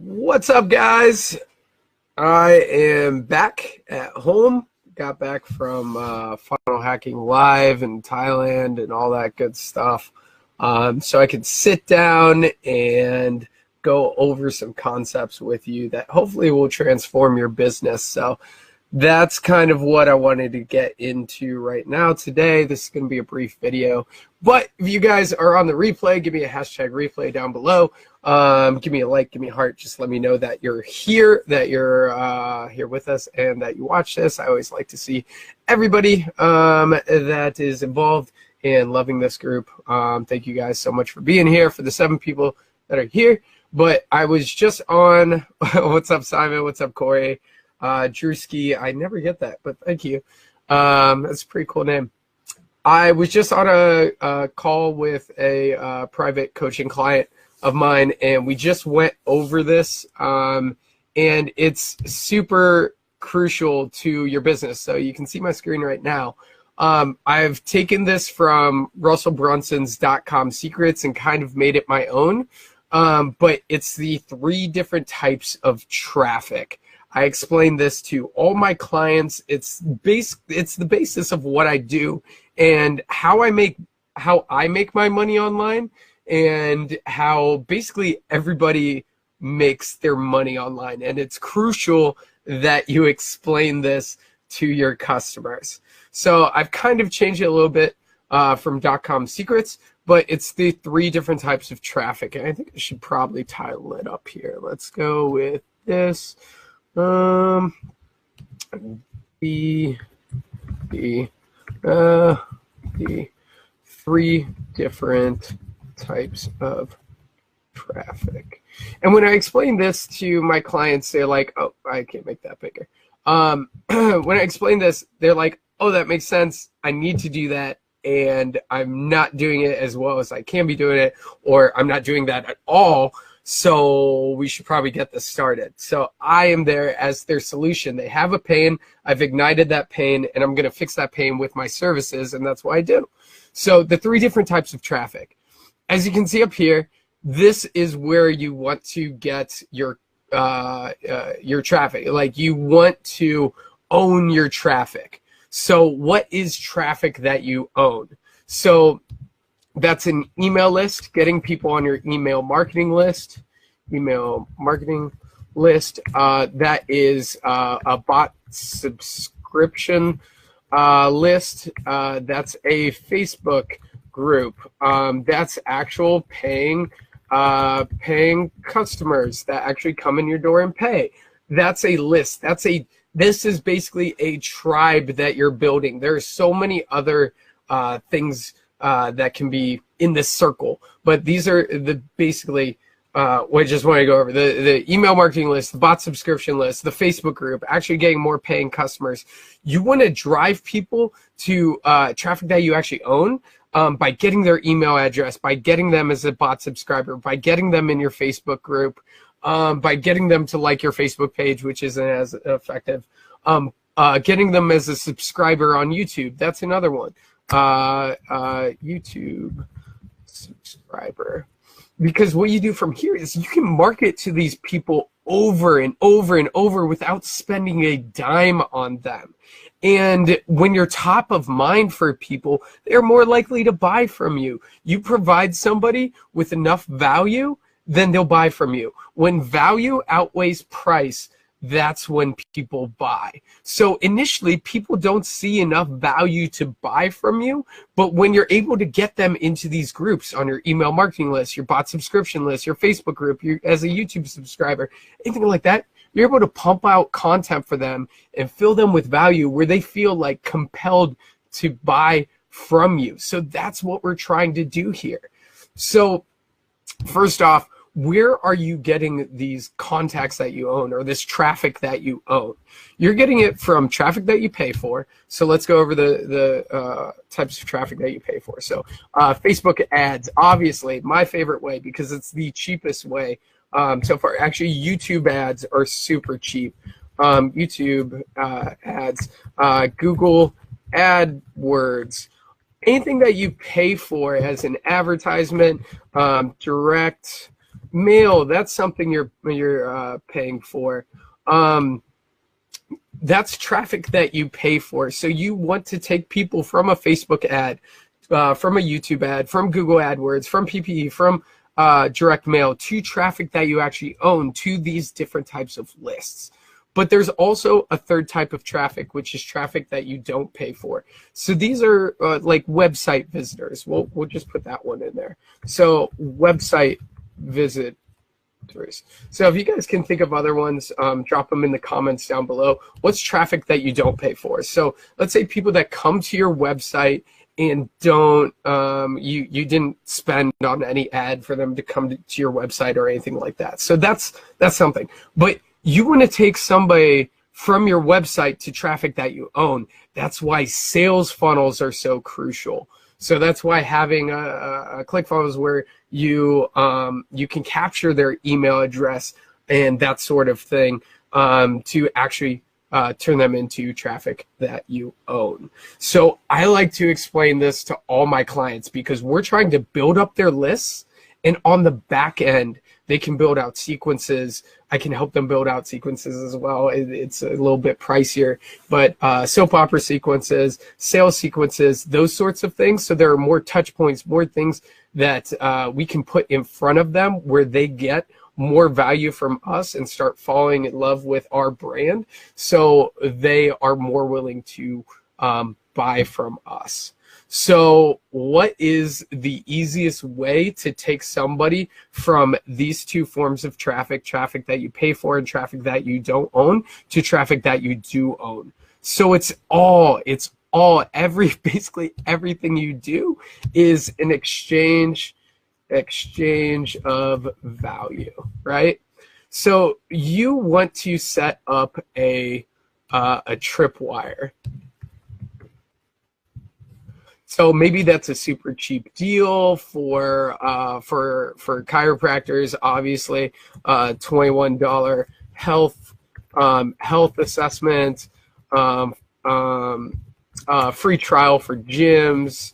What's up, guys? I am back at home. Got back from Funnel Hacking Live in Thailand and all that good stuff. So I could sit down and go over some concepts with you that hopefully will transform your business. So that's kind of what I wanted to get into right now today. This is going to be a brief video, but if you guys are on the replay, give me a hashtag replay down below. Give me a like, give me a heart. Just let me know that you're here, that you're here with us, and that you watch this. I always like to see everybody that is involved and loving this group. Thank you guys so much for being here, for the 7 people that are here. But I was just on, what's up, Simon? What's up, Corey? Drewski, I never get that, but thank you. That's a pretty cool name. I was just on a call with a private coaching client of mine, and we just went over this, and it's super crucial to your business. So you can see my screen right now. I've taken this from Russell Brunson's .com secrets and kind of made it my own, but it's the 3 different types of traffic. I explain this to all my clients. It's the basis of what I do and how I make my money online, and how basically everybody makes their money online. And it's crucial that you explain this to your customers. So I've kind of changed it a little bit from .com secrets, but it's the 3 different types of traffic. And I think I should probably title it up here. Let's go with this. The 3 different types of traffic. And when I explain this to my clients, they're like, oh, I can't make that bigger. When I explain this, they're like, oh, that makes sense. I need to do that, and I'm not doing it as well as I can be doing it, or I'm not doing that at all. So we should probably get this started. So I am there as their solution. They have a pain. I've ignited that pain, and I'm going to fix that pain with my services, and that's what I do. So the 3 different types of traffic. As you can see up here, this is where you want to get your traffic. Like, you want to own your traffic. So what is traffic that you own? So that's an email list, getting people on your email marketing list. That is a bot subscription list. That's a Facebook group. That's actual paying customers that actually come in your door and pay. That's a list. This is basically a tribe that you're building. There are so many other things that can be in this circle, but these are the basically what I just want to go over: the email marketing list, the bot subscription list, the Facebook group, actually getting more paying customers. You want to drive people to traffic that you actually own by getting their email address, by getting them as a bot subscriber, by getting them in your Facebook group, by getting them to like your Facebook page, which isn't as effective, getting them as a subscriber on YouTube. That's another one. YouTube subscriber, because what you do from here is you can market to these people over and over and over without spending a dime on them. And when you're top of mind for people, they're more likely to buy from you. You provide somebody with enough value, then they'll buy from you. When value outweighs price, that's when people buy. So initially, people don't see enough value to buy from you, but when you're able to get them into these groups on your email marketing list, your bot subscription list, your Facebook group, as a YouTube subscriber, anything like that, you're able to pump out content for them and fill them with value where they feel like compelled to buy from you. So that's what we're trying to do here. So first off, where are you getting these contacts that you own, or this traffic that you own? You're getting it from traffic that you pay for. So let's go over the types of traffic that you pay for. So Facebook ads, obviously my favorite way, because it's the cheapest way so far. Actually, YouTube ads are super cheap. YouTube ads, Google AdWords, anything that you pay for as an advertisement, direct mail, that's something you're paying for. That's traffic that you pay for. So you want to take people from a Facebook ad, from a YouTube ad, from Google AdWords, from PPE, from direct mail to traffic that you actually own to these different types of lists. But there's also a third type of traffic, which is traffic that you don't pay for. So these are like website visitors. We'll just put that one in there. So website visitors. So if you guys can think of other ones, drop them in the comments down below. What's traffic that you don't pay for? So let's say people that come to your website and don't, you didn't spend on any ad for them to come to your website or anything like that. So that's something. But you want to take somebody from your website to traffic that you own. That's why sales funnels are so crucial. So that's why having a ClickFunnels where you can capture their email address and that sort of thing to actually turn them into traffic that you own. So I like to explain this to all my clients because we're trying to build up their lists, and on the back end, they can build out sequences. I can help them build out sequences as well. It's a little bit pricier, but soap opera sequences, sales sequences, those sorts of things. So there are more touch points, more things that we can put in front of them where they get more value from us and start falling in love with our brand. So they are more willing to buy from us. So what is the easiest way to take somebody from these two forms of traffic that you pay for and traffic that you don't own, to traffic that you do own? So basically everything you do is an exchange of value, right? So you want to set up a tripwire. So maybe that's a super cheap deal for chiropractors. Obviously, $21 health assessment, free trial for gyms,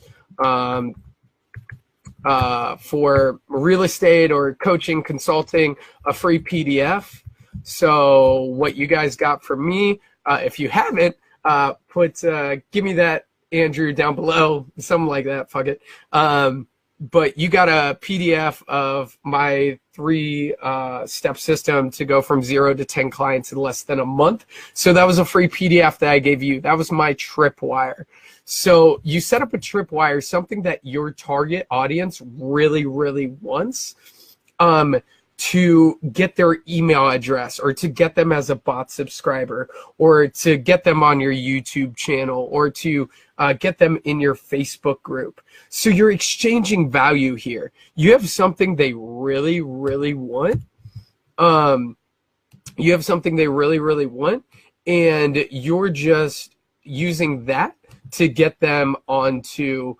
for real estate or coaching, consulting, a free PDF. So what you guys got from me, if you haven't, give me that, Andrew, down below, something like that, fuck it. But you got a PDF of my 3-step system to go from 0 to 10 clients in less than a month. So that was a free PDF that I gave you. That was my tripwire. So you set up a tripwire, something that your target audience really, really wants, to get their email address, or to get them as a bot subscriber, or to get them on your YouTube channel, or to get them in your Facebook group. So you're exchanging value here. You have something they really, really want. You have something they really, really want, and you're just using that to get them onto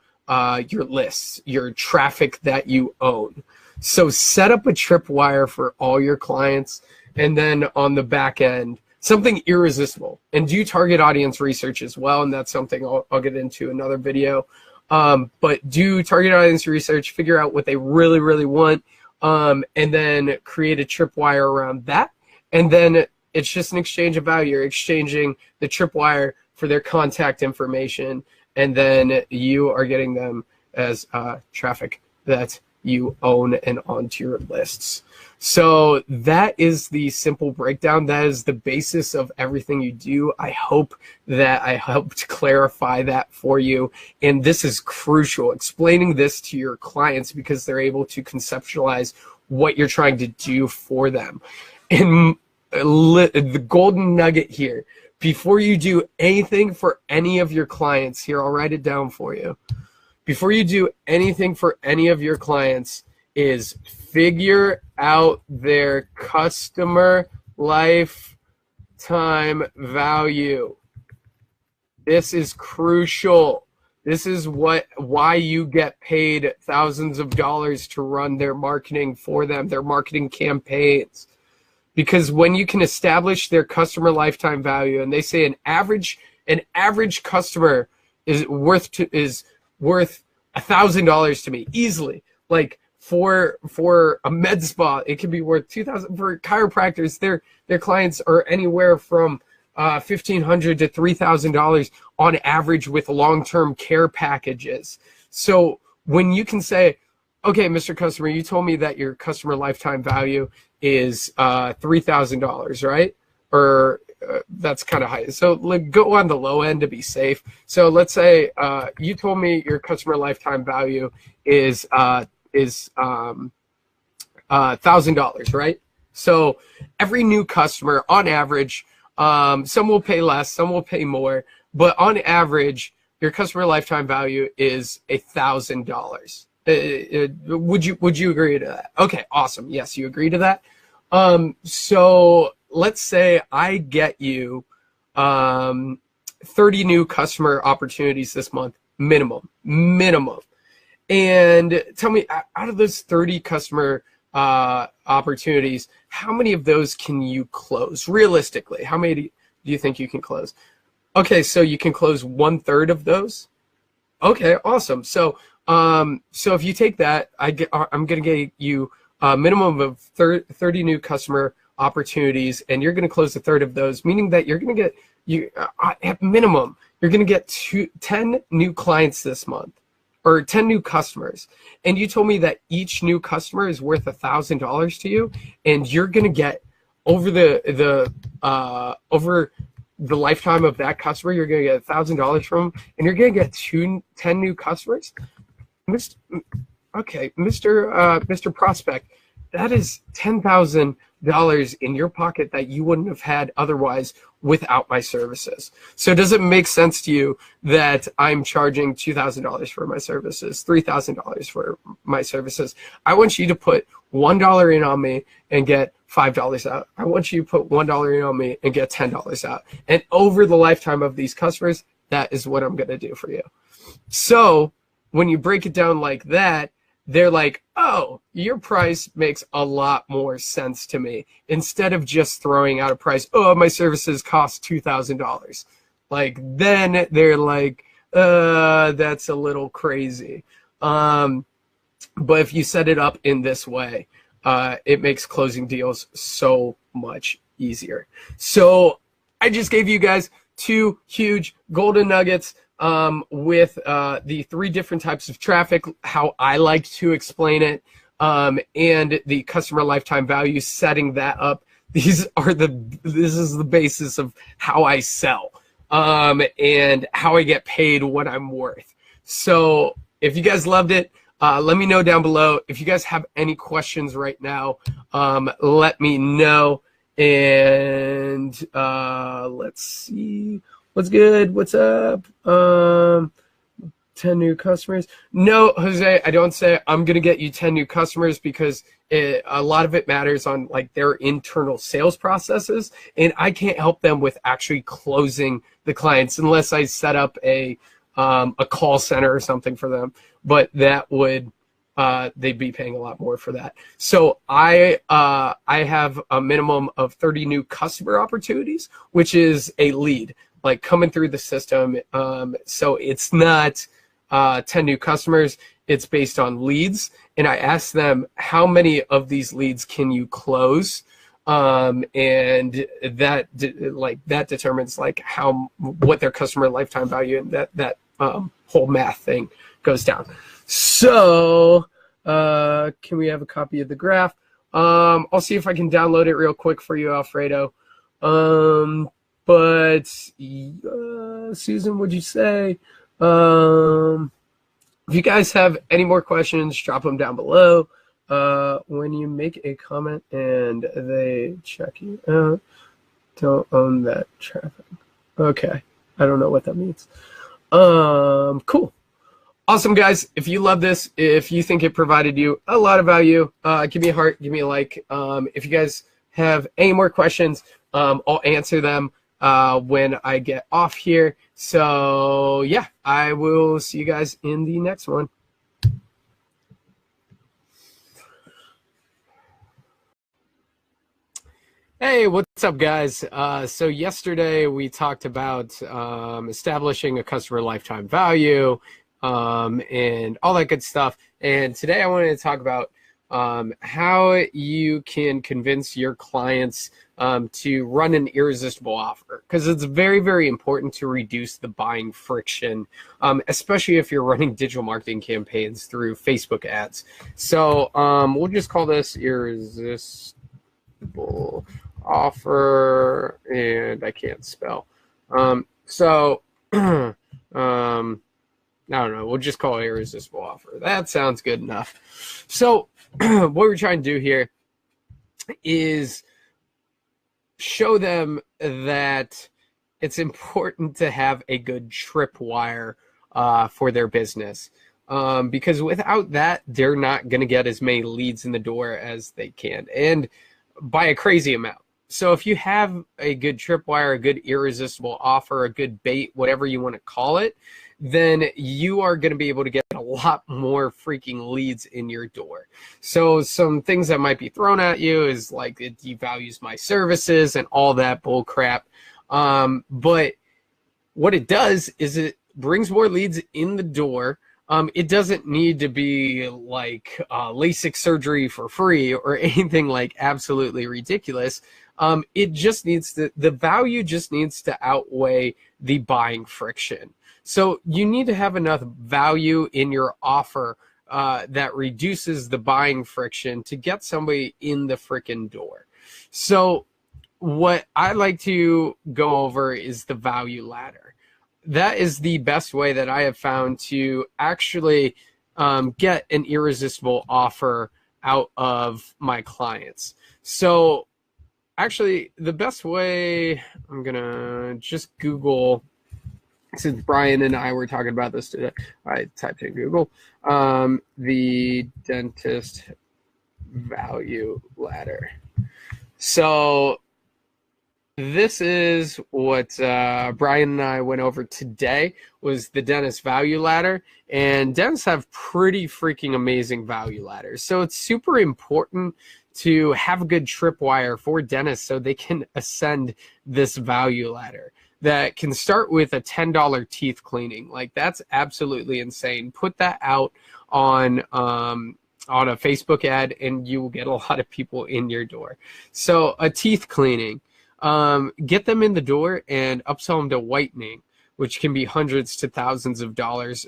your lists, your traffic that you own. So set up a tripwire for all your clients, and then on the back end, something irresistible. And do target audience research as well, and that's something I'll get into another video. But do target audience research, figure out what they really, really want, and then create a tripwire around that. And then it's just an exchange of value. You're exchanging the tripwire for their contact information, and then you are getting them as traffic that you own and onto your lists. So that is the simple breakdown. That is the basis of everything you do. I hope that I helped clarify that for you. And this is crucial, explaining this to your clients, because they're able to conceptualize what you're trying to do for them. And the golden nugget here, before you do anything for any of your clients, here, I'll write it down for you. Before you do anything for any of your clients, is figure out their customer lifetime value. This is crucial. This is why you get paid thousands of dollars to run their marketing for them, their marketing campaigns. Because when you can establish their customer lifetime value, and they say an average customer is worth $1,000 to me easily. Like For a med spa, it can be worth $2,000. For chiropractors, their clients are anywhere from $1,500 to $3,000 on average with long-term care packages. So when you can say, okay, Mr. Customer, you told me that your customer lifetime value is $3,000, right? Or that's kind of high. So go on the low end to be safe. So let's say you told me your customer lifetime value is $1,000, right? So every new customer, on average, some will pay less, some will pay more, but on average, your customer lifetime value is $1,000. Would you agree to that? Okay, awesome. Yes, you agree to that. So let's say I get you 30 new customer opportunities this month, minimum. And tell me, out of those 30 customer opportunities, how many of those can you close realistically? How many do you think you can close? Okay, so you can close 1/3 of those. Okay, awesome. So so if you take that, I'm going to get you a minimum of 30 new customer opportunities, and you're going to close 1/3 of those, meaning that you're going to get, at minimum, you're going to get 10 new clients this month, or 10 new customers. And you told me that each new customer is worth $1,000 to you, and you're going to get over the lifetime of that customer, you're going to get $1,000 from them, and you're going to get 10 new customers. Okay, Mr. Prospect, that is $10,000 in your pocket that you wouldn't have had otherwise without my services. So does it make sense to you that I'm charging $2,000 for my services, $3,000 for my services? I want you to put $1 in on me and get $5 out. I want you to put $1 in on me and get $10 out. And over the lifetime of these customers, that is what I'm going to do for you. So when you break it down like that, they're like, oh, your price makes a lot more sense to me, instead of just throwing out a price, oh, my services cost $2,000. Like, then they're like, that's a little crazy. But if you set it up in this way, it makes closing deals so much easier. So I just gave you guys 2 huge golden nuggets with the 3 different types of traffic, how I like to explain it, and the customer lifetime value, setting that up. This is the basis of how I sell, and how I get paid what I'm worth. So if you guys loved it, let me know down below. If you guys have any questions right now, let me know. And let's see. What's good? What's up? 10 new customers. No, Jose, I don't say I'm going to get you 10 new customers, because a lot of it matters on like their internal sales processes, and I can't help them with actually closing the clients unless I set up a call center or something for them. But that would they'd be paying a lot more for that. So I have a minimum of 30 new customer opportunities, which is a lead, like coming through the system. So it's not 10 new customers, it's based on leads. And I ask them, how many of these leads can you close? And that determines like what their customer lifetime value, and that whole math thing goes down. So can we have a copy of the graph? I'll see if I can download it real quick for you, Alfredo. But Susan, would you say, if you guys have any more questions, drop them down below. When you make a comment and they check you out, don't own that traffic. Okay, I don't know what that means. Cool. Awesome, guys. If you love this, if you think it provided you a lot of value, give me a heart, give me a like. If you guys have any more questions, I'll answer them when I get off here. So yeah, I will see you guys in the next one. Hey, what's up, guys? So yesterday we talked about establishing a customer lifetime value and all that good stuff. And today I wanted to talk about how you can convince your clients to run an irresistible offer, because it's very, very important to reduce the buying friction, especially if you're running digital marketing campaigns through Facebook ads. So we'll just call this irresistible offer, and I can't spell. I don't know. We'll just call it irresistible offer. That sounds good enough. So what we're trying to do here is show them that it's important to have a good tripwire for their business. Because without that, they're not going to get as many leads in the door as they can, and by a crazy amount. So if you have a good tripwire, a good irresistible offer, a good bait, whatever you want to call it, then you are going to be able to get a lot more freaking leads in your door. So some things that might be thrown at you is like, it devalues my services and all that bull crap. But what it does is it brings more leads in the door. It doesn't need to be like LASIK surgery for free or anything like absolutely ridiculous. It just needs to, the value just needs to outweigh the buying friction. So you need to have enough value in your offer that reduces the buying friction to get somebody in the frickin' door. So what I like to go over is the value ladder. That is the best way that I have found to actually get an irresistible offer out of my clients. So actually, the best way, I'm going to just Google, since Brian and I were talking about this today, I typed in Google, the dentist value ladder. So this is what Brian and I went over today, was the dentist value ladder. And dentists have pretty freaking amazing value ladders. So it's super important to have a good tripwire for dentists so they can ascend this value ladder. That can start with a $10 teeth cleaning. Like, that's absolutely insane. Put that out on a Facebook ad and you will get a lot of people in your door. So a teeth cleaning, get them in the door and upsell them to whitening, which can be hundreds to thousands of dollars.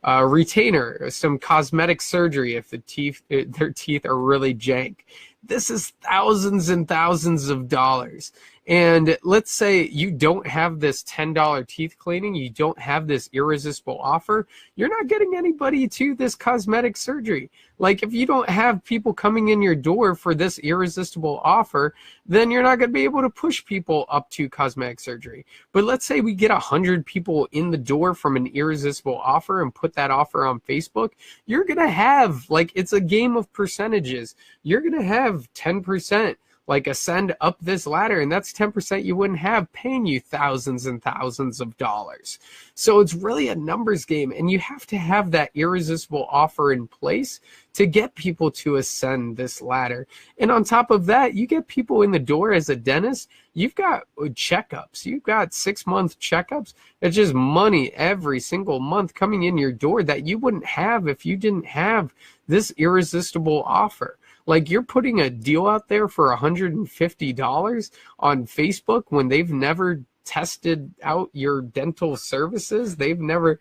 Retainer, some cosmetic surgery if their teeth are really jank. This is thousands and thousands of dollars. And let's say you don't have this $10 teeth cleaning, you don't have this irresistible offer, you're not getting anybody to this cosmetic surgery. Like, if you don't have people coming in your door for this irresistible offer, then you're not going to be able to push people up to cosmetic surgery. But let's say we get 100 people in the door from an irresistible offer and put that offer on Facebook, you're going to have, like, it's a game of percentages. You're going to have 10% like ascend up this ladder, and that's 10% you wouldn't have paying you thousands and thousands of dollars. So it's really a numbers game, and you have to have that irresistible offer in place to get people to ascend this ladder. And on top of that, you get people in the door as a dentist, you've got checkups, you've got 6-month checkups. It's just money every single month coming in your door that you wouldn't have if you didn't have this irresistible offer. Like, you're putting a deal out there for $150 on Facebook when they've never tested out your dental services. They've never,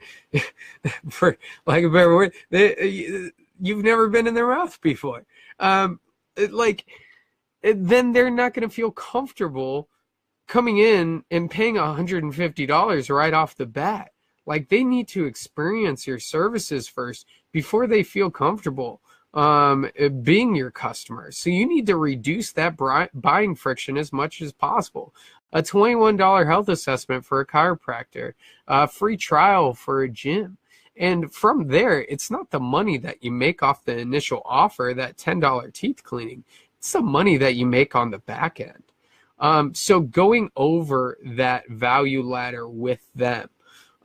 for lack of a better word, you've never been in their mouth before. Then they're not going to feel comfortable coming in and paying $150 right off the bat. Like, they need to experience your services first before they feel comfortable being your customer. So you need to reduce that buying friction as much as possible. A $21 health assessment for a chiropractor, a free trial for a gym. And from there, it's not the money that you make off the initial offer, that $10 teeth cleaning. It's the money that you make on the back end. So going over that value ladder with them.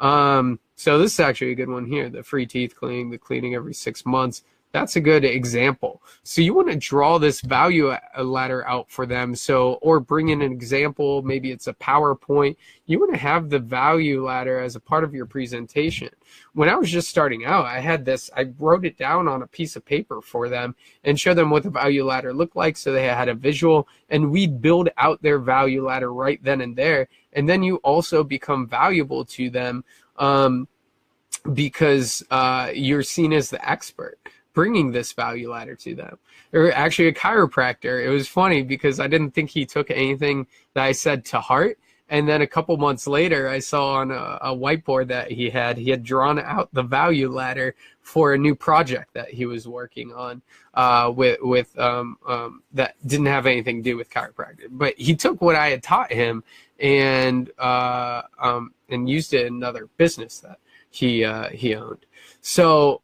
So this is actually a good one here, the free teeth cleaning, the cleaning every 6 months. That's a good example. So you want to draw this value ladder out for them. So, or bring in an example, maybe it's a PowerPoint. You want to have the value ladder as a part of your presentation. When I was just starting out, I wrote it down on a piece of paper for them and showed them what the value ladder looked like. So they had a visual, and we'd build out their value ladder right then and there. And then you also become valuable to them because you're seen as the expert bringing this value ladder to them. Or actually a chiropractor. It was funny because I didn't think he took anything that I said to heart. And then a couple months later, I saw on a whiteboard that he had drawn out the value ladder for a new project that he was working on with that didn't have anything to do with chiropractic. But he took what I had taught him and used it in another business that he owned. So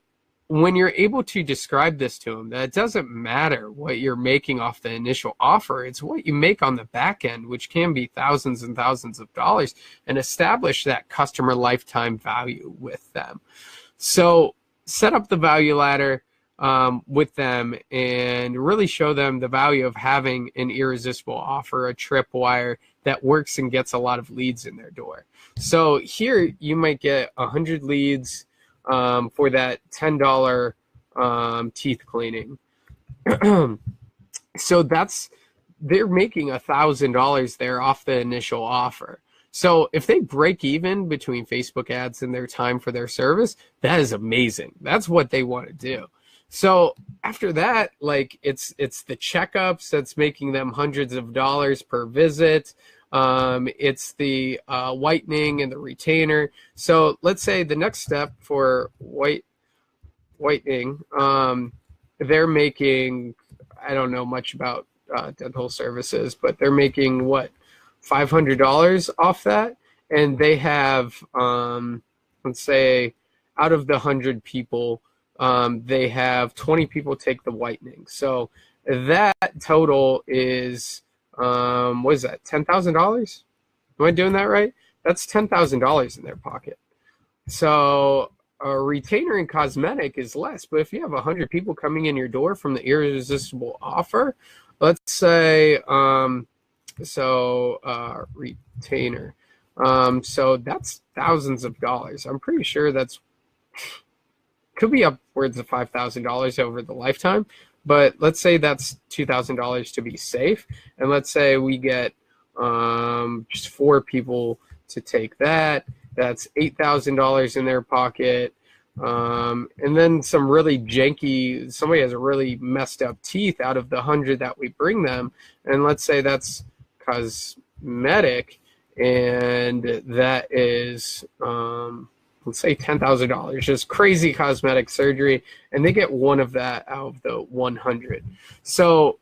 when you're able to describe this to them, that it doesn't matter what you're making off the initial offer, it's what you make on the back end, which can be thousands and thousands of dollars, and establish that customer lifetime value with them. So set up the value ladder with them and really show them the value of having an irresistible offer, a tripwire that works and gets a lot of leads in their door. So here you might get 100 leads for that $10 teeth cleaning. So they're making $1,000 there off the initial offer. So if they break even between Facebook ads and their time for their service, that is amazing. That's what they want to do. So after that, like it's the checkups that's making them hundreds of dollars per visit. It's the whitening and the retainer. So let's say the next step for whitening, they're making, I don't know much about dental services, but they're making what, $500 off that, and they have let's say out of the 100 people, they have 20 people take the whitening. So that total is what is that, $10,000? Am I doing that right? That's $10,000 in their pocket. So a retainer and cosmetic is less, but if you have 100 people coming in your door from the irresistible offer, let's say retainer, so that's thousands of dollars. I'm pretty sure that's could be upwards of $5,000 over the lifetime, but let's say that's $2,000 to be safe, and let's say we get just 4 people to take that. That's $8,000 in their pocket. And then some really janky, somebody has a really messed up teeth out of the 100 that we bring them, and let's say that's cosmetic, and that is let's say $10,000, just crazy cosmetic surgery, and they get one of that out of the 100. So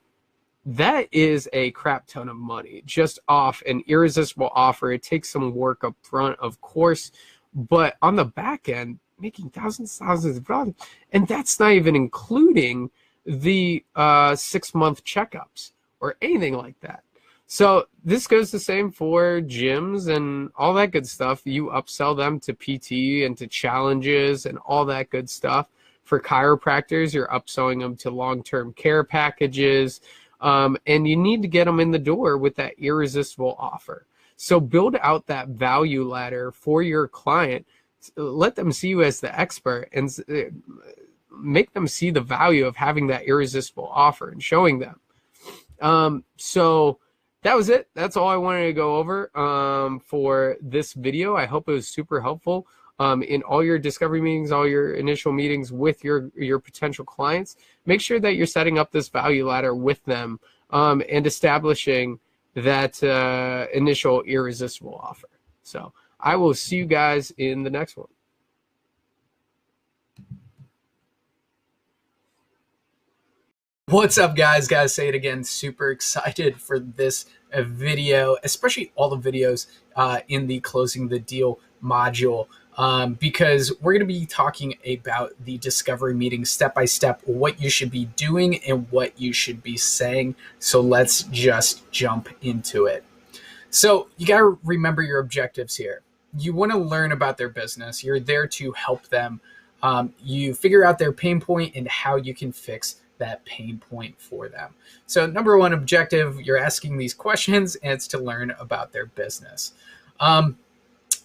that is a crap ton of money just off an irresistible offer. It takes some work up front, of course, but on the back end, making thousands of dollars, and that's not even including the 6-month checkups or anything like that. So this goes the same for gyms and all that good stuff. You upsell them to PT and to challenges and all that good stuff. For chiropractors, you're upselling them to long-term care packages. And you need to get them in the door with that irresistible offer. So build out that value ladder for your client. Let them see you as the expert and make them see the value of having that irresistible offer and showing them. So that was it. That's all I wanted to go over for this video. I hope it was super helpful in all your discovery meetings, all your initial meetings with your potential clients. Make sure that you're setting up this value ladder with them and establishing that initial irresistible offer. So I will see you guys in the next one. What's up, guys? Gotta say it again, super excited for this video, especially all the videos in the Closing the Deal module, because we're going to be talking about the discovery meeting step by step, what you should be doing and what you should be saying. So let's just jump into it. So you got to remember your objectives here. You want to learn about their business. You're there to help them You figure out their pain point and how you can fix that pain point for them. So number one objective, you're asking these questions, and it's to learn about their business.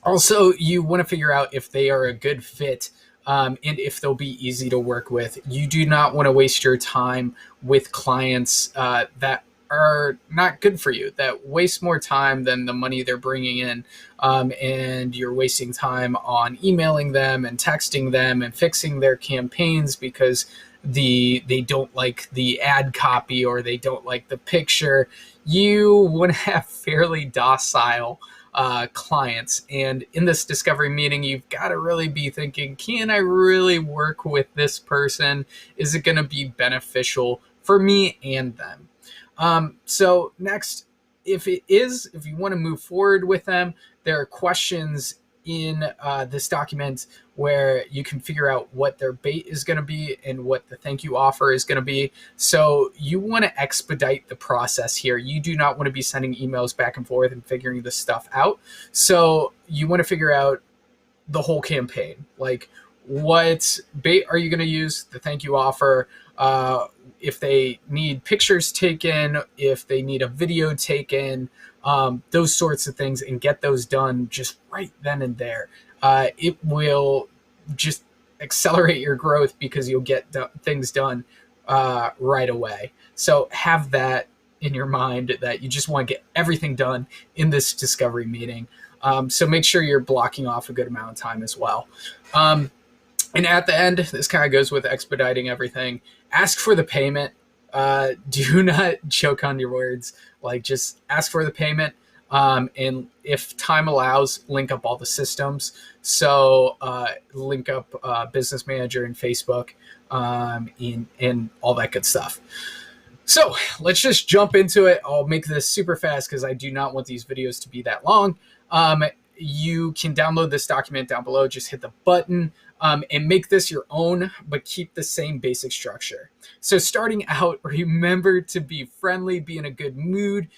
Also, you want to figure out if they are a good fit, and if they'll be easy to work with. You do not want to waste your time with clients that are not good for you, that waste more time than the money they're bringing in. And you're wasting time on emailing them and texting them and fixing their campaigns because they don't like the ad copy or they don't like the picture. You want to have fairly docile clients. And in this discovery meeting, you've got to really be thinking, can I really work with this person? Is it going to be beneficial for me and them? So next, if you want to move forward with them, there are questions in this document where you can figure out what their bait is going to be and what the thank you offer is going to be. So you want to expedite the process here. You do not want to be sending emails back and forth and figuring this stuff out. So you want to figure out the whole campaign. Like, what bait are you going to use? The thank you offer. If they need pictures taken, if they need a video taken, those sorts of things, and get those done just right then and there. It will just accelerate your growth because you'll get things done right away. So have that in your mind that you just want to get everything done in this discovery meeting. So make sure you're blocking off a good amount of time as well. And at the end, this kind of goes with expediting everything. Ask for the payment. Do not choke on your words. Like, just ask for the payment. And if time allows, link up all the systems. So link up Business Manager and Facebook and all that good stuff. So let's just jump into it. I'll make this super fast because I do not want these videos to be that long. You can download this document down below. Just hit the button and make this your own, but keep the same basic structure. So starting out, remember to be friendly, be in a good mood.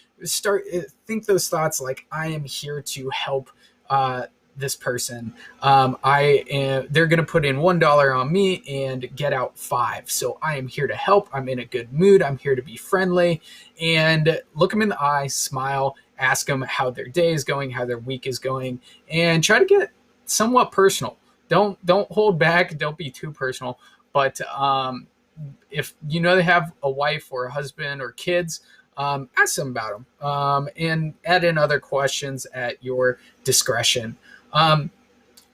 Think those thoughts like, I am here to help this person. They're going to put in $1 on me and get out $5. So I am here to help. I'm in a good mood. I'm here to be friendly. And look them in the eye, smile, ask them how their day is going, how their week is going, and try to get somewhat personal. Don't hold back. Don't be too personal. But if you know they have a wife or a husband or kids, ask them about them and add in other questions at your discretion.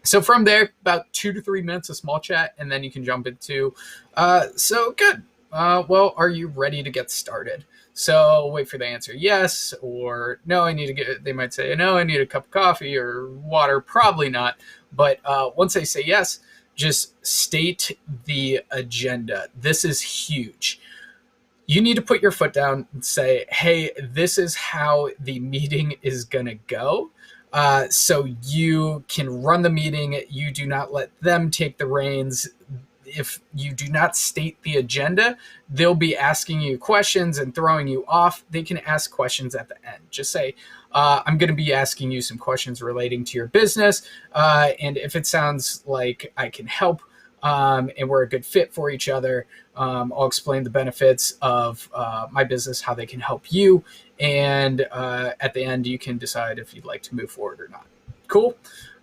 So from there, about 2 to 3 minutes of small chat, and then you can jump into, so good. Well, are you ready to get started? So wait for the answer yes or no. They might say, no, I need a cup of coffee or water. Probably not. But once they say yes, just state the agenda. This is huge. You need to put your foot down and say, hey, this is how the meeting is going to go. So you can run the meeting. You do not let them take the reins. If you do not state the agenda, they'll be asking you questions and throwing you off. They can ask questions at the end. Just say, I'm going to be asking you some questions relating to your business. And if it sounds like I can help and we're a good fit for each other, I'll explain the benefits of my business, how they can help you. And at the end, you can decide if you'd like to move forward or not. Cool.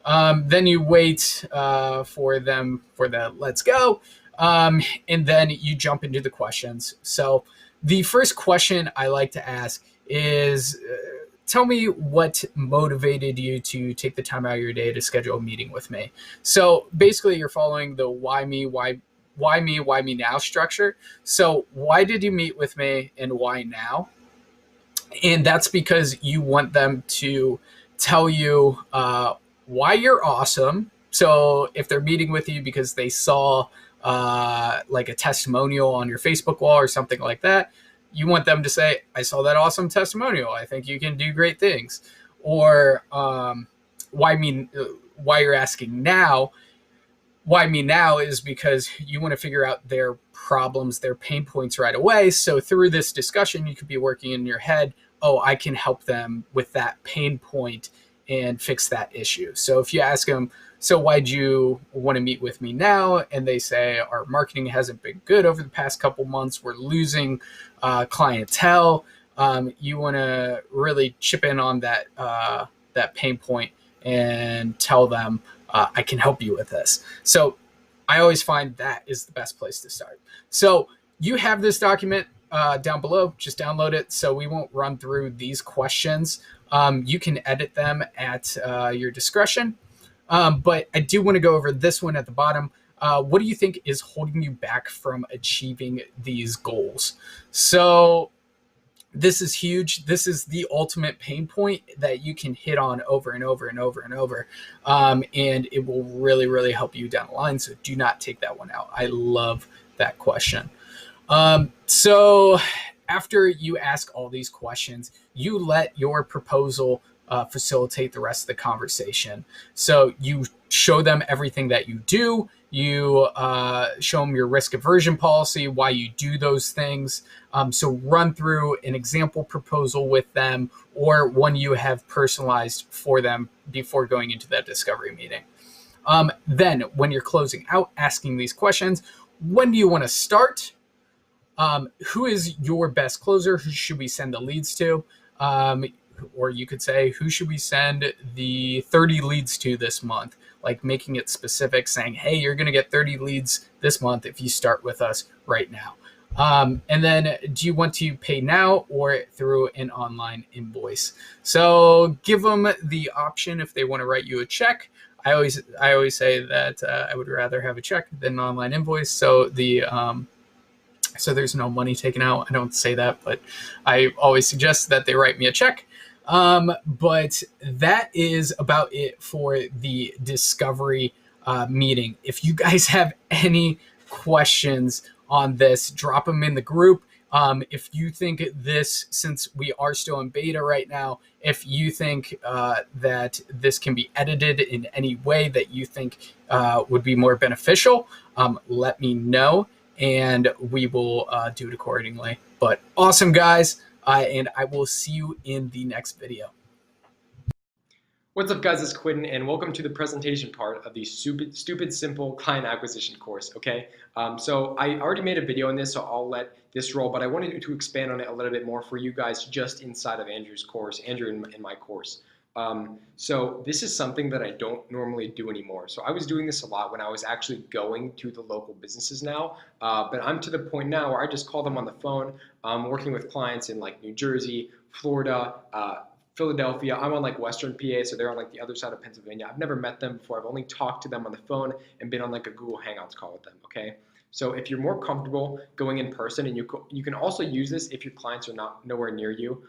Then you wait for the let's go. And then you jump into the questions. So the first question I like to ask is, tell me what motivated you to take the time out of your day to schedule a meeting with me. So basically you're following the why me now structure. So why did you meet with me and why now? And that's because you want them to tell you why you're awesome. So if they're meeting with you because they saw like a testimonial on your Facebook wall or something like that, you want them to say, I saw that awesome testimonial. I think you can do great things. Or why you're asking now. Why me now is because you want to figure out their problems, their pain points right away. So through this discussion, you could be working in your head, oh, I can help them with that pain point and fix that issue. So if you ask them, So why'd you want to meet with me now? And they say, our marketing hasn't been good over the past couple months. We're losing clientele. You want to really chip in on that pain point and tell them, I can help you with this. So I always find that is the best place to start. So you have this document down below. Just download it, so we won't run through these questions. You can edit them at your discretion. But I do want to go over this one at the bottom. What do you think is holding you back from achieving these goals? So this is huge. This is the ultimate pain point that you can hit on over and over and over and over. And it will really, really help you down the line. So do not take that one out. I love that question. So after you ask all these questions, you let your proposal facilitate the rest of the conversation. So you show them everything that you do. You show them your risk aversion policy, why you do those things. So run through an example proposal with them, or one you have personalized for them before going into that discovery meeting. Then when you're closing out, asking these questions: when do you want to start? Who is your best closer? Who should we send the leads to? Or you could say, who should we send the 30 leads to this month? Like making it specific, saying, hey, you're going to get 30 leads this month if you start with us right now. And then, do you want to pay now or through an online invoice? So give them the option if they want to write you a check. I always say that I would rather have a check than an online invoice. So so there's no money taken out. I don't say that, but I always suggest that they write me a check. But that is about it for the discovery meeting. If you guys have any questions on this, drop them in the group. If you think this, since we are still in beta right now, if you think that this can be edited in any way that you think would be more beneficial, let me know, and we will do it accordingly. But awesome, guys, and I will see you in the next video. What's up, guys? It's Quentin, and welcome to the presentation part of the Stupid Simple Client Acquisition course, okay? So I already made a video on this, so I'll let this roll, but I wanted to expand on it a little bit more for you guys just inside of Andrew's course, Andrew in my course. So this is something that I don't normally do anymore. So I was doing this a lot when I was actually going to the local businesses now, but I'm to the point now where I just call them on the phone. I'm working with clients in like New Jersey, Florida, Philadelphia. I'm on like Western PA, so they're on like the other side of Pennsylvania. I've never met them before. I've only talked to them on the phone and been on like a Google Hangouts call with them, okay? So if you're more comfortable going in person, and you can also use this if your clients are not nowhere near you.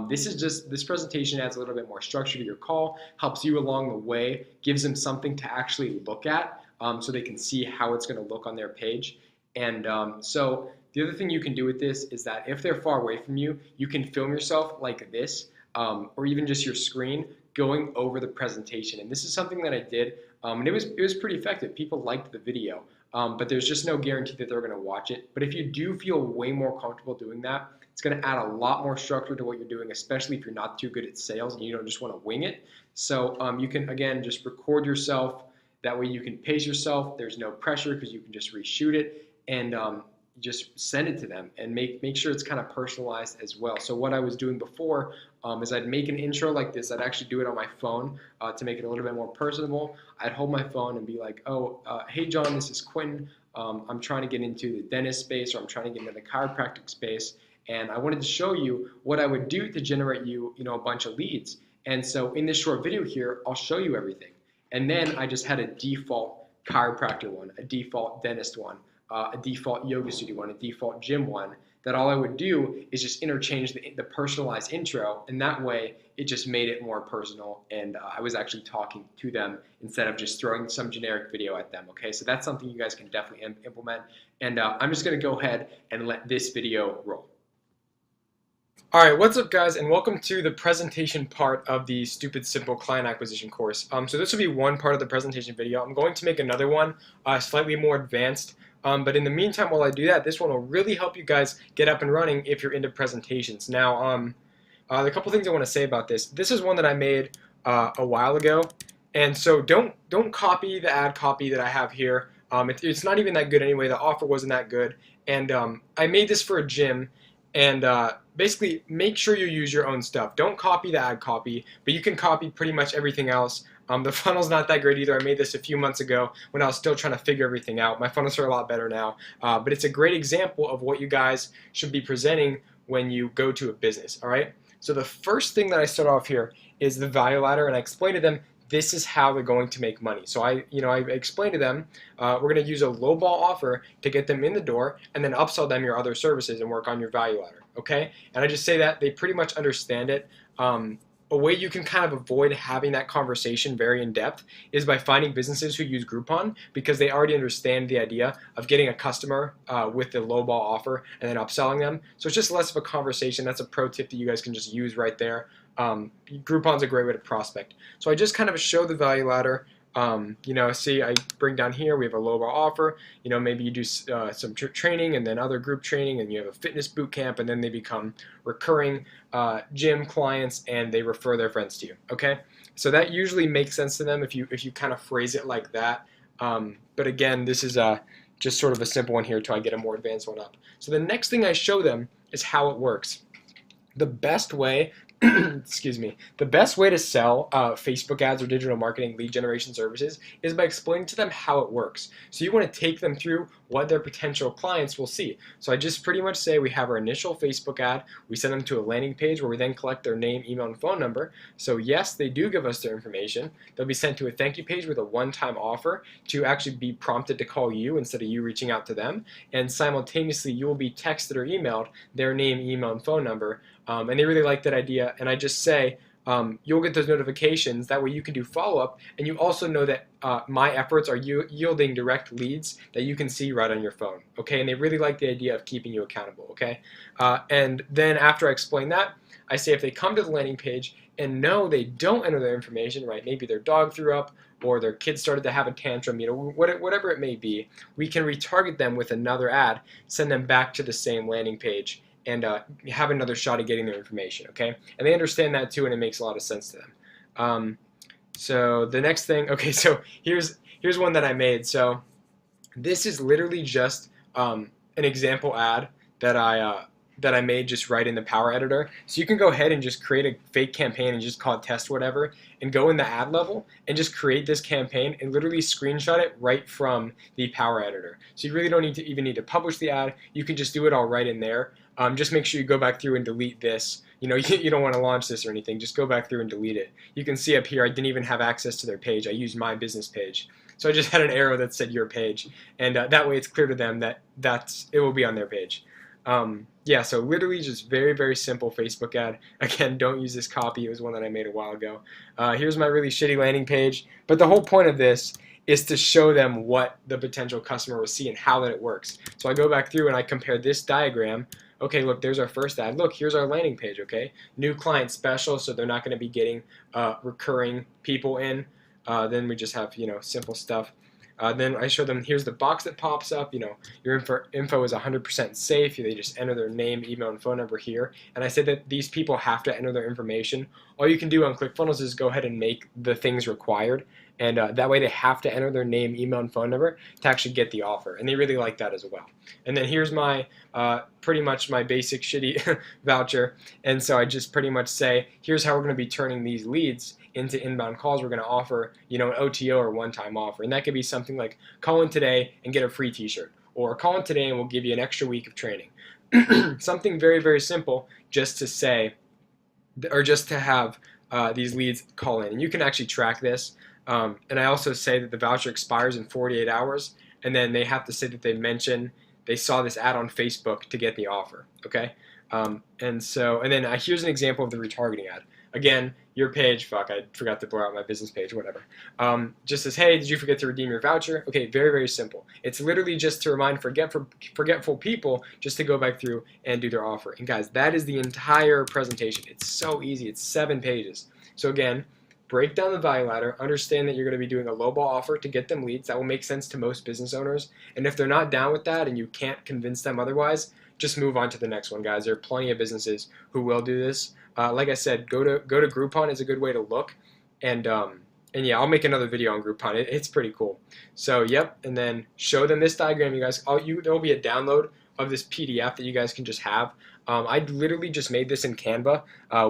This presentation adds a little bit more structure to your call, helps you along the way, gives them something to actually look at so they can see how it's going to look on their page. And so the other thing you can do with this is that if they're far away from you, you can film yourself like this, or even just your screen going over the presentation. And this is something that I did, and it was pretty effective. People liked the video, but there's just no guarantee that they're going to watch it. But if you do feel way more comfortable doing that, it's going to add a lot more structure to what you're doing, especially if you're not too good at sales and you don't just want to wing it. So you can, again, just record yourself. That way you can pace yourself. There's no pressure because you can just reshoot it and just send it to them, and make sure it's kind of personalized as well. So what I was doing before is I'd make an intro like this. I'd actually do it on my phone to make it a little bit more personable. I'd hold my phone and be like, oh, hey, John, this is Quentin. I'm trying to get into the dentist space, or I'm trying to get into the chiropractic space. And I wanted to show you what I would do to generate you, a bunch of leads. And so in this short video here, I'll show you everything. And then I just had a default chiropractor one, a default dentist one, a default yoga studio one, a default gym one, that all I would do is just interchange the personalized intro. And that way it just made it more personal. And I was actually talking to them instead of just throwing some generic video at them. Okay, so that's something you guys can definitely implement. And I'm just going to go ahead and let this video roll. All right, what's up, guys, and welcome to the presentation part of the Stupid Simple Client Acquisition course. So this will be one part of the presentation video. I'm going to make another one slightly more advanced, but in the meantime, while I do that, this one will really help you guys get up and running if you're into presentations. Now, a couple things I want to say about this. This is one that I made a while ago, And so don't copy the ad copy that I have here. It's not even that good anyway. The offer wasn't that good, and I made this for a gym. And basically, make sure you use your own stuff. Don't copy the ad copy, but you can copy pretty much everything else. The funnel's not that great either. I made this a few months ago when I was still trying to figure everything out. My funnels are a lot better now, but it's a great example of what you guys should be presenting when you go to a business. All right. So the first thing that I start off here is the value ladder, and I explain to them this is how they're going to make money. So I explained to them we're going to use a lowball offer to get them in the door, and then upsell them your other services and work on your value ladder. Okay, and I just say that they pretty much understand it. A way you can kind of avoid having that conversation very in depth is by finding businesses who use Groupon, because they already understand the idea of getting a customer with the lowball offer and then upselling them. So it's just less of a conversation. That's a pro tip that you guys can just use right there. Groupon's a great way to prospect. So I just kind of show the value ladder. See, I bring down here, we have a lowball offer. Maybe you do some training and then other group training, and you have a fitness boot camp, and then they become recurring gym clients and they refer their friends to you. Okay, so that usually makes sense to them if you kind of phrase it like that. But again, this is just sort of a simple one here until I get a more advanced one up. So the next thing I show them is how it works. The best way excuse me, the best way to sell Facebook ads or digital marketing lead generation services is by explaining to them how it works. So you want to take them through what their potential clients will see. So I just pretty much say we have our initial Facebook ad, we send them to a landing page where we then collect their name, email, and phone number. So yes, they do give us their information. They'll be sent to a thank you page with a one-time offer to actually be prompted to call you instead of you reaching out to them. And simultaneously, you will be texted or emailed their name, email, and phone number. And they really like that idea. And I just say, you'll get those notifications. That way you can do follow-up, and you also know that my efforts are yielding direct leads that you can see right on your phone. Okay, and they really like the idea of keeping you accountable. Okay, and then after I explain that, I say if they come to the landing page and no, they don't enter their information, right? Maybe their dog threw up or their kid started to have a tantrum, whatever it may be, we can retarget them with another ad, send them back to the same landing page, and have another shot at getting their information, okay? And they understand that too, and it makes a lot of sense to them. So the next thing, okay, so here's one that I made. So this is literally just an example ad that I made just right in the Power Editor. So you can go ahead and just create a fake campaign and just call it test whatever, and go in the ad level and just create this campaign and literally screenshot it right from the Power Editor. So you really don't even need to publish the ad. You can just do it all right in there. Just make sure you go back through and delete this. You don't want to launch this or anything. Just go back through and delete it. You can see up here I didn't even have access to their page. I used my business page. So I just had an arrow that said your page, and that way it's clear to them that it will be on their page. Yeah, so literally just very, very simple Facebook ad. Again, don't use this copy. It was one that I made a while ago. Here's my really shitty landing page. But the whole point of this is to show them what the potential customer will see and how that it works. So I go back through and I compare this diagram. Okay, look, there's our first ad. Look, here's our landing page, okay? New client special, so they're not going to be getting recurring people in. Then we just have, simple stuff. Then I show them, here's the box that pops up, your info is 100% safe. They just enter their name, email, and phone number here. And I say that these people have to enter their information. All you can do on ClickFunnels is go ahead and make the things required. And that way they have to enter their name, email, and phone number to actually get the offer. And they really like that as well. And then here's my, pretty much my basic shitty voucher. And so I just pretty much say, here's how we're going to be turning these leads into inbound calls. We're going to offer, an OTO or one-time offer. And that could be something like call in today and get a free t-shirt, or call in today and we'll give you an extra week of training. Something very, very simple just to say, or just to have these leads call in. And you can actually track this. And I also say that the voucher expires in 48 hours, and then they have to say that they saw this ad on Facebook to get the offer, okay? And then here's an example of the retargeting ad. Again, your page, fuck, I forgot to blur out my business page, whatever. Just says, hey, did you forget to redeem your voucher? Okay, very, very simple. It's literally just to remind forgetful people just to go back through and do their offer. And guys, that is the entire presentation. It's so easy. It's 7 pages. So again, break down the value ladder, understand that you're going to be doing a lowball offer to get them leads. That will make sense to most business owners. And if they're not down with that and you can't convince them otherwise, just move on to the next one, guys. There are plenty of businesses who will do this. Like I said, go to Groupon is a good way to look, and And yeah, I'll make another video on Groupon. It's pretty cool. So yep, and then show them this diagram, you guys. There will be a download of this PDF that you guys can just have. I literally just made this in Canva,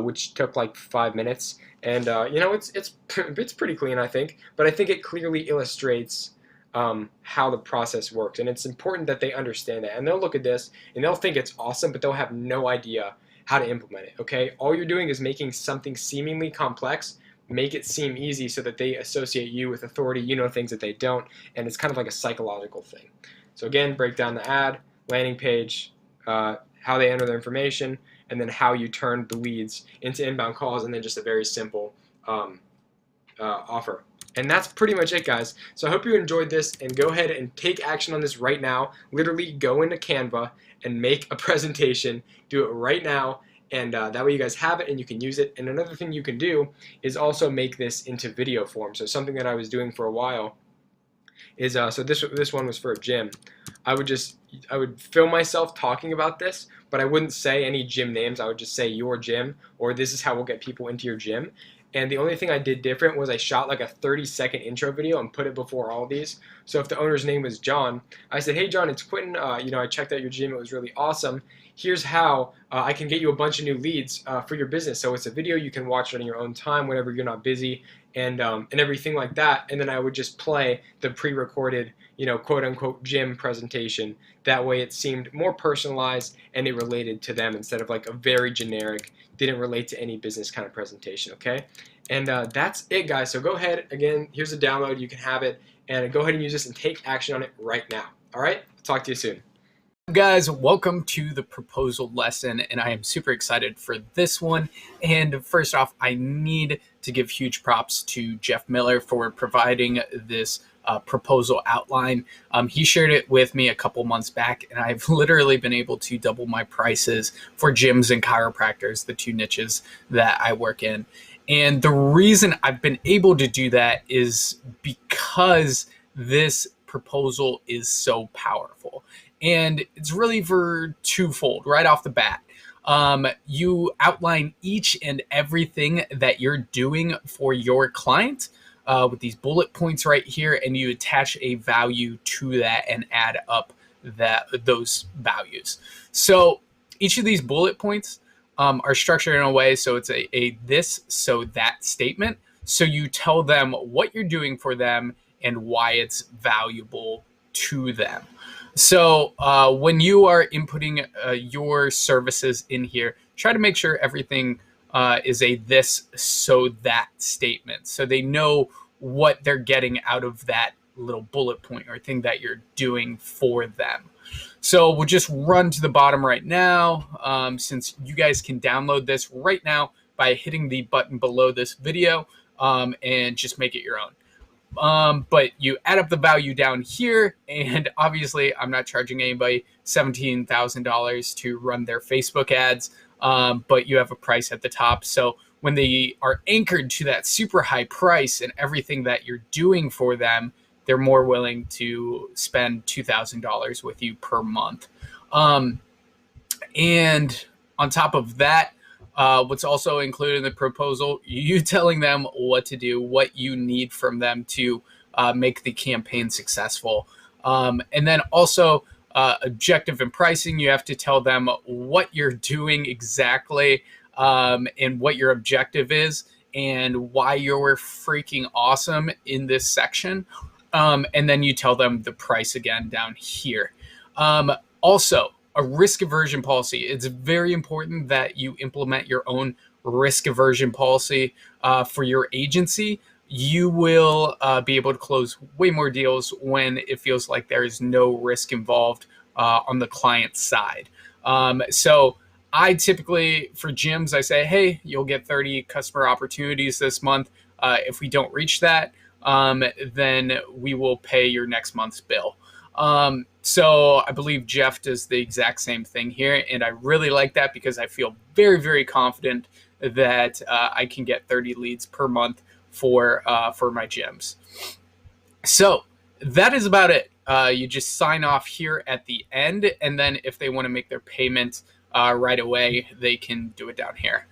which took like 5 minutes, and it's pretty clean, I think. But I think it clearly illustrates how the process works, and it's important that they understand that. And they'll look at this and they'll think it's awesome, but they'll have no idea how to implement it. Okay, all you're doing is making something seemingly complex make it seem easy so that they associate you with authority. You know things that they don't, and it's kind of like a psychological thing. So again, break down the ad, landing page, how they enter their information, and then how you turn the leads into inbound calls, and then just a very simple offer. And that's pretty much it, guys. So I hope you enjoyed this, and go ahead and take action on this right now. Literally go into Canva and make a presentation. Do it right now. And that way you guys have it and you can use it. And another thing you can do is also make this into video form. So something that I was doing for a while is, so this one was for a gym. I would film myself talking about this, but I wouldn't say any gym names. I would just say your gym, or this is how we'll get people into your gym. And the only thing I did different was I shot like a 30-second intro video and put it before all these. So if the owner's name was John, I said, hey John, it's Quentin. I checked out your gym. It was really awesome. Here's how I can get you a bunch of new leads for your business. So it's a video you can watch on your own time whenever you're not busy, and everything like that. And then I would just play the pre-recorded, quote unquote gym presentation. That way it seemed more personalized and it related to them instead of like a very generic, didn't relate to any business kind of presentation. Okay, and that's it, guys. So go ahead, again, here's a download, you can have it, and go ahead and use this and take action on it right now. All right, talk to you soon. Guys, welcome to the proposal lesson, and I am super excited for this one. And first off, I need to give huge props to Jeff Miller for providing this proposal outline. He shared it with me a couple months back, and I've literally been able to double my prices for gyms and chiropractors, the two niches that I work in. And the reason I've been able to do that is because this proposal is so powerful. And it's really for twofold right off the bat. You outline each and everything that you're doing for your client with these bullet points right here, and you attach a value to that and add up those values. So each of these bullet points are structured in a way so it's a this, so that statement. So you tell them what you're doing for them and why it's valuable to them. So when you are inputting your services in here, try to make sure everything is a this, so that statement. So they know what they're getting out of that little bullet point or thing that you're doing for them. So we'll just run to the bottom right now, since you guys can download this right now by hitting the button below this video and just make it your own. But you add up the value down here, and obviously I'm not charging anybody $17,000 to run their Facebook ads, but you have a price at the top. So when they are anchored to that super high price and everything that you're doing for them, they're more willing to spend $2,000 with you per month. And on top of that, what's also included in the proposal, you telling them what to do, what you need from them to make the campaign successful. And then also objective and pricing, you have to tell them what you're doing exactly and what your objective is and why you're freaking awesome in this section. And then you tell them the price again down here. Also, a risk aversion policy. It's very important that you implement your own risk aversion policy for your agency. You will be able to close way more deals when it feels like there is no risk involved on the client side. So I typically, for gyms, I say, hey, you'll get 30 customer opportunities this month. If we don't reach that, then we will pay your next month's bill. So I believe Jeff does the exact same thing here, and I really like that because I feel very, very confident that I can get 30 leads per month for my gyms. So that is about it. You just sign off here at the end, and then if they want to make their payment right away, they can do it down here.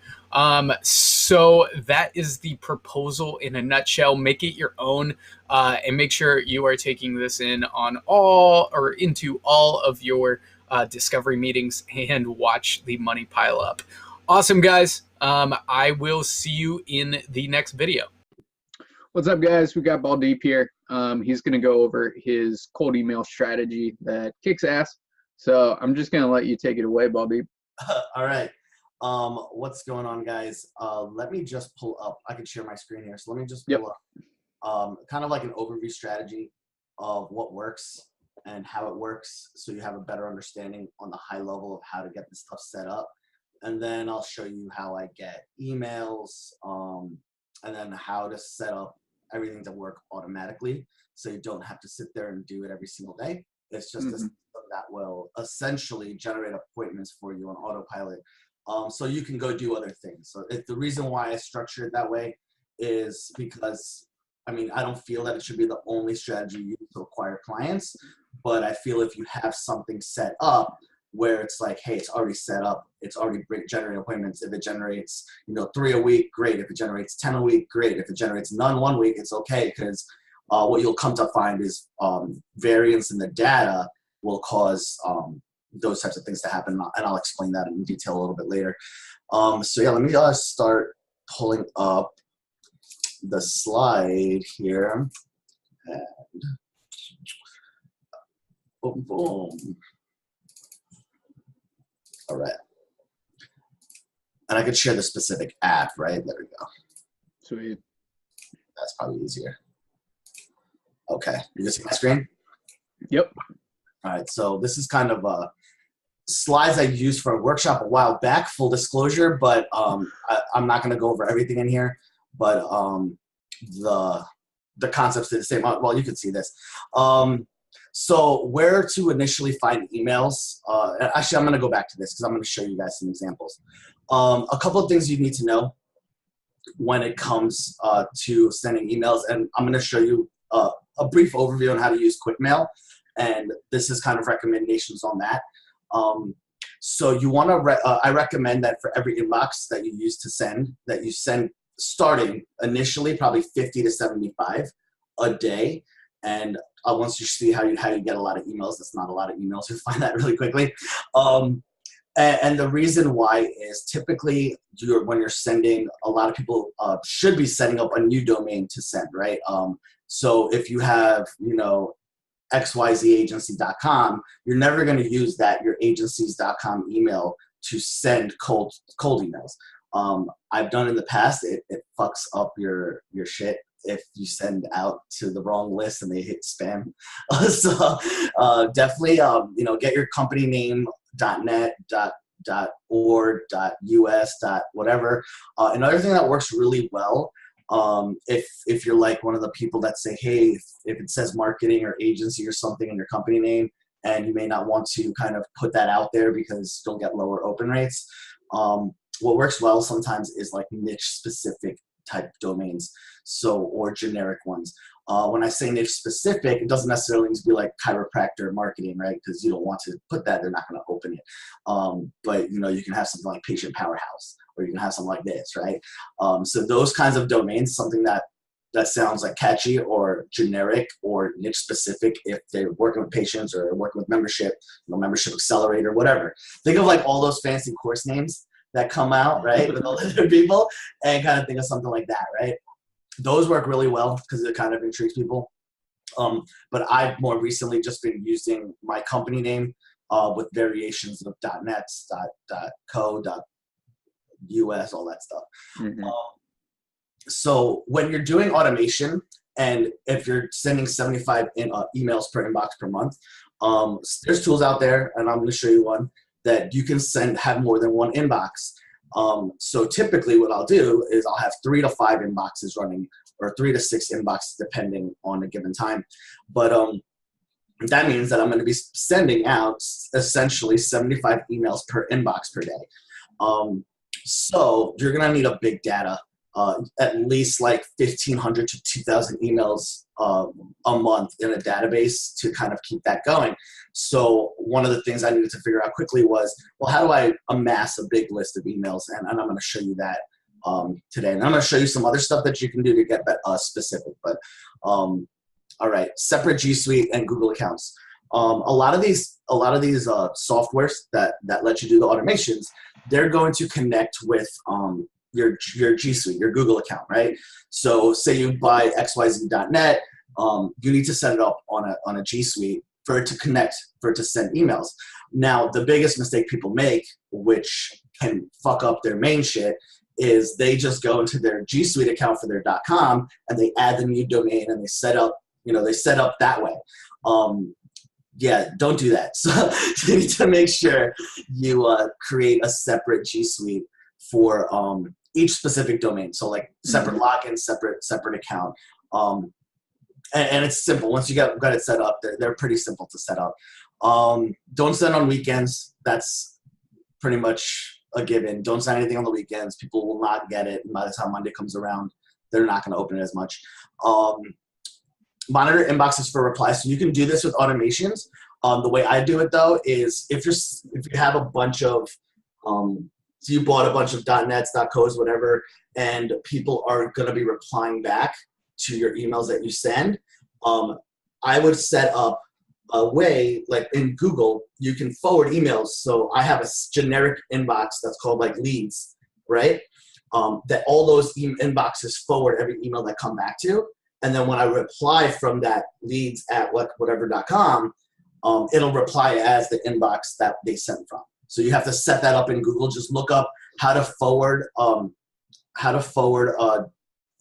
So that is the proposal in a nutshell. Make it your own, and make sure you are taking this in on all or into all of your discovery meetings and watch the money pile up. Awesome, guys. I will see you in the next video. What's up, guys? We got Baldeep here. He's going to go over his cold email strategy that kicks ass. So I'm just going to let you take it away, Baldeep. All right. What's going on, guys? Let me just pull up. I can share my screen here. So let me just pull up kind of like an overview strategy of what works and how it works, so you have a better understanding on the high level of how to get this stuff set up. And then I'll show you how I get emails, and then how to set up everything to work automatically, so you don't have to sit there and do it every single day. It's just a system that will essentially generate appointments for you on autopilot, so you can go do other things. So the reason why I structure it that way is because, I mean, I don't feel that it should be the only strategy you use to acquire clients, but I feel if you have something set up where it's like, hey, it's already set up, it's already generating appointments. If it generates, 3 a week, great. If it generates 10 a week, great. If it generates none 1 week, it's okay, because what you'll come to find is variance in the data will cause those types of things to happen, and I'll explain that in detail a little bit later. So yeah, let me start pulling up the slide here, and boom, boom. All right. And I could share the specific app, right? There we go. Sweet. That's probably easier. Okay. You can see my screen? Yep. All right. So this is kind of slides I used for a workshop a while back, full disclosure, but I'm not going to go over everything in here. But the concepts are the same. Well, you can see this. So where to initially find emails. Actually, I'm going to go back to this because I'm going to show you guys some examples. A couple of things you need to know when it comes to sending emails. And I'm going to show you a brief overview on how to use QuickMail. And this is kind of recommendations on that. So you want to, I recommend that for every inbox that you use to send, that you send starting initially probably 50 to 75 a day. And once you see how you get a lot of emails, that's not a lot of emails, you'll find that really quickly. And the reason why is typically when you're sending, a lot of people should be setting up a new domain to send, right? So if you have, xyzagency.com, you're never going to use your agencies.com email to send cold emails. I've done in the past, it fucks up your shit if you send out to the wrong list and they hit spam. So definitely, get your company name .net, .org, .us, whatever. Another thing that works really well, if you're like one of the people that say, hey, if it says marketing or agency or something in your company name, and you may not want to kind of put that out there because you'll get lower open rates. What works well sometimes is like niche specific type domains, or generic ones. When I say niche specific, it doesn't necessarily need to be like chiropractor marketing, right? Because you don't want to put that, they're not going to open it. But you can have something like patient powerhouse, or you can have something like this, right? So those kinds of domains, something that sounds like catchy or generic or niche specific, if they're working with patients or working with membership, membership accelerator, whatever. Think of like all those fancy course names that come out, right, with all the other people, and kind of think of something like that, right? Those work really well because it kind of intrigues people. But I've more recently just been using my company name with variations of .net, .co, .us, all that stuff. Mm-hmm. So when you're doing automation, and if you're sending 75 emails per inbox per month, there's tools out there, and I'm going to show you one that you can have more than one inbox. So typically what I'll do is I'll have 3 to 5 inboxes running, or 3 to 6 inboxes depending on a given time. But that means that I'm going to be sending out essentially 75 emails per inbox per day. So you're going to need a big data at least like 1,500 to 2,000 emails a month in a database to kind of keep that going. So one of the things I needed to figure out quickly was, well, how do I amass a big list of emails? And I'm going to show you that today. And I'm going to show you some other stuff that you can do to get that specific. But all right, separate G Suite and Google accounts. A lot of these softwares that let you do the automations, they're going to connect with your G Suite, your Google account, right? So say you buy xyz.net, you need to set it up on a G Suite for it to connect, for it to send emails. Now, the biggest mistake people make, which can fuck up their main shit, is they just go into their G Suite account for their .com and they add the new domain and they set up that way. Yeah, don't do that. So you need to make sure you create a separate G Suite for each specific domain. So like separate login, separate account. And it's simple. Once you got it set up, they're pretty simple to set up. Don't send on weekends. That's pretty much a given. Don't send anything on the weekends. People will not get it. And by the time Monday comes around, they're not going to open it as much. Monitor inboxes for replies. So you can do this with automations. The way I do it though is if you have a bunch of so you bought a bunch of .nets, .co's, whatever, and people are going to be replying back to your emails that you send, I would set up a way, like in Google, you can forward emails. So I have a generic inbox that's called like leads, right? That all those inboxes forward every email that come back to. And then when I reply from that leads at whatever.com, it'll reply as the inbox that they sent from. So you have to set that up in Google. Just look up how to forward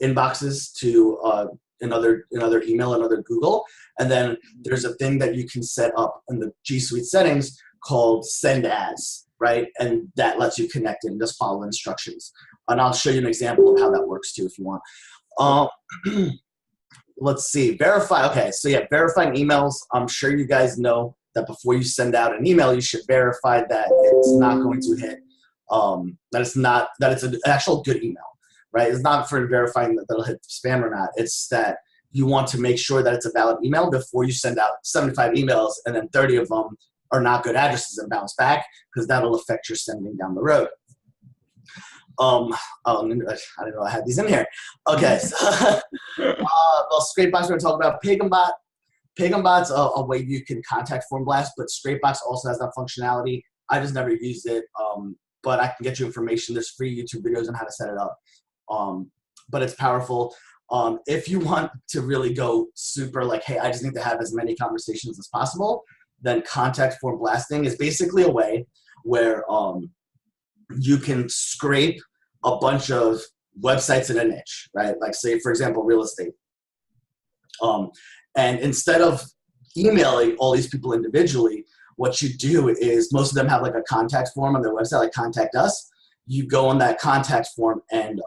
inboxes to another email, another Google. And then there's a thing that you can set up in the G Suite settings called send as, right? And that lets you connect and just follow instructions. And I'll show you an example of how that works too if you want. Let's see, verify. Okay, so yeah, verifying emails. I'm sure you guys know that before you send out an email, you should verify that it's not going to hit, that it's an actual good email, right? It's not for verifying that it'll hit spam or not. It's that you want to make sure that it's a valid email before you send out 75 emails and then 30 of them are not good addresses and bounce back, because that'll affect your sending down the road. I didn't know I had these in here. Okay, so, well, Scrapebox, we're going to talk about PaganBot. PaganBot's a way you can contact form blast, but Scrapebox also has that functionality. I just never used it, but I can get you information. There's free YouTube videos on how to set it up, but it's powerful. If you want to really go super like, hey, I just need to have as many conversations as possible, then contact form blasting is basically a way where you can scrape a bunch of websites in a niche, right? Like say, for example, real estate. And instead of emailing all these people individually, what you do is most of them have like a contact form on their website, like contact us. You go on that contact form and,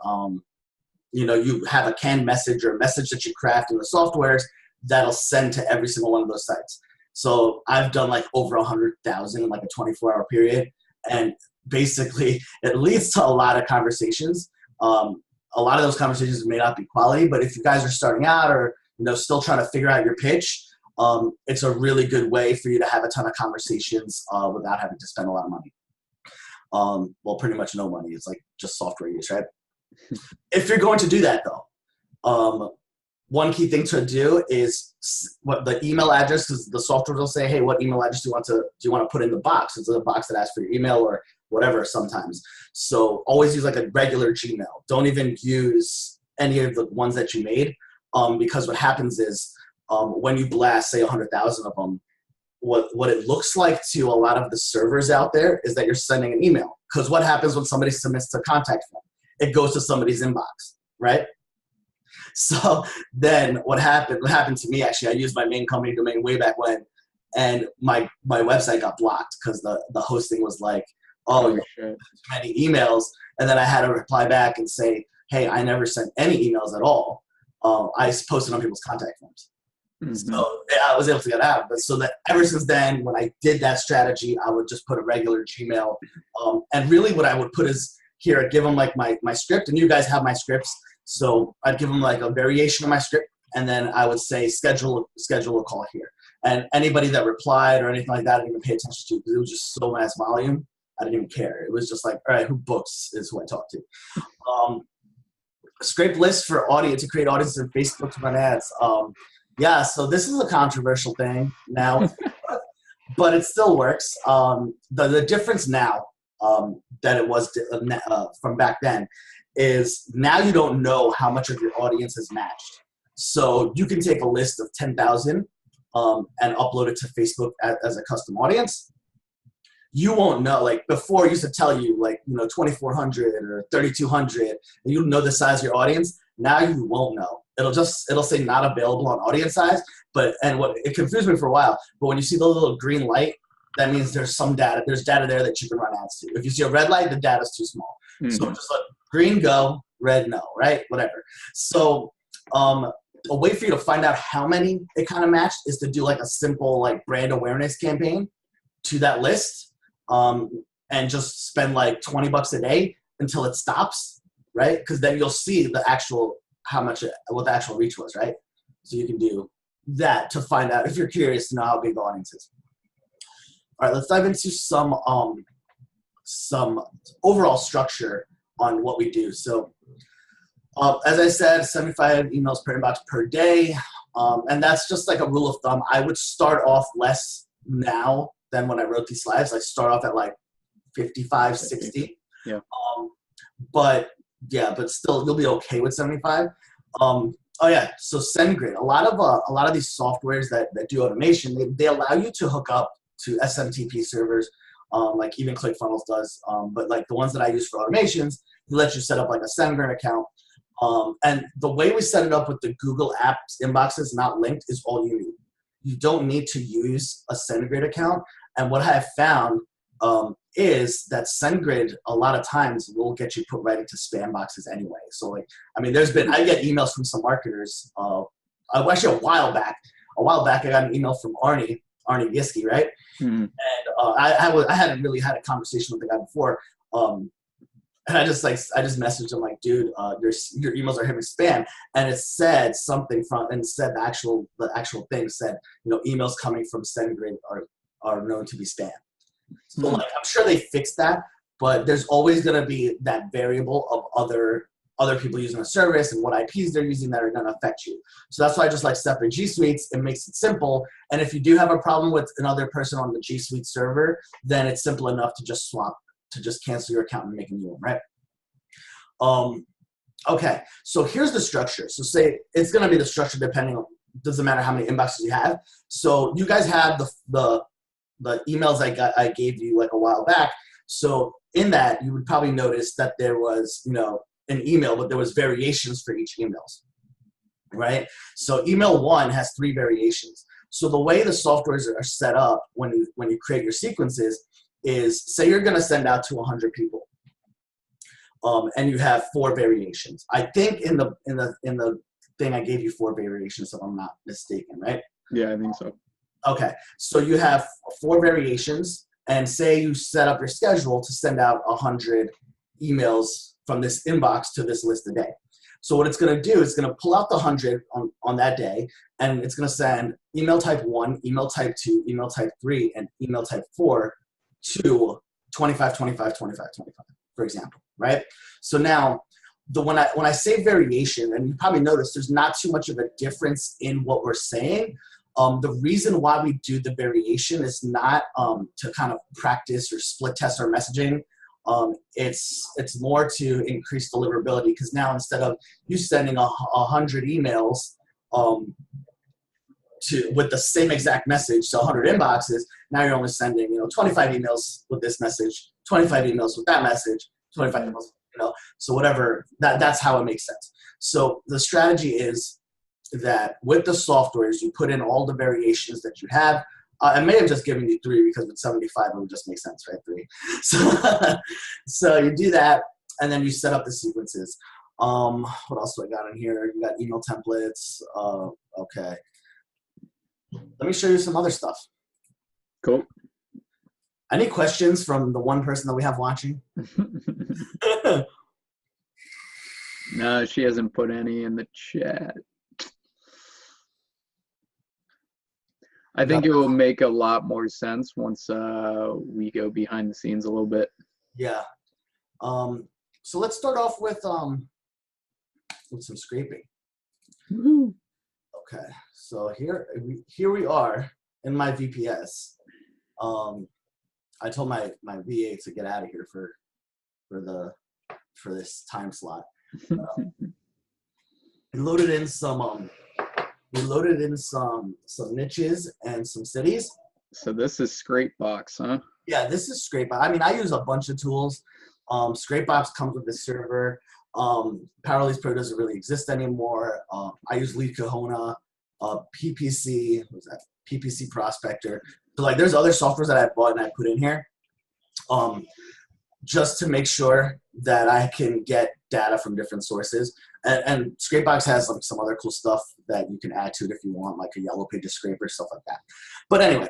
you have a canned message or a message that you craft in the softwares that'll send to every single one of those sites. So I've done like over 100,000 in like a 24-hour period. And basically it leads to a lot of conversations. A lot of those conversations may not be quality, but if you guys are starting out or still trying to figure out your pitch, it's a really good way for you to have a ton of conversations without having to spend a lot of money. Well, pretty much no money. It's like just software use, right? If you're going to do that though, one key thing to do is what the email address, because the software will say, hey, what email address do you want to put in the box? It's a box that asks for your email or whatever sometimes. So always use like a regular Gmail. Don't even use any of the ones that you made, because what happens is when you blast, say 100,000 of them, what it looks like to a lot of the servers out there is that you're sending an email. Because what happens when somebody submits a contact form? It goes to somebody's inbox, right? So then what happened to me, actually, I used my main company domain way back when, and my website got blocked because the hosting was like, oh, you're too many emails. And then I had to reply back and say, hey, I never sent any emails at all. I posted on people's contact forms. Mm-hmm. So yeah, I was able to get out. But so that ever since then, when I did that strategy, I would just put a regular Gmail. And really what I would put is, here, I'd give them like my script, and you guys have my scripts. So I'd give them like a variation of my script, and then I would say schedule a call here. And anybody that replied or anything like that, I didn't even pay attention to because it was just so mass volume. I didn't even care. It was just like, all right, who books is who I talk to. Scrape lists for audience to create audiences in Facebook to run ads. Yeah, so this is a controversial thing now, but it still works. The difference now that it was from back then is now you don't know how much of your audience is matched. So you can take a list of 10,000 and upload it to Facebook as a custom audience. You won't know. Like before, I used to tell you like 2,400 or 3,200, and you know the size of your audience. Now you won't know. It'll say not available on audience size. What it confused me for a while. But when you see the little green light, that means there's some data. There's data there that you can run ads to. If you see a red light, the data's too small. Mm-hmm. So just let green go, red no, right? Whatever. So a way for you to find out how many it kind of matched is to do like a simple like brand awareness campaign to that list. And just spend like $20 a day until it stops, right? Because then you'll see the actual what the actual reach was, right? So you can do that to find out if you're curious to know how big the audience is. All right, let's dive into some overall structure on what we do. So, as I said, 75 emails per inbox per day, and that's just like a rule of thumb. I would start off less now than when I wrote these slides. I start off at like 55, 60. Yeah. But still you'll be okay with 75. Oh yeah. So SendGrid, a lot of these softwares that do automation, they allow you to hook up to SMTP servers, like even ClickFunnels does. But like the ones that I use for automations, they let you set up like a SendGrid account. And the way we set it up with the Google Apps inboxes not linked is all you need. You don't need to use a SendGrid account. And what I have found is that SendGrid a lot of times will get you put right into spam boxes anyway. So like, I mean, I get emails from some marketers. Actually, a while back, I got an email from Arnie Giske, right? Mm-hmm. And I hadn't really had a conversation with the guy before. And I just messaged him like, dude, your emails are hitting spam, and it said something the actual thing said, emails coming from SendGrid are known to be spam. So like, I'm sure they fixed that, but there's always going to be that variable of other people using a service and what IPs they're using that are going to affect you. So that's why I just like separate G Suites. It makes it simple. And if you do have a problem with another person on the G Suite server, then it's simple enough to just cancel your account and make a new one, right? Okay, so here's the structure. So say it's going to be the structure depending on, doesn't matter how many inboxes you have. So you guys have the emails I gave you like a while back. So in that, you would probably notice that there was, an email, but there was variations for each emails, right? So email 1 has 3 variations. So the way the softwares are set up when you create your sequences is, say you're going to send out to 100 people, and you have 4 variations. I think in the thing I gave you 4 variations, if I'm not mistaken, right? Yeah, I think so. Okay, so you have 4 variations, and say you set up your schedule to send out 100 emails from this inbox to this list a day. So what it's going to do is it's going to pull out the 100 on that day, and it's going to send email type 1, email type 2, email type 3, and email type 4 to 25, 25, 25, 25, for example, right? So now, when I say variation, and you probably notice there's not too much of a difference in what we're saying. The reason why we do the variation is not to kind of practice or split test our messaging. It's more to increase deliverability, because now instead of you sending 100 emails with the same exact message to 100 inboxes, now you're only sending 25 emails with this message, 25 emails with that message, 25 emails, so whatever, that's how it makes sense. So the strategy is that with the softwares, you put in all the variations that you have. I may have just given you 3 because with 75 it would just make sense, right? 3. So you do that, and then you set up the sequences. What else do I got in here? You got email templates. Okay. Let me show you some other stuff. Cool. Any questions from the one person that we have watching? No, she hasn't put any in the chat. I think it will make a lot more sense once we go behind the scenes a little bit. Yeah. So let's start off with some scraping. Woo. Okay. So here we are in my VPS. I told my VA to get out of here for this time slot. We loaded in some niches and some cities. So this is Scrapebox, huh? Yeah, this is Scrapebox. I mean, I use a bunch of tools. Scrapebox comes with the server. Parallels Pro doesn't really exist anymore. I use Lead Kahuna, PPC, what was that? PPC Prospector. So like, there's other softwares that I bought and I put in here, just to make sure that I can get data from different sources. And Scrapebox has like some other cool stuff that you can add to it if you want, like a Yellow Pages scraper, stuff like that. But anyway,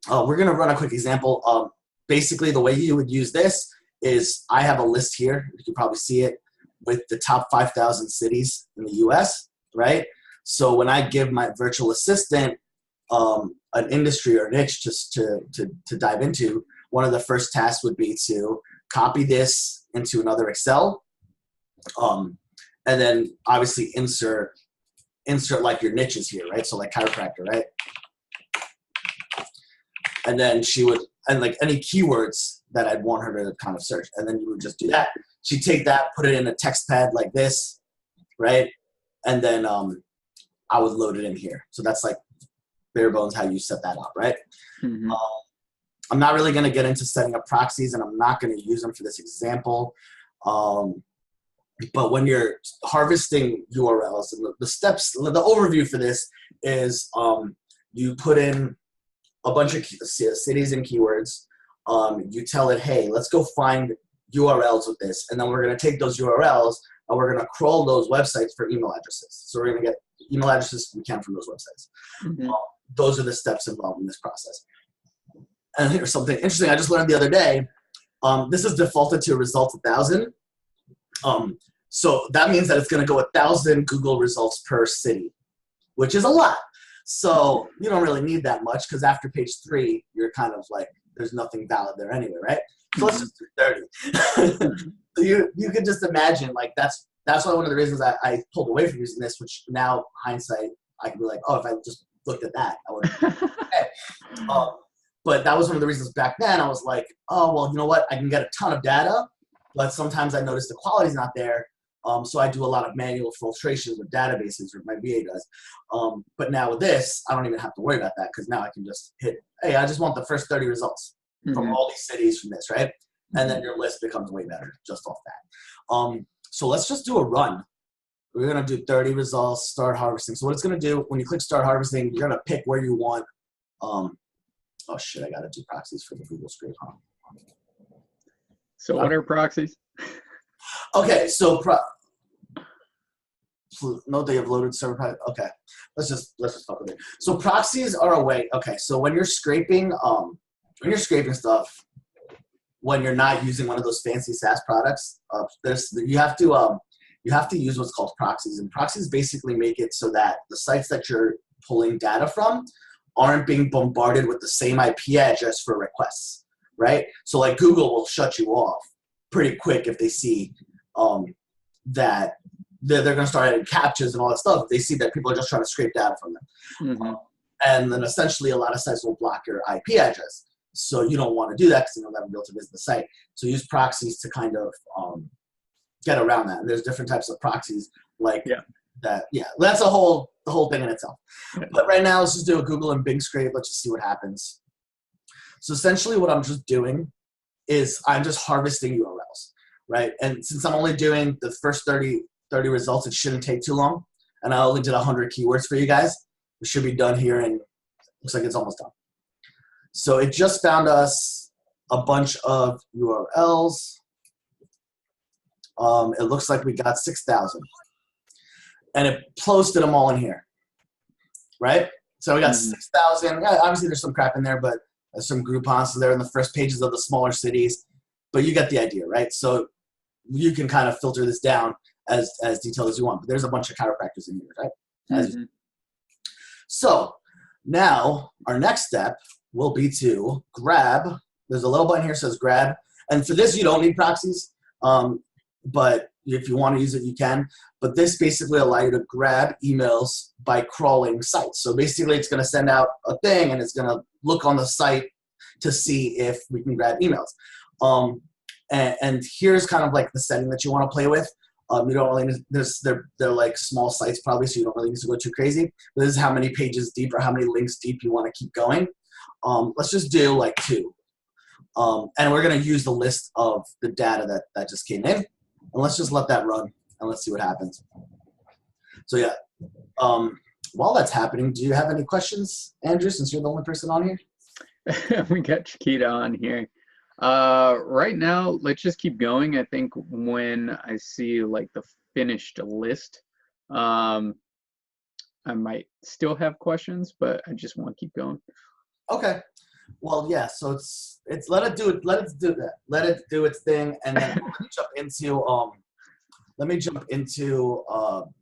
we're gonna run a quick example. Basically, the way you would use this is I have a list here. You can probably see it with the top 5,000 cities in the U.S., right? So when I give my virtual assistant an industry or niche just to dive into, one of the first tasks would be to copy this into another Excel, and then obviously insert like your niches here, right? So like chiropractor, right? And then and like any keywords that I'd want her to kind of search, and then you would just do that. She'd take that, put it in a text pad like this, right? And then I would load it in here. So that's like bare bones how you set that up, right? Mm-hmm. I'm not really going to get into setting up proxies, and I'm not going to use them for this example. But when you're harvesting URLs, and the steps, the overview for this is you put in a bunch of cities and keywords. You tell it, hey, let's go find URLs with this, and then we're going to take those URLs and we're going to crawl those websites for email addresses. So we're going to get email addresses we can from those websites. Mm-hmm. Those are the steps involved in this process. And here's something interesting I just learned the other day. This is defaulted to results 1,000. So that means that it's going to go 1,000 Google results per city, which is a lot. So you don't really need that much, because after page 3, you're kind of like, there's nothing valid there anyway, right? So let's just do 30. So you can just imagine, like, that's why one of the reasons I pulled away from using this, which now hindsight I can be like, oh, if I just looked at that, I would have. Okay. But that was one of the reasons back then I was like, oh, well, you know what? I can get a ton of data, but sometimes I notice the quality's not there. So I do a lot of manual filtrations with databases, or my VA does. But now with this, I don't even have to worry about that, because now I can just hit, hey, I just want the first 30 results from all these cities from this, right? And then your list becomes way better just off that. So let's just do a run. We're going to do 30 results, start harvesting. So what it's going to do, when you click start harvesting, you're going to pick where you want. Oh, shit, I got to do proxies for the Google Scrape, huh? So what are proxies? Okay, so note they have loaded server. Okay, let's just fuck with it. So proxies are a way. Okay, so when you're scraping stuff, when you're not using one of those fancy SaaS products, you have to use what's called proxies, and proxies basically make it so that the sites that you're pulling data from aren't being bombarded with the same IP address for requests, right? So like Google will shut you off pretty quick if they see that they're going to start adding captchas and all that stuff. They see that people are just trying to scrape data from them. Mm-hmm. And then essentially a lot of sites will block your IP address. So you don't want to do that, because you don't have to be able to visit the site. So use proxies to kind of get around that. And there's different types of proxies like that. Yeah, that's the whole thing in itself. But right now, let's just do a Google and Bing scrape. Let's just see what happens. So essentially what I'm just doing is I'm just harvesting URLs, right? And since I'm only doing the first 30 results, it shouldn't take too long. And I only did 100 keywords for you guys. We should be done here, and looks like it's almost done. So it just found us a bunch of URLs. It looks like we got 6,000. And it posted them all in here, right? So we got 6,000. Yeah, obviously, there's some crap in there, but there's some Groupons. So they're in the first pages of the smaller cities. But you get the idea, right? So you can kind of filter this down. as detailed as you want. But there's a bunch of chiropractors in here, right? So now our next step will be to grab. There's a little button here that says grab, and for this you don't need proxies, but if you want to use it, you can. But this basically allows you to grab emails by crawling sites. So basically, it's going to send out a thing, and it's going to look on the site to see if we can grab emails. And here's kind of like the setting that you want to play with. You don't really they're like small sites probably, so you don't really need to go too crazy. But this is how many pages deep or how many links deep you want to keep going. Let's just do like 2. And we're going to use the list of the data that just came in. And let's just let that run, and let's see what happens. So yeah, while that's happening, do you have any questions, Andrew, since you're the only person on here? We got Chiquita on here. Right now, let's just keep going. I think when I see like the finished list, I might still have questions, but I just want to keep going. Okay. Well, yeah. So it's let it do its thing, and then let me jump into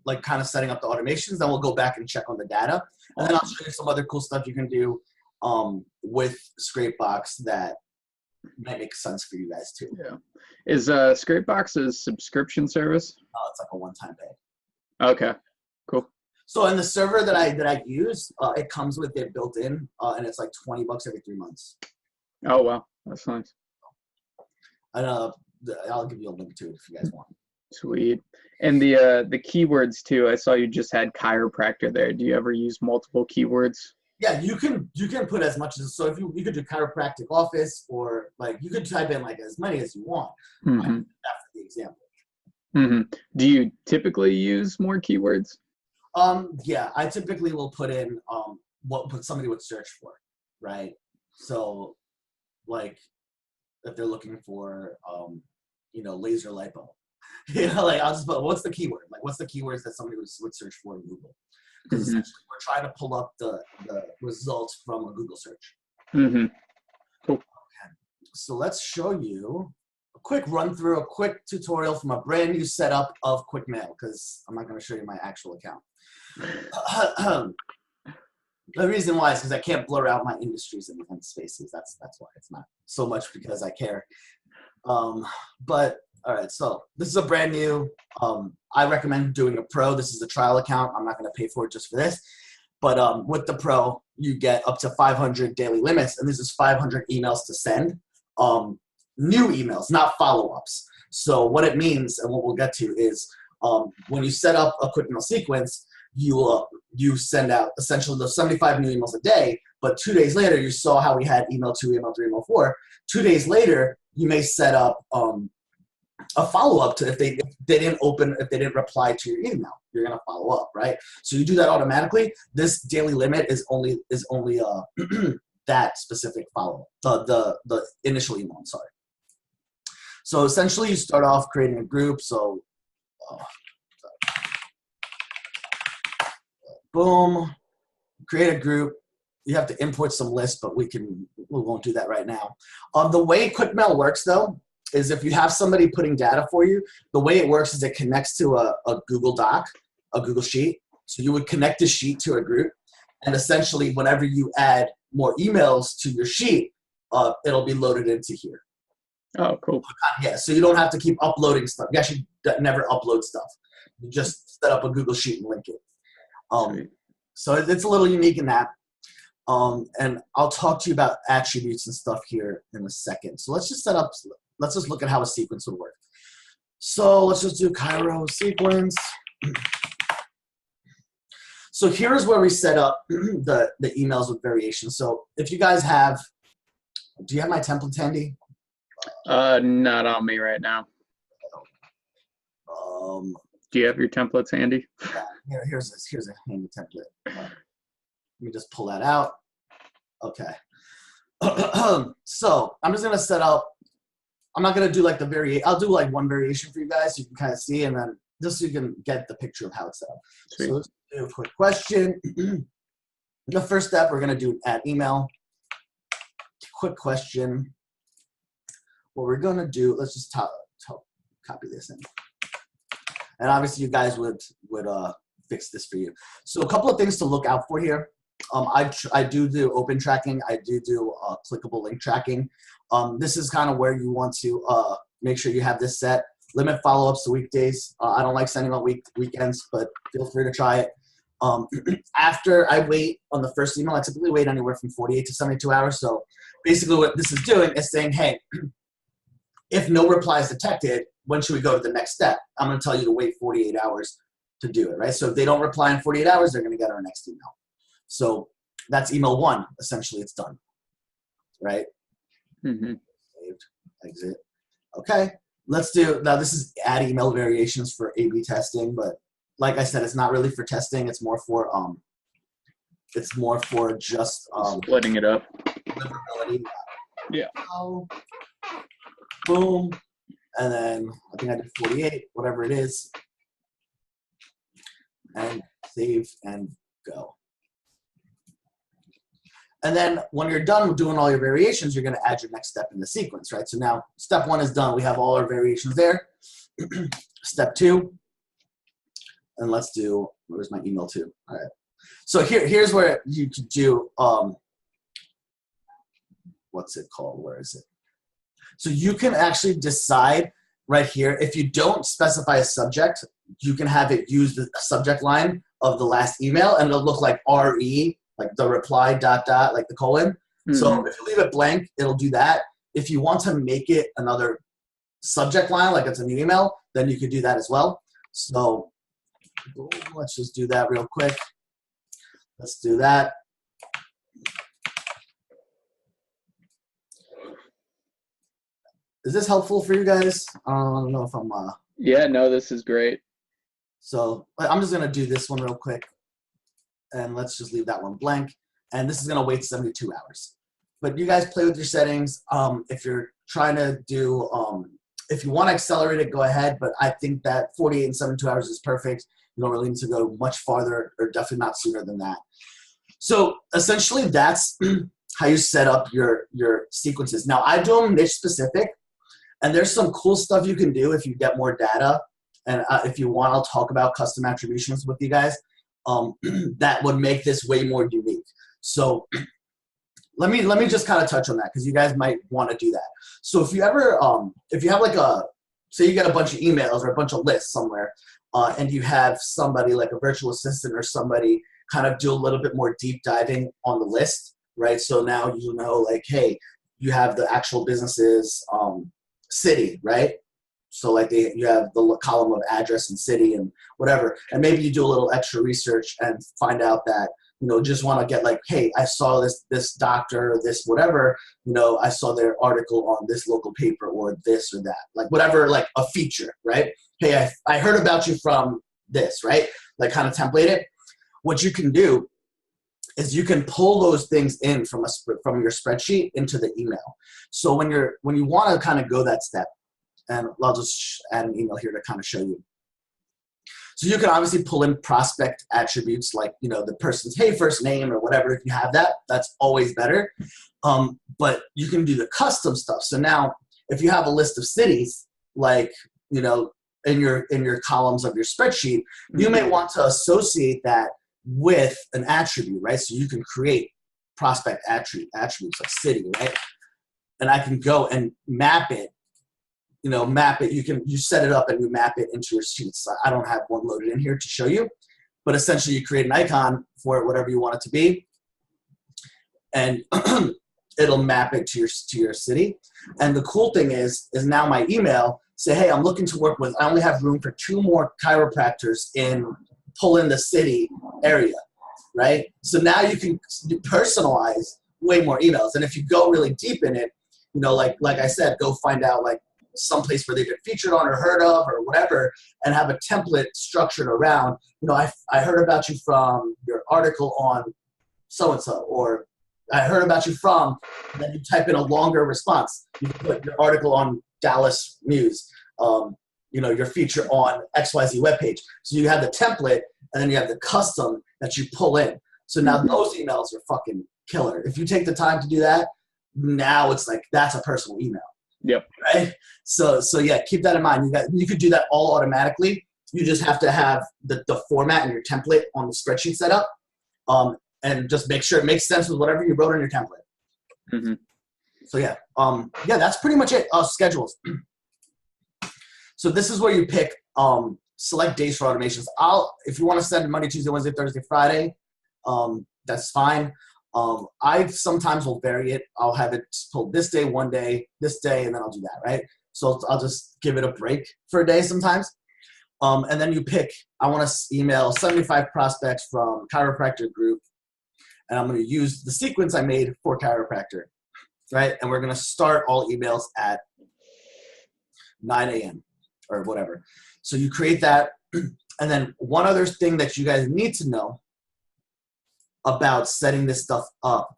like kind of setting up the automations. Then we'll go back and check on the data, and then I'll show you some other cool stuff you can do with Scrapebox that might make sense for you guys too. Yeah. Is Scrapebox a subscription service? It's like a one-time pay. Okay. Cool. So in the server that I use, it comes with it built in, and it's like $20 every 3 months. Oh wow, that's nice. And I'll give you a link to it if you guys want. Sweet. And the keywords too. I saw you just had chiropractor there. Do you ever use multiple keywords? Yeah, you can put as much as, so if you could do chiropractic office, or like you could type in like as many as you want. Mm-hmm. That's the example. Mm-hmm. Do you typically use more keywords? Yeah, I typically will put in what somebody would search for, right? So like if they're looking for laser lipo, like I'll just put, what's the keyword? Like what's the keywords that somebody would search for in Google? Because essentially we're trying to pull up the results from a Google search. Mm-hmm. Cool. Okay. So let's show you a quick run through, a quick tutorial from a brand new setup of QuickMail, because I'm not going to show you my actual account. The reason why is because I can't blur out my industries and spaces. That's why. It's not so much because I care. But all right, so this is a brand new. I recommend doing a pro. This is a trial account. I'm not going to pay for it just for this. But with the pro, you get up to 500 daily limits, and this is 500 emails to send. New emails, not follow-ups. So what it means, and what we'll get to, is when you set up a QuickMail sequence, you send out essentially those 75 new emails a day, but 2 days later, you saw how we had email 2, email 3, email 4. 2 days later, you may set up a follow-up to if they didn't reply to your email, you're gonna follow up, right? So you do that automatically. This daily limit is only that specific follow-up, the initial email. I'm sorry. So essentially, you start off creating a group. So boom, create a group. You have to import some lists, but we won't do that right now. The way QuickMail works though is if you have somebody putting data for you, the way it works is it connects to a Google Doc, a Google Sheet. So you would connect a sheet to a group, and essentially whenever you add more emails to your sheet, it'll be loaded into here. Oh, cool. Yeah, so you don't have to keep uploading stuff. You actually never upload stuff. You just set up a Google Sheet and link it. So it's a little unique in that. And I'll talk to you about attributes and stuff here in a second. So let's just look at how a sequence would work. So let's just do Cairo sequence. So here's where we set up the emails with variations. So if you guys have, do you have my templates handy? Not on me right now. Do you have your templates handy? Yeah, here's a handy template. Let me just pull that out. Okay. So I'm just gonna set up. I'm not gonna do like the variation. I'll do like one variation for you guys so you can kind of see, and then just so you can get the picture of how it's set up. Sweet. So let's do a quick question. The first step, we're gonna do add email. Quick question. What we're gonna do, let's just copy this in. And obviously you guys would fix this for you. So a couple of things to look out for here. I do open tracking. I do clickable link tracking. This is kind of where you want to make sure you have this set. Limit follow-ups to weekdays. I don't like sending on weekends, but feel free to try it. After I wait on the first email, I typically wait anywhere from 48 to 72 hours. So basically what this is doing is saying, hey, if no reply is detected, when should we go to the next step? I'm going to tell you to wait 48 hours to do it, right? So if they don't reply in 48 hours, they're going to get our next email. So that's email 1. Essentially, it's done, right? Saved, exit. Okay, let's do, now this is add email variations for A/B testing, but like I said, it's not really for testing. It's more for just splitting it up. deliverability. Yeah. Boom. And then I think I did 48, whatever it is. And save and go. And then when you're done with doing all your variations, you're going to add your next step in the sequence, right? So now step 1 is done. We have all our variations there. Step 2. And let's do, where's my email 2? All right. So here's where you could do, what's it called? Where is it? So you can actually decide right here, if you don't specify a subject, you can have it use the subject line of the last email, and it'll look like RE, like the reply ... like the colon. So if you leave it blank, it'll do that. If you want to make it another subject line, like it's a new email, then you could do that as well. So let's just do that real quick. Let's do that. Is this helpful for you guys? I don't know if I'm Yeah, no, this is great. So I'm just gonna do this one real quick, and let's just leave that one blank. And this is gonna wait 72 hours. But you guys play with your settings. If you're trying to do, if you want to accelerate it, go ahead. But I think that 48 and 72 hours is perfect. You don't really need to go much farther, or definitely not sooner than that. So essentially, that's how you set up your sequences. Now I do them niche specific, and there's some cool stuff you can do if you get more data. And if you want, I'll talk about custom attributions with you guys. That would make this way more unique. So let me just kind of touch on that, because you guys might want to do that. So if you ever, if you have like say you get a bunch of emails or a bunch of lists somewhere, and you have somebody like a virtual assistant or somebody kind of do a little bit more deep diving on the list, right? So now you know, like, hey, you have the actual business's city, right? So like you have the column of address and city and whatever, and maybe you do a little extra research and find out that, you know, just want to get like, hey, I saw this doctor, this whatever, you know, I saw their article on this local paper or this or that, like whatever, like a feature, right? Hey, I heard about you from this, right? Like kind of template it. What you can do is you can pull those things in from your spreadsheet into the email. So when you want to kind of go that step, and I'll just add an email here to kind of show you. So you can obviously pull in prospect attributes like, you know, the person's, hey, first name or whatever. If you have that, that's always better. But you can do the custom stuff. So now if you have a list of cities, like, you know, in your columns of your spreadsheet, you may want to associate that with an attribute, right? So you can create prospect attributes like city, right? And I can go and map it. You know, map it. You set it up and you map it into your sheets. I don't have one loaded in here to show you, but essentially you create an icon for it, whatever you want it to be, and it'll map it to your city. And the cool thing is now my email say, hey, I'm looking to work with. I only have room for 2 more chiropractors in pull in the city area, right? So now you can personalize way more emails. And if you go really deep in it, you know, like I said, go find out like someplace where they've been featured on or heard of or whatever, and have a template structured around, you know, I heard about you from your article on so-and-so, or I heard about you from, and then you type in a longer response. You can put your article on Dallas News, you know, your feature on XYZ webpage. So you have the template, and then you have the custom that you pull in. So now those emails are fucking killer. If you take the time to do that, now it's like, that's a personal email. Yep. Right. So yeah, keep that in mind. You could do that all automatically. You just have to have the format and your template on the spreadsheet set up, and just make sure it makes sense with whatever you wrote on your template. Mm-hmm. So yeah, that's pretty much it. Schedules. So this is where you pick select days for automations. If you want to send Monday, Tuesday, Wednesday, Thursday, Friday, that's fine. I sometimes will vary it. I'll have it pulled this day, one day, this day, and then I'll do that, right? So I'll just give it a break for a day sometimes. And then you pick, I want to email 75 prospects from chiropractor group, and I'm going to use the sequence I made for chiropractor, right? And we're going to start all emails at 9 a.m. or whatever. So you create that. And then one other thing that you guys need to know about setting this stuff up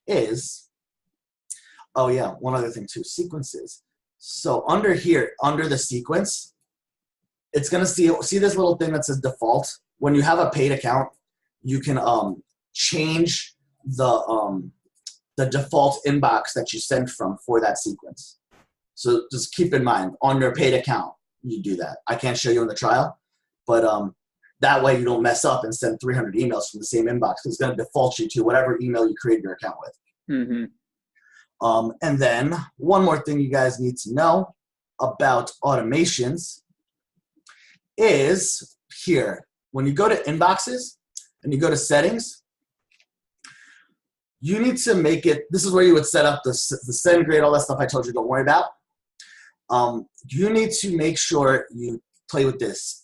is, oh yeah, one other thing too, sequences. So under here, under the sequence, it's gonna see this little thing that says default. When you have a paid account, you can change the default inbox that you send from for that sequence. So just keep in mind, on your paid account, you do that. I can't show you in the trial, but that way you don't mess up and send 300 emails from the same inbox. It's going to default you to whatever email you create your account with. Mm-hmm. And then one more thing you guys need to know about automations is here. When you go to inboxes and you go to settings, you need to make it, this is where you would set up the send grade, all that stuff I told you don't worry about. You need to make sure you play with this.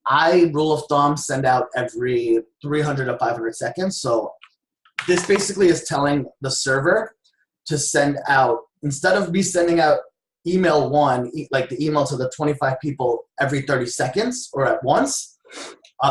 I, rule of thumb, send out every 300 to 500 seconds. So this basically is telling the server to send out, instead of me sending out email one, like the email to the 25 people every 30 seconds or at once,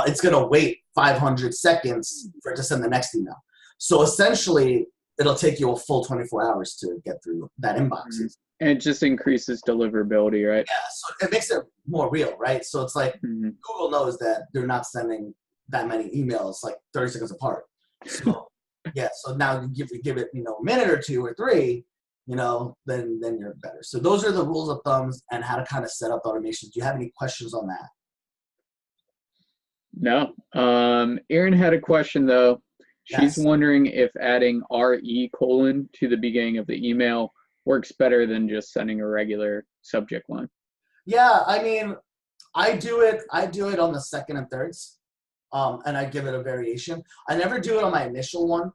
it's going to wait 500 seconds for it to send the next email. So essentially, it'll take you a full 24 hours to get through that inbox. And it just increases deliverability, right? Yeah, so it makes it more real, right? So it's like Google knows that they're not sending that many emails like 30 seconds apart. So yeah, so now you give it, a minute or two or three, then you're better. So those are the rules of thumbs and how to kind of set up automations. Do you have any questions on that? No. Erin had a question though. She's Yes. wondering if adding RE : to the beginning of the email works better than just sending a regular subject line. Yeah, I mean, I do it on the second and thirds, and I give it a variation. I never do it on my initial one.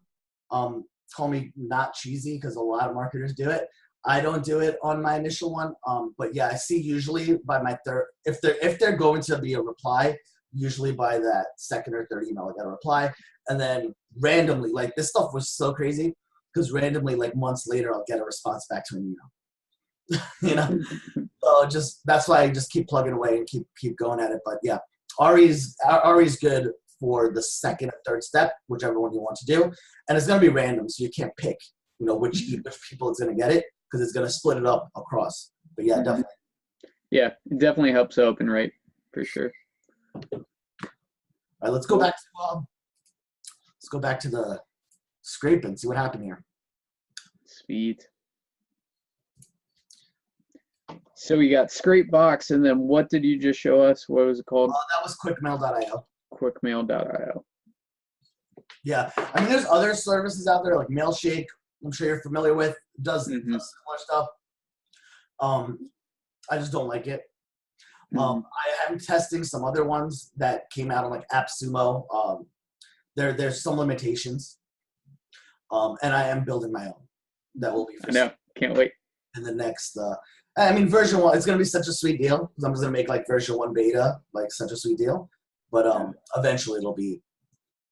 Call me not cheesy because a lot of marketers do it. I don't do it on my initial one, but yeah, I see usually by my third, if they're going to be a reply, usually by that second or third email, I got a reply, and then randomly, like this stuff was so crazy because randomly, like months later, I'll get a response back to an email. So that's why I just keep plugging away and keep going at it. But yeah, RE's good for the second and third step, whichever one you want to do, and it's gonna be random, so you can't pick, which people it's gonna get it because it's gonna split it up across. But yeah, definitely. Yeah, it definitely helps open rate for sure. All right, let's go back to the scrape and see what happened here. Sweet. So we got scrape box, and then what did you just show us? What was it called? That was quickmail.io. Quickmail.io. Yeah, I mean, there's other services out there like Mailshake. I'm sure you're familiar with. Does similar stuff. I just don't like it. I am testing some other ones that came out on like AppSumo. There's some limitations, and I am building my own. That will be. I know. Can't wait. In the next, I mean, version 1. It's gonna be such a sweet deal because I'm just gonna make like version 1 beta, like such a sweet deal. But eventually, it'll be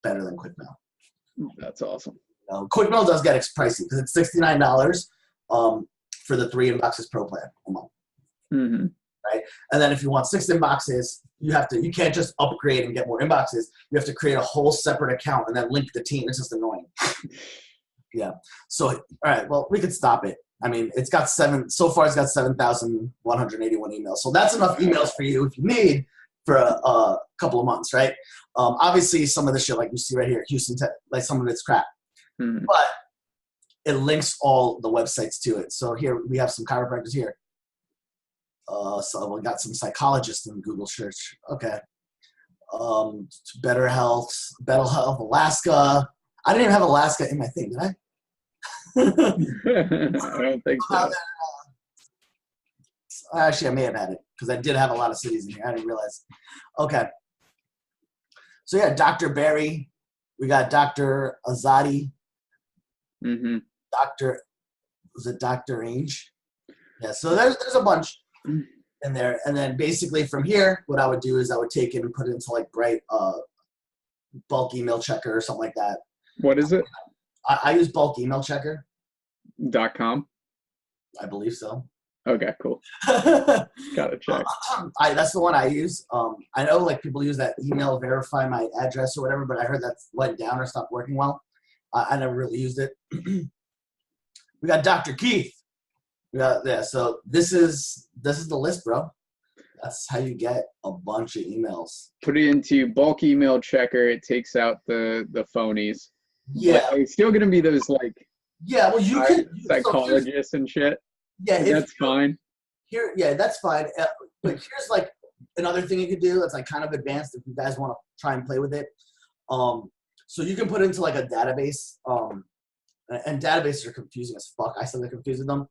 better than QuickMail. That's awesome. QuickMail does get pricey because it's $69 for the 3 inboxes pro plan a month. Right? And then if you want 6 inboxes, you can't just upgrade and get more inboxes. You have to create a whole separate account and then link the team. It's just annoying. Yeah. So, all right. Well, we could stop it. I mean, it's got 7,181 emails. So that's enough emails for you if you need for a couple of months, right? Obviously, some of the shit like you see right here, Houston, like some of it's crap. But it links all the websites to it. So here we have some chiropractors here. So we got some psychologists in Google search. Okay. Better Health, Alaska. I didn't even have Alaska in my thing, did I? I don't think so. Actually, I may have had it because I did have a lot of cities in here. I didn't realize. Okay. So yeah, Dr. Barry. We got Dr. Azadi. Mm-hmm. Was it Dr. Ange? Yeah, so there's a bunch in there. And then basically from here, what I would do is I would take it and put it into like Bright bulk email checker or something like that. What is it? I use bulk email checker. .com? I believe so. Okay, cool. Gotta check. That's the one I use. I know like people use that email verify my address or whatever, but I heard that's went down or stopped working well. I never really used it. We got Dr. Keith. Yeah, so this is the list, bro. That's how you get a bunch of emails. Put it into bulk email checker. It takes out the phonies. Yeah, but it's still gonna be those like well, you can psychologists and shit. Yeah, that's fine. That's fine. But here's like another thing you could do that's like kind of advanced if you guys want to try and play with it. So you can put into like a database. And databases are confusing as fuck. I still get confused with them.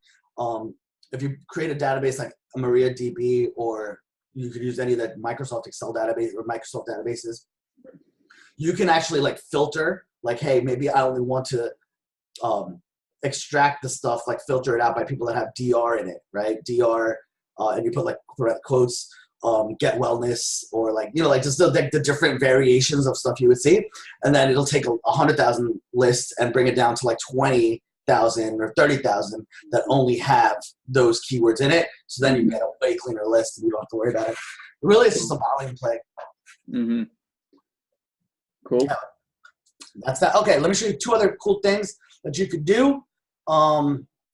If you create a database like a MariaDB, or you could use any of the Microsoft Excel database or Microsoft databases, you can actually like filter, like, hey, maybe I only want to extract the stuff, like filter it out by people that have DR in it, right? DR, and you put like quotes, get wellness, or like, like just the different variations of stuff you would see. And then it'll take 100,000 lists and bring it down to like 20,000 or 30,000 that only have those keywords in it. So then you get a way cleaner list and you don't have to worry about it. Really, it's just a volume play. Mm-hmm. Cool. Yeah. That's that. Okay, let me show you two other cool things that you could do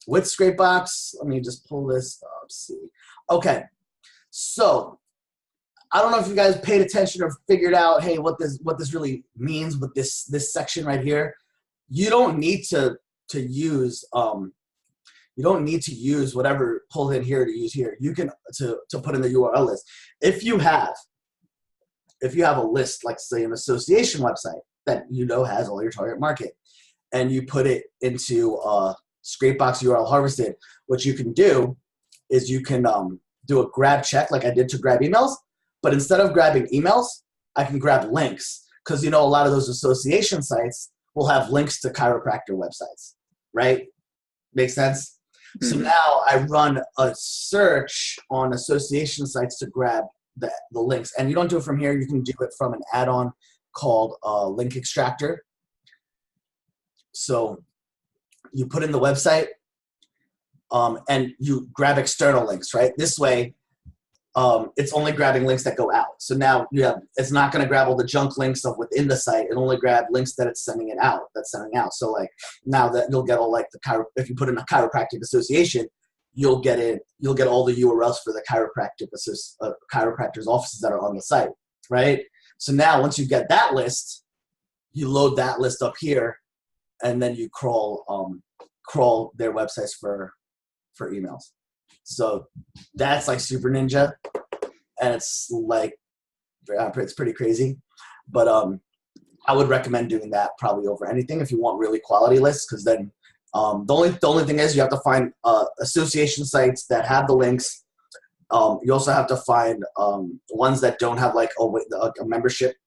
with Scrapebox. Let me just pull this up, see. Okay, so I don't know if you guys paid attention or figured out, hey, what this really means with this section right here. You don't need to use whatever pulled in here to use here. You can to put in the URL list. If you have a list, like say an association website that has all your target market, and you put it into Scrapebox URL Harvested, what you can do is you can do a grab check like I did to grab emails, but instead of grabbing emails, I can grab links, because a lot of those association sites will have links to chiropractor websites, right? Makes sense? Mm-hmm. So now I run a search on association sites to grab the links, and you don't do it from here. You can do it from an add-on called Link Extractor. So you put in the website, and you grab external links, right? This way, it's only grabbing links that go out. So now it's not going to grab all the junk links of within the site. It only grab links that it's sending out. So like now that you'll get all like if you put in a chiropractic association, you'll get all the URLs for the chiropractors offices that are on the site, right? So now once you get that list, you load that list up here, and then you crawl their websites for emails. So that's like super ninja, and it's like it's pretty crazy. But I would recommend doing that probably over anything if you want really quality lists, because then the only thing is you have to find association sites that have the links. You also have to find ones that don't have like a membership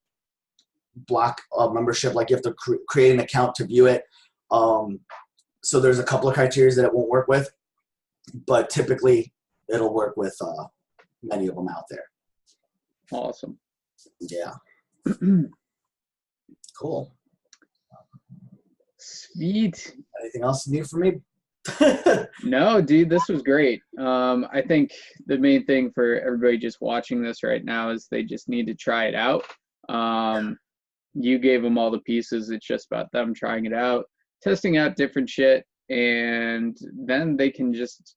block membership, like you have to create an account to view it. So there's a couple of criteria that it won't work with, but typically it'll work with many of them out there. Awesome. Yeah. Cool. Sweet. Anything else new for me? No, dude, this was great. I think the main thing for everybody just watching this right now is they just need to try it out. You gave them all the pieces. It's just about them trying it out, testing out different shit, and then they can just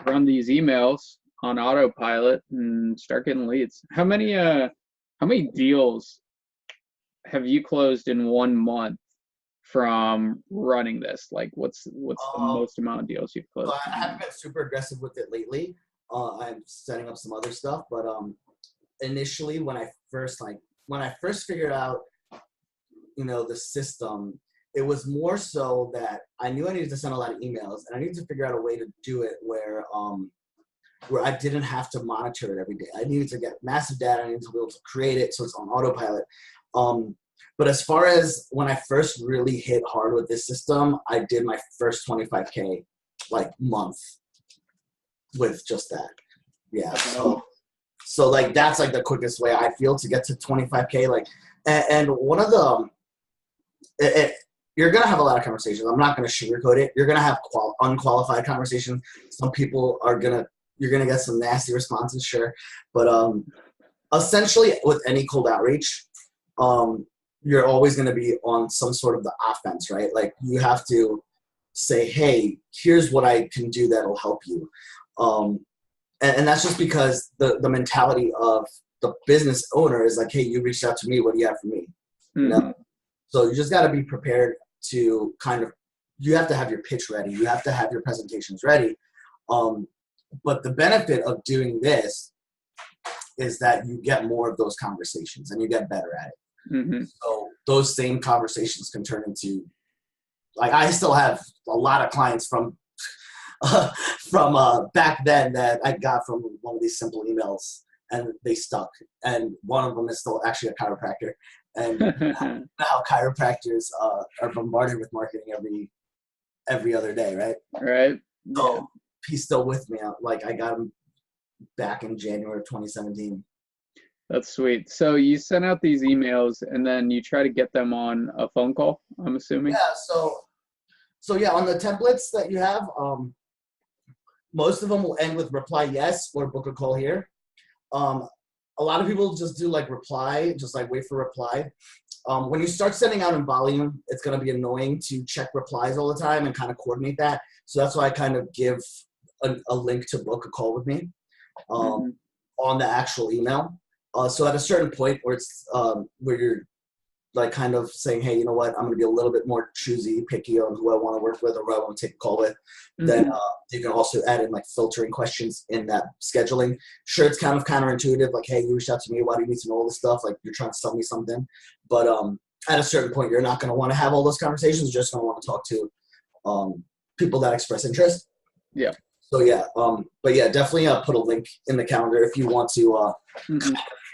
run these emails on autopilot and start getting leads. How many deals have you closed in 1 month from running this? Like what's the most amount of deals you've closed? I haven't been super aggressive with it lately. I'm setting up some other stuff, but initially when I first figured out, the system, it was more so that I knew I needed to send a lot of emails, and I needed to figure out a way to do it where I didn't have to monitor it every day. I needed to get massive data. I needed to be able to create it so it's on autopilot. But as far as when I first really hit hard with this system, I did my first 25K month with just that. Yeah. So that's the quickest way I feel to get to 25K. And one of the you're gonna have a lot of conversations. I'm not gonna sugarcoat it. You're gonna have unqualified conversations. Some people you're gonna get some nasty responses, sure, but essentially with any cold outreach, you're always gonna be on some sort of the offense, right? You have to say, hey, here's what I can do that'll help you, and that's just because the mentality of the business owner is hey, you reached out to me, what do you have for me? Mm-hmm. So you just got to be prepared to you have to have your pitch ready. You have to have your presentations ready. But the benefit of doing this is that you get more of those conversations and you get better at it. Mm-hmm. So those same conversations can turn into, I still have a lot of clients from back then that I got from one of these simple emails, and they stuck. And one of them is still actually a chiropractor. And now chiropractors are bombarded with marketing every other day, right? Right. So he's still with me. I got him back in January of 2017. That's sweet. So you send out these emails and then you try to get them on a phone call, I'm assuming? Yeah. So yeah, on the templates that you have, most of them will end with reply yes or book a call here. A lot of people just do reply, just wait for reply. When you start sending out in volume, it's going to be annoying to check replies all the time and kind of coordinate that. So that's why I kind of give a link to book a call with me on the actual email. So at a certain point where it's where you're kind of saying, hey, you know what, I'm going to be a little bit more choosy, picky on who I want to work with or who I want to take a call with. Then you can also add in filtering questions in that scheduling. Sure, it's kind of counterintuitive, hey, you reached out to me, why do you need to know all this stuff? You're trying to sell me something. But at a certain point, you're not going to want to have all those conversations. You're just going to want to talk to people that express interest. Yeah. So yeah, but yeah, definitely put a link in the calendar if you want to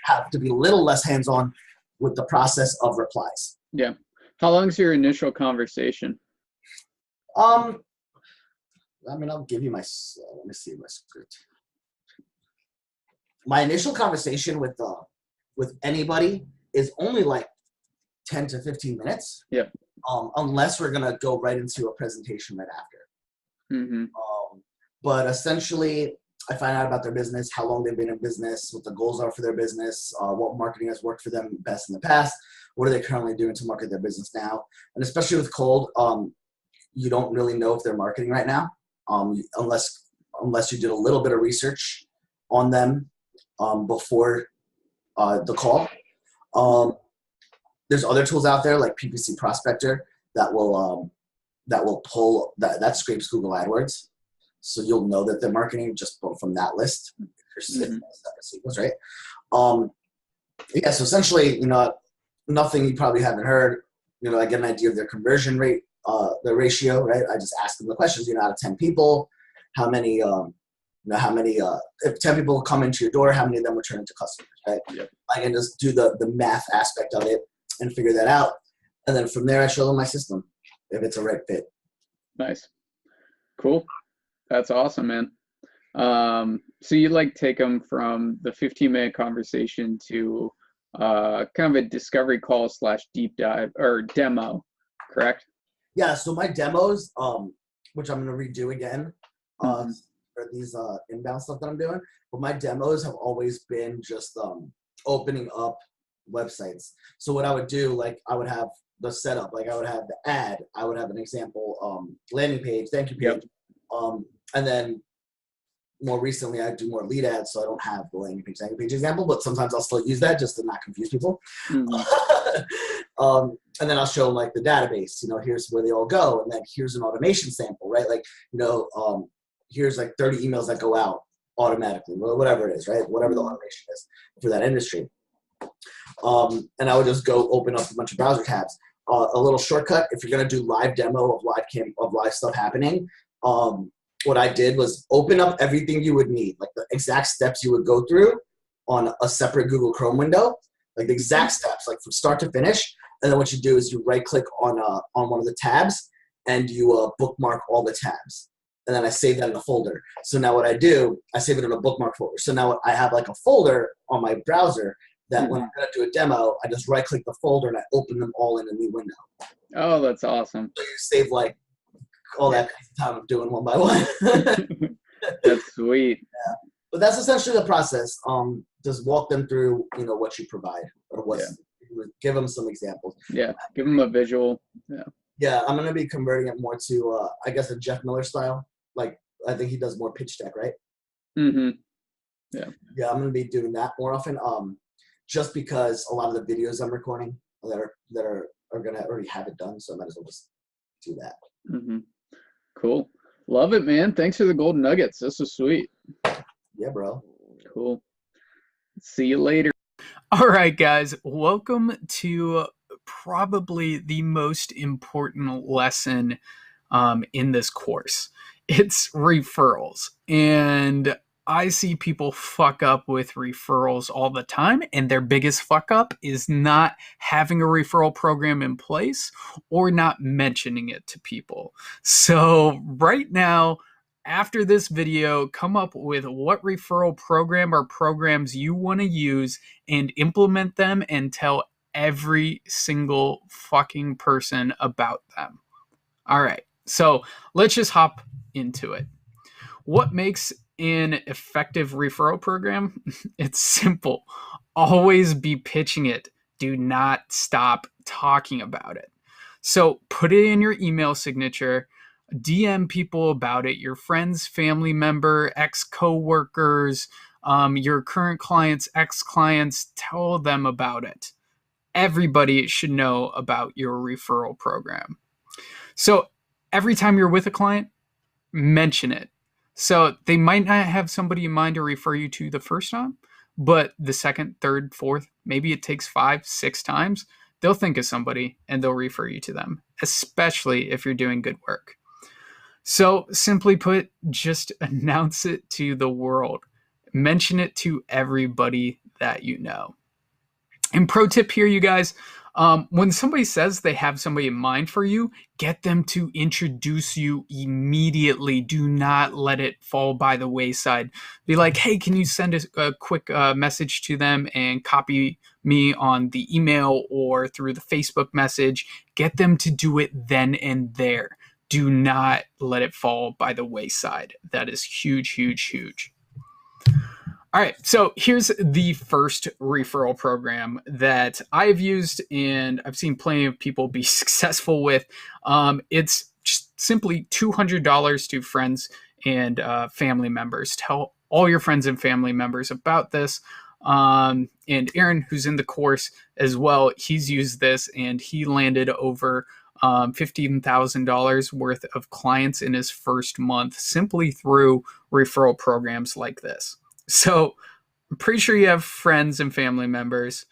have to be a little less hands-on with the process of replies. Yeah. How long's your initial conversation? I'll give you my, let me see my script. My initial conversation with anybody is only 10 to 15 minutes. Yeah. Unless we're going to go right into a presentation right after. But essentially, I find out about their business, how long they've been in business, what the goals are for their business, what marketing has worked for them best in the past, what are they currently doing to market their business now. And especially with cold, you don't really know if they're marketing right now, unless you did a little bit of research on them before the call. There's other tools out there like PPC Prospector that will pull that scrapes Google AdWords. So you'll know that they're marketing just from that list. Separate sequence, right? Yeah. So essentially, nothing you probably haven't heard. I get an idea of their conversion rate, the ratio, right? I just ask them the questions. Out of 10 people, how many? If 10 people come into your door, how many of them will turn into customers, right? Yep. I can just do the math aspect of it and figure that out, and then from there I show them my system if it's a right fit. Nice. Cool. That's awesome, man. So you take them from the 15-minute conversation to kind of a discovery call / deep dive or demo, correct? Yeah. So my demos, which I'm going to redo again for these inbound stuff that I'm doing, but my demos have always been just opening up websites. So what I would do, I would have the setup, I would have the ad, I would have an example landing page, thank you page. Yep. And then more recently, I do more lead ads, so I don't have the landing page example, but sometimes I'll still use that just to not confuse people. And then I'll show them the database, here's where they all go. And then here's an automation sample, right? Here's 30 emails that go out automatically, whatever it is, right? Whatever the automation is for that industry. And I would just go open up a bunch of browser tabs. A little shortcut, if you're going to do live demo of live stuff happening, what I did was open up everything you would need, like the exact steps you would go through on a separate Google Chrome window, like the exact steps, like from start to finish. And then what you do is you right click on one of the tabs and you bookmark all the tabs. And then I save that in a folder. So now what I do, I save it in a bookmark folder. So now I have like a folder on my browser that when I'm going to do a demo, I just right click the folder and I open them all in a new window. Oh, that's awesome. So you save like all that time of doing one by one. That's sweet. Yeah. But that's essentially the process. Just walk them through, what you provide or give them some examples. Yeah, give them a visual. Yeah. Yeah, I'm gonna be converting it more to, I guess, a Jeff Miller style. Like, I think he does more pitch deck, right? Mm-hmm. Yeah. Yeah, I'm gonna be doing that more often. Just because a lot of the videos I'm recording that are gonna already have it done, so I might as well just do that. Mm-hmm. Cool. Love it, man. Thanks for the golden nuggets. This was sweet. Yeah, bro. Cool. See you later. All right, guys. Welcome to probably the most important lesson in this course. It's referrals. And I see people fuck up with referrals all the time, and their biggest fuck up is not having a referral program in place or not mentioning it to people. So right now, after this video, come up with what referral program or programs you want to use and implement them and tell every single fucking person about them. All right, so let's just hop into it. What makes an effective referral program? It's simple. Always be pitching it. Do not stop talking about it. So put it in your email signature. DM people about it, your friends, family member, ex-coworkers, your current clients, ex-clients, tell them about it. Everybody should know about your referral program. So every time you're with a client, mention it. So they might not have somebody in mind to refer you to the first time, but the second, third, fourth, maybe it takes 5, 6 times, they'll think of somebody and they'll refer you to them, especially if you're doing good work. So simply put, just announce it to the world. Mention it to everybody that you know. And pro tip here, you guys, when somebody says they have somebody in mind for you, get them to introduce you immediately. Do not let it fall by the wayside. Be like, hey, can you send a quick message to them and copy me on the email or through the Facebook message? Get them to do it then and there. Do not let it fall by the wayside. That is huge, huge, huge. All right, so here's the first referral program that I've used and I've seen plenty of people be successful with. It's just simply $200 to friends and family members. Tell all your friends and family members about this. And Aaron, who's in the course as well, he's used this and he landed over $15,000 worth of clients in his first month simply through referral programs like this. So I'm pretty sure you have friends and family members.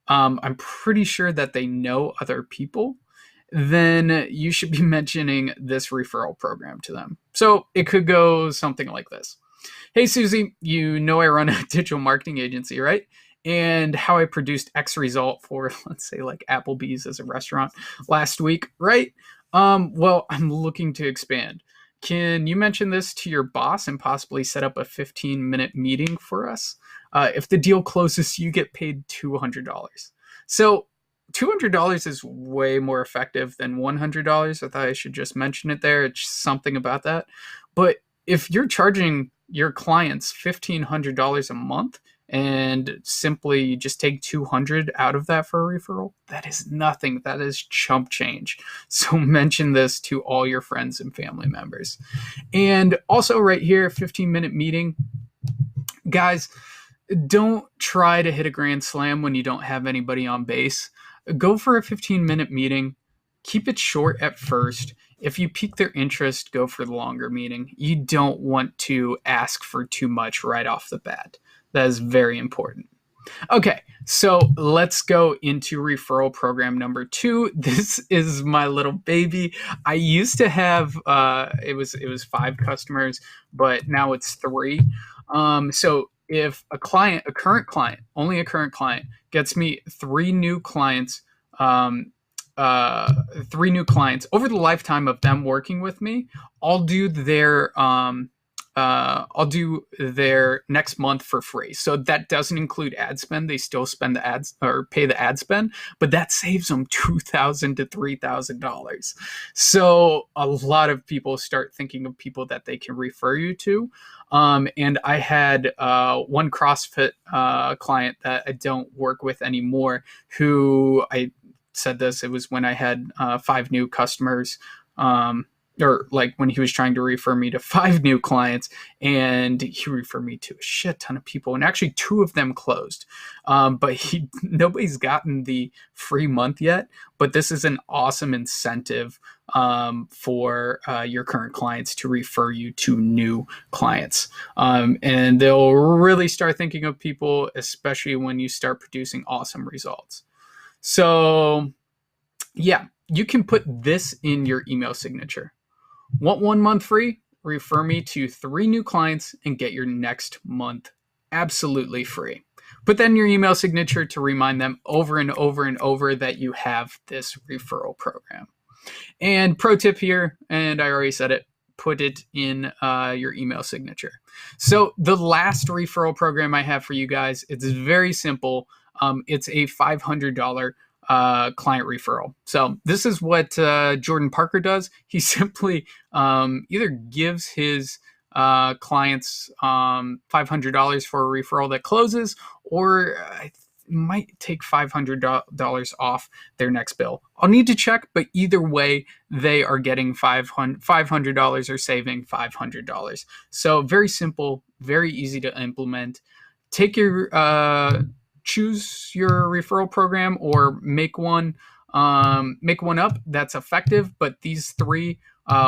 I'm pretty sure that they know other people. Then you should be mentioning this referral program to them. So it could go something like this. Hey, Susie, you know I run a digital marketing agency, right? And how I produced X result for, let's say, like Applebee's as a restaurant last week, right? Well, I'm looking to expand. Can you mention this to your boss and possibly set up a 15-minute meeting for us? If the deal closes, you get paid $200. So $200 is way more effective than $100. I thought I should just mention it there. It's something about that. But if you're charging your clients $1,500 a month and simply just take $200 out of that for a referral, that is nothing. That is chump change. So mention this to all your friends and family members. And also right here, 15-minute meeting. Guys, don't try to hit a grand slam when you don't have anybody on base. Go for a 15-minute meeting. Keep it short at first. if you pique their interest, go for the longer meeting. You don't want to ask for too much right off the bat. That is very important. Okay, so let's go into referral program number 2. This is my little baby. I used to have it was 5 customers, but now it's 3. So if a current client, only a current client, gets me 3 new clients, 3 new clients over the lifetime of them working with me, I'll do their next month for free. So that doesn't include ad spend. They still spend the ads or pay the ad spend, but that saves them $2,000 to $3,000. So a lot of people start thinking of people that they can refer you to. And I had one CrossFit client that I don't work with anymore, who I said this, it was when I had 5 new customers, or like when he was trying to refer me to 5 new clients, and he referred me to a shit ton of people, and actually 2 of them closed. But nobody's gotten the free month yet, but this is an awesome incentive for your current clients to refer you to new clients. And they'll really start thinking of people, especially when you start producing awesome results. So yeah, you can put this in your email signature. Want 1 month free? Refer me to 3 new clients and get your next month absolutely free. Put that in your email signature to remind them over and over and over that you have this referral program. And pro tip here, and I already said it, put it in your email signature. So the last referral program I have for you guys, it's very simple. It's a $500 client referral. So this is what Jordan Parker does. He simply either gives his clients $500 for a referral that closes, or might take $500 off their next bill. I'll need to check, but either way, they are getting $500 or saving $500. So very simple, very easy to implement. Take your choose your referral program or make one up that's effective, but these 3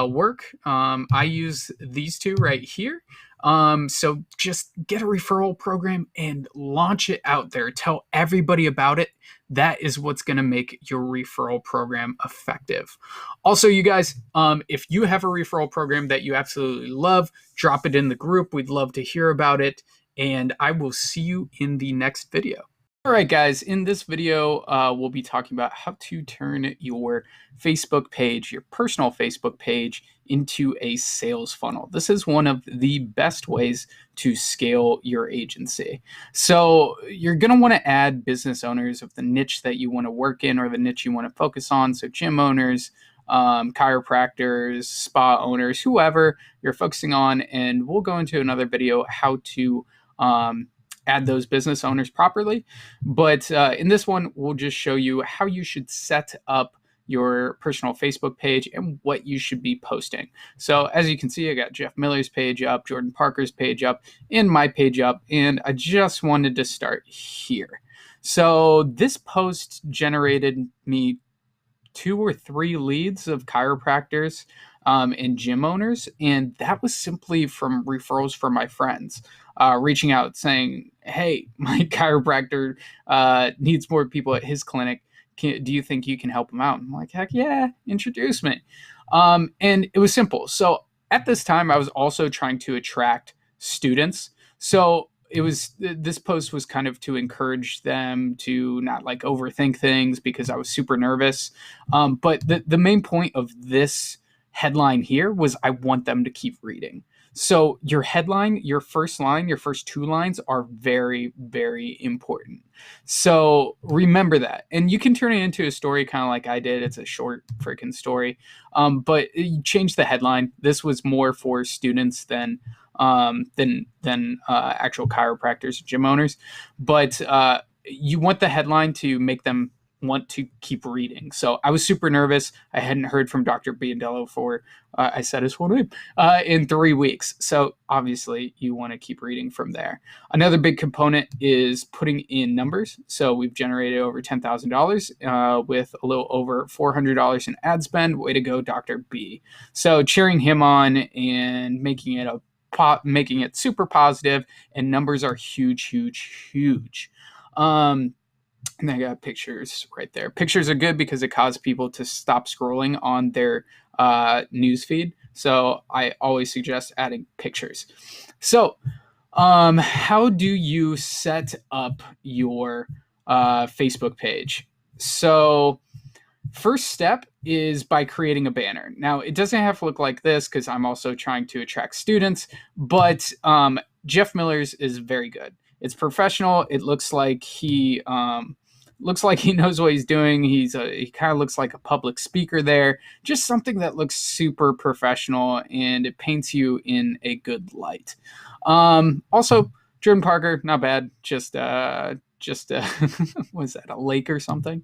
work. I use these 2 right here. So just get a referral program and launch it out there. Tell everybody about it. That is what's going to make your referral program effective. Also, you guys, if you have a referral program that you absolutely love, drop it in the group. We'd love to hear about it. And I will see you in the next video. All right, guys, in this video, we'll be talking about how to turn your Facebook page, your personal Facebook page, into a sales funnel. This is one of the best ways to scale your agency. So you're going to want to add business owners of the niche that you want to work in or the niche you want to focus on. So gym owners, chiropractors, spa owners, whoever you're focusing on. And we'll go into another video how to add those business owners properly. But in this one, we'll just show you how you should set up your personal Facebook page and what you should be posting. So as you can see, I got Jeff Miller's page up, Jordan Parker's page up, and my page up, and I just wanted to start here. So this post generated me 2 or 3 leads of chiropractors and gym owners, and that was simply from referrals from my friends reaching out saying, hey, my chiropractor needs more people at his clinic. Do you think you can help him out? I'm like, heck yeah, introduce me. And it was simple. So at this time, I was also trying to attract students. So this post was kind of to encourage them to not like overthink things because I was super nervous. But the main point of this headline here was I want them to keep reading. So your headline, your first line, your first 2 lines are very, very important. So remember that. And you can turn it into a story kind of like I did. It's a short freaking story. But you change the headline. This was more for students than actual chiropractors or gym owners. But you want the headline to make them want to keep reading. So I was super nervous. I hadn't heard from Dr. Biandello for, I said his full name, in 3 weeks. So obviously you want to keep reading from there. Another big component is putting in numbers. So we've generated over $10,000 with a little over $400 in ad spend. Way to go, Dr. B. So cheering him on and making it super positive, and numbers are huge, huge, huge. And I got pictures right there. Pictures are good because it causes people to stop scrolling on their news feed. So I always suggest adding pictures. So how do you set up your Facebook page? So first step is by creating a banner. Now, it doesn't have to look like this because I'm also trying to attract students, but Jeff Miller's is very good. It's professional. It looks like he knows what he's doing. He kind of looks like a public speaker there. Just something that looks super professional, and it paints you in a good light. Also, Jordan Parker, not bad. Just was that a lake or something?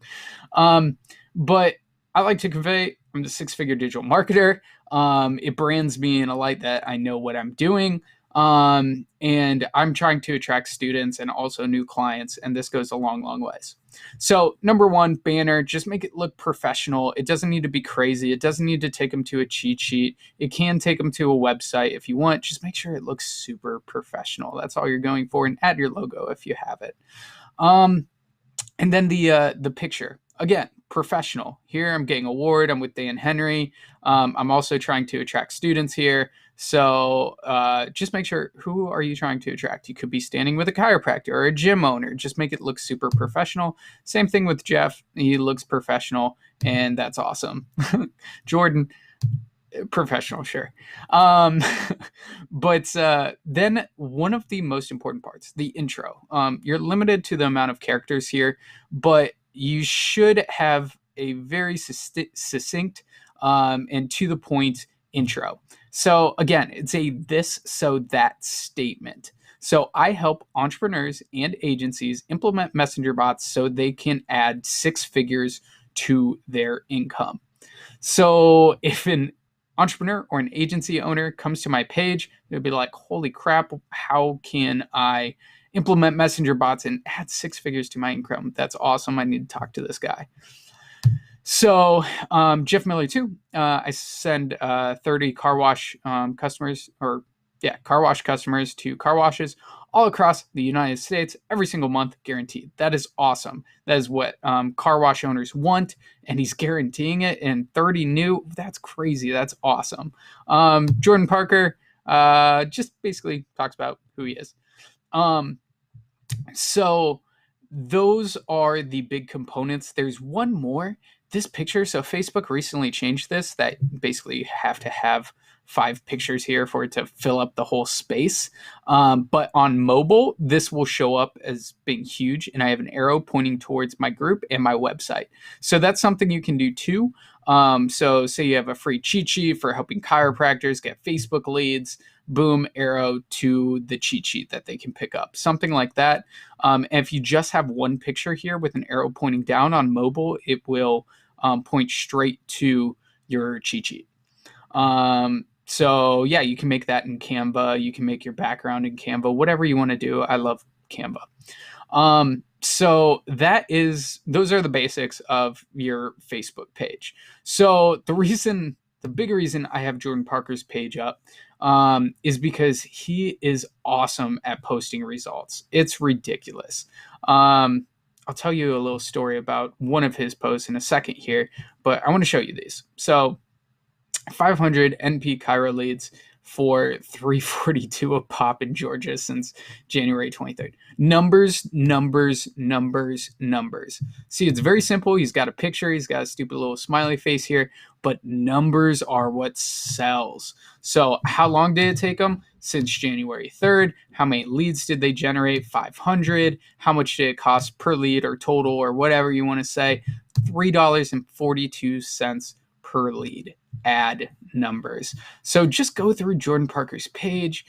But I like to convey I'm the six-figure digital marketer. It brands me in a light that I know what I'm doing. And I'm trying to attract students and also new clients, and this goes a long, long ways. So number one, banner, just make it look professional. It doesn't need to be crazy. It doesn't need to take them to a cheat sheet. It can take them to a website if you want. Just make sure it looks super professional. That's all you're going for, and add your logo if you have it. And then the picture, again, professional. Here I'm getting an award. I'm with Dan Henry. I'm also trying to attract students here. So just make sure, who are you trying to attract? You could be standing with a chiropractor or a gym owner. Just make it look super professional. Same thing with Jeff. He looks professional, and that's awesome. Jordan, professional, sure. But then one of the most important parts, the intro. You're limited to the amount of characters here, but you should have a very succinct and to the point intro. So again, it's a this, so that statement. So I help entrepreneurs and agencies implement messenger bots so they can add 6 figures to their income. So if an entrepreneur or an agency owner comes to my page, they'll be like, holy crap, how can I implement messenger bots and add 6 figures to my income? That's awesome. I need to talk to this guy. So Jeff Miller too. I send 30 car wash customers to car washes all across the United States every single month, guaranteed. That is awesome. That is what car wash owners want, and he's guaranteeing it. And 30 new, that's crazy. That's awesome. Jordan Parker just basically talks about who he is. So those are the big components. There's one more. This picture, so Facebook recently changed this, that basically have to have 5 pictures here for it to fill up the whole space. But on mobile, this will show up as being huge, and I have an arrow pointing towards my group and my website. So that's something you can do too. So say you have a free cheat sheet for helping chiropractors get Facebook leads, boom, arrow to the cheat sheet that they can pick up, something like that. And if you just have one picture here with an arrow pointing down on mobile, it will point straight to your cheat sheet. So yeah, you can make that in Canva. You can make your background in Canva, whatever you want to do. I love Canva. So those are the basics of your Facebook page. So the big reason I have Jordan Parker's page up is because he is awesome at posting results. It's ridiculous. I'll tell you a little story about one of his posts in a second here, but I want to show you these. So 500 NP Cairo leads for $342 a pop in Georgia since January 23rd. Numbers, numbers, numbers, numbers. See, it's very simple. He's got a picture. He's got a stupid little smiley face here, but numbers are what sells. So how long did it take him? Since January 3rd. How many leads did they generate? 500. How much did it cost per lead or total or whatever you want to say? $3.42 per lead. Ad numbers. So just go through Jordan Parker's page.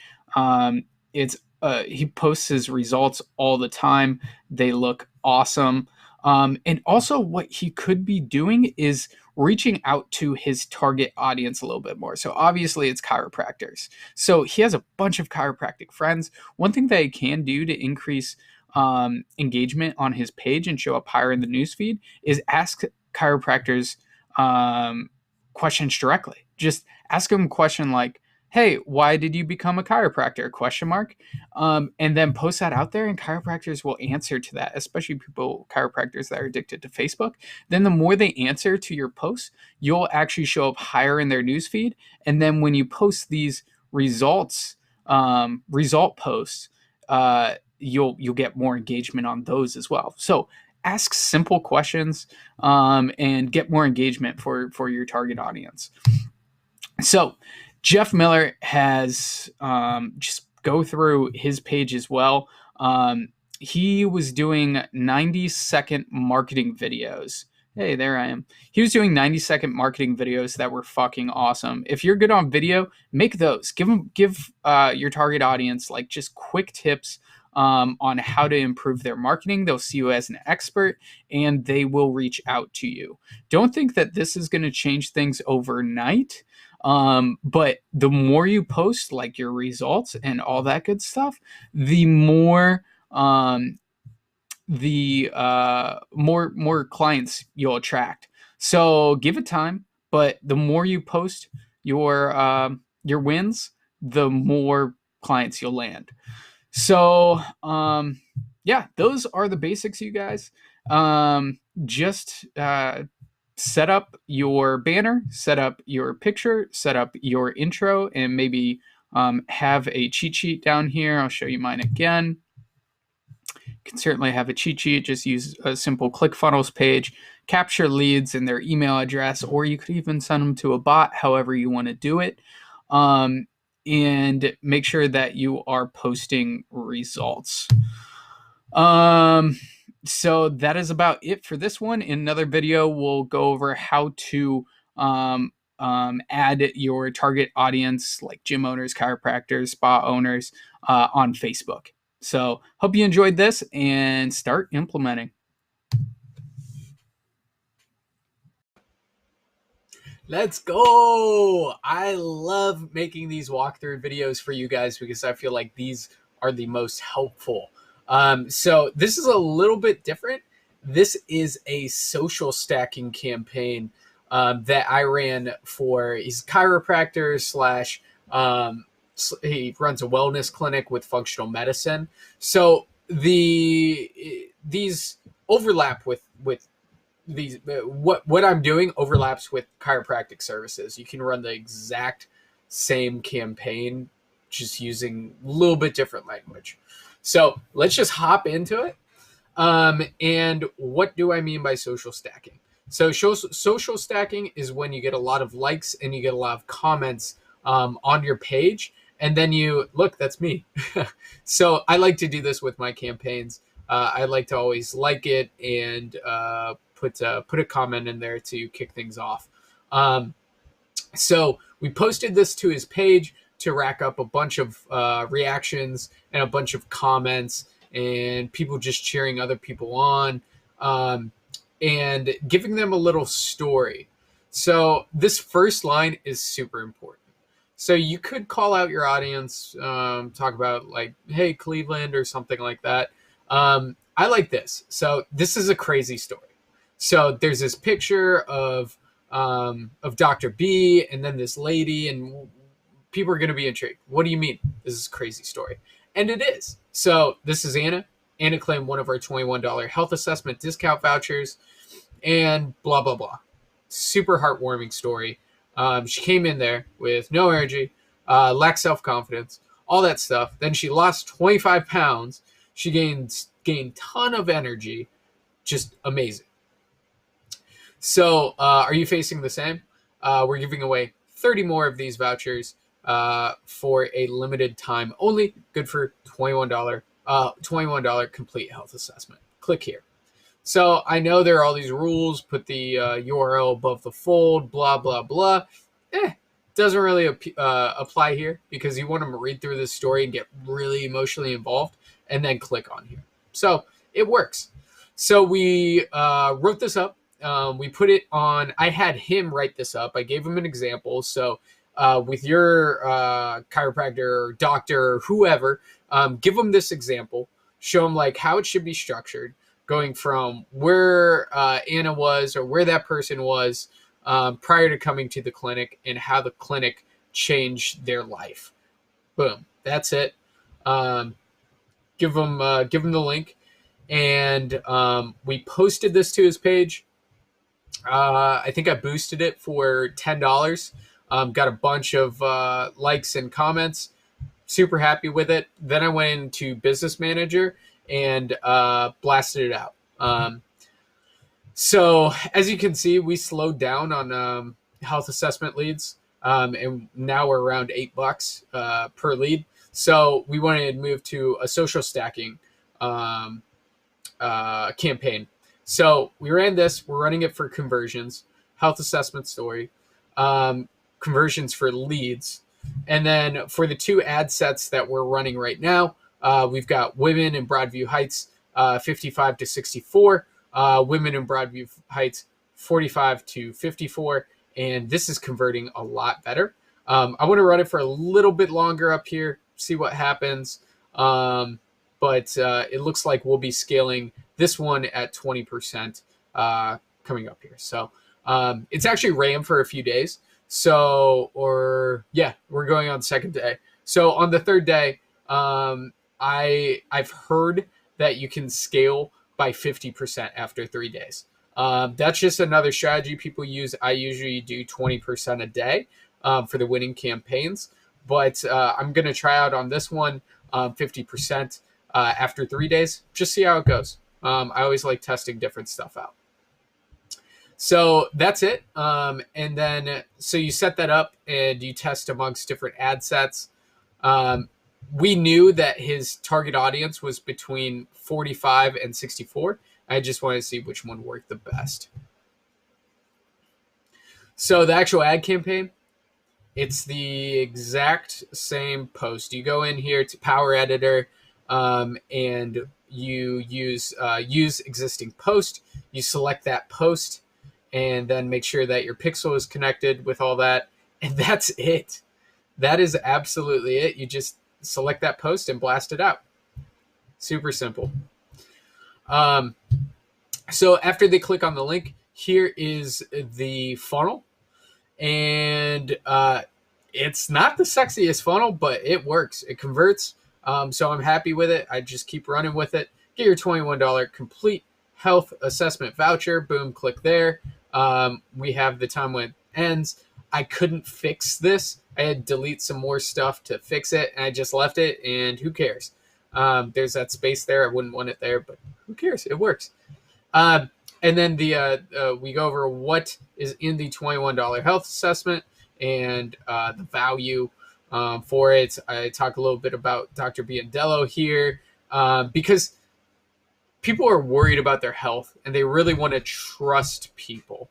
He posts his results all the time. They look awesome. And also what he could be doing is reaching out to his target audience a little bit more. So obviously it's chiropractors. So he has a bunch of chiropractic friends. One thing that he can do to increase engagement on his page and show up higher in the newsfeed is ask chiropractors questions directly. Just ask them a question like, hey, why did you become a chiropractor? Question mark. And then post that out there, and chiropractors will answer to that, especially chiropractors that are addicted to Facebook. Then the more they answer to your posts, you'll actually show up higher in their newsfeed. And then when you post these result posts, you'll get more engagement on those as well. So ask simple questions and get more engagement for your target audience. So Jeff Miller has just go through his page as well. He was doing 90-second marketing videos. Hey, there I am. He was doing 90-second marketing videos that were fucking awesome. If you're good on video, make those. Give your target audience like just quick tips on how to improve their marketing. They'll see you as an expert, and they will reach out to you. Don't think that this is going to change things overnight. But the more you post like your results and all that good stuff, the more more clients you'll attract. So give it time, but the more you post your wins, the more clients you'll land. So yeah, those are the basics, you guys. Just set up your banner, set up your picture, set up your intro, and maybe have a cheat sheet down here. I'll show you mine again. You can certainly have a cheat sheet. Just use a simple ClickFunnels page, capture leads and their email address, or you could even send them to a bot, however you want to do it. And make sure that you are posting results. So that is about it for this one. In another video, we'll go over how to add your target audience, like gym owners, chiropractors, spa owners, on Facebook. So hope you enjoyed this and start implementing. Let's go. I love making these walkthrough videos for you guys because I feel like these are the most helpful. So this is a little bit different. This is a social stacking campaign that I ran for. He's a chiropractor slash he runs a wellness clinic with functional medicine. So these overlap with these what I'm doing overlaps with chiropractic services. You can run the exact same campaign, just using a little bit different language. So let's just hop into it. And what do I mean by social stacking? So social stacking is when you get a lot of likes and you get a lot of comments on your page, and then you look, that's me. So I like to do this with my campaigns. I like to always like it and put a comment in there to kick things off. So we posted this to his page to rack up a bunch of reactions and a bunch of comments and people just cheering other people on and giving them a little story. So this first line is super important. So you could call out your audience, talk about like, hey, Cleveland or something like that. I like this. So this is a crazy story. So there's this picture of Dr. B and then this lady, and people are going to be intrigued. What do you mean? This is a crazy story. And it is. So this is Anna. Anna claimed one of our $21 health assessment discount vouchers and blah, blah, blah. Super heartwarming story. She came in there with no energy, lacked self-confidence, all that stuff. Then she lost 25 pounds. She gained ton of energy. Just amazing. So are you facing the same? We're giving away 30 more of these vouchers for a limited time only. Good for $21 complete health assessment. Click here. So I know there are all these rules. Put the URL above the fold, blah, blah, blah. Doesn't really apply here because you want them to read through this story and get really emotionally involved and then click on here. So it works. So we wrote this up. We put it on. I had him write this up. I gave him an example. So with your chiropractor or doctor or whoever, give them this example. Show them like how it should be structured, going from where Anna was or where that person was prior to coming to the clinic and how the clinic changed their life. Boom. That's it. Give them the link. And we posted this to his page. I think I boosted it for $10. Got a bunch of likes and comments. Super happy with it. Then I went into Business Manager and blasted it out. So as you can see, we slowed down on health assessment leads, and now we're around $8 per lead. So we wanted to move to a social stacking campaign. So we ran this. We're running it for conversions, health assessment story, conversions for leads. And then for the 2 ad sets that we're running right now, we've got women in Broadview Heights, 55 to 64, women in Broadview Heights, 45 to 54. And this is converting a lot better. I want to run it for a little bit longer up here, see what happens. But it looks like we'll be scaling this one at 20% coming up here. So it's actually ran for a few days. So, we're going on the second day. So on the third day, I've heard that you can scale by 50% after 3 days. That's just another strategy people use. I usually do 20% a day for the winning campaigns, but I'm going to try out on this one 50% after 3 days. Just see how it goes. I always like testing different stuff out. So that's it. And then, so you set that up and you test amongst different ad sets. We knew that his target audience was between 45 and 64. I just wanted to see which one worked the best. So the actual ad campaign, it's the exact same post. You go in here to Power Editor, and you use existing post. You select that post, and then make sure that your pixel is connected with all that. And that's it. That is absolutely it. You just select that post and blast it out. Super simple. So after they click on the link, here is the funnel. And it's not the sexiest funnel, but it works. It converts. So I'm happy with it. I just keep running with it. Get your $21 complete health assessment voucher. Boom, click there. We have the time when it ends. I couldn't fix this. I had to delete some more stuff to fix it, and I just left it, and who cares? There's that space there. I wouldn't want it there, but who cares? It works. And then we go over what is in the $21 health assessment and the value for it. I talk a little bit about Dr. Biandello here because people are worried about their health and they really want to trust people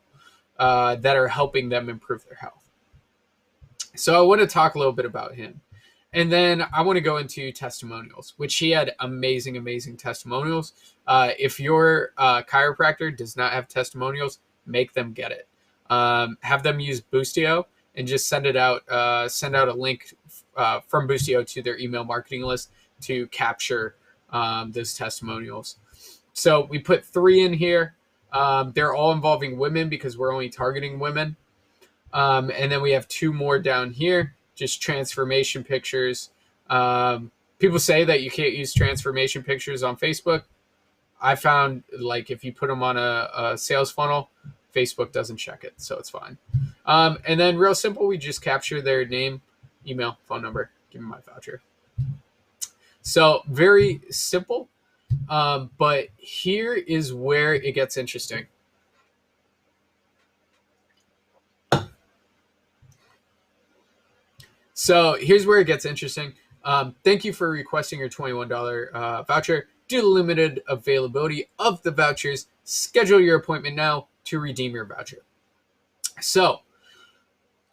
that are helping them improve their health. So I want to talk a little bit about him. And then I want to go into testimonials, which he had amazing, amazing testimonials. If your chiropractor does not have testimonials, make them get it. Have them use Boostio and just send out a link from Boostio to their email marketing list to capture those testimonials. So we put 3 in here. They're all involving women because we're only targeting women. And then we have 2 more down here. Just transformation pictures. People say that you can't use transformation pictures on Facebook. I found like if you put them on a sales funnel, Facebook doesn't check it, so it's fine. And then real simple, we just capture their name, email, phone number, give them my voucher. So very simple, but here is where it gets interesting. So here's where it gets interesting. Thank you for requesting your $21 voucher. Due to the limited availability of the vouchers, schedule your appointment now to redeem your voucher. So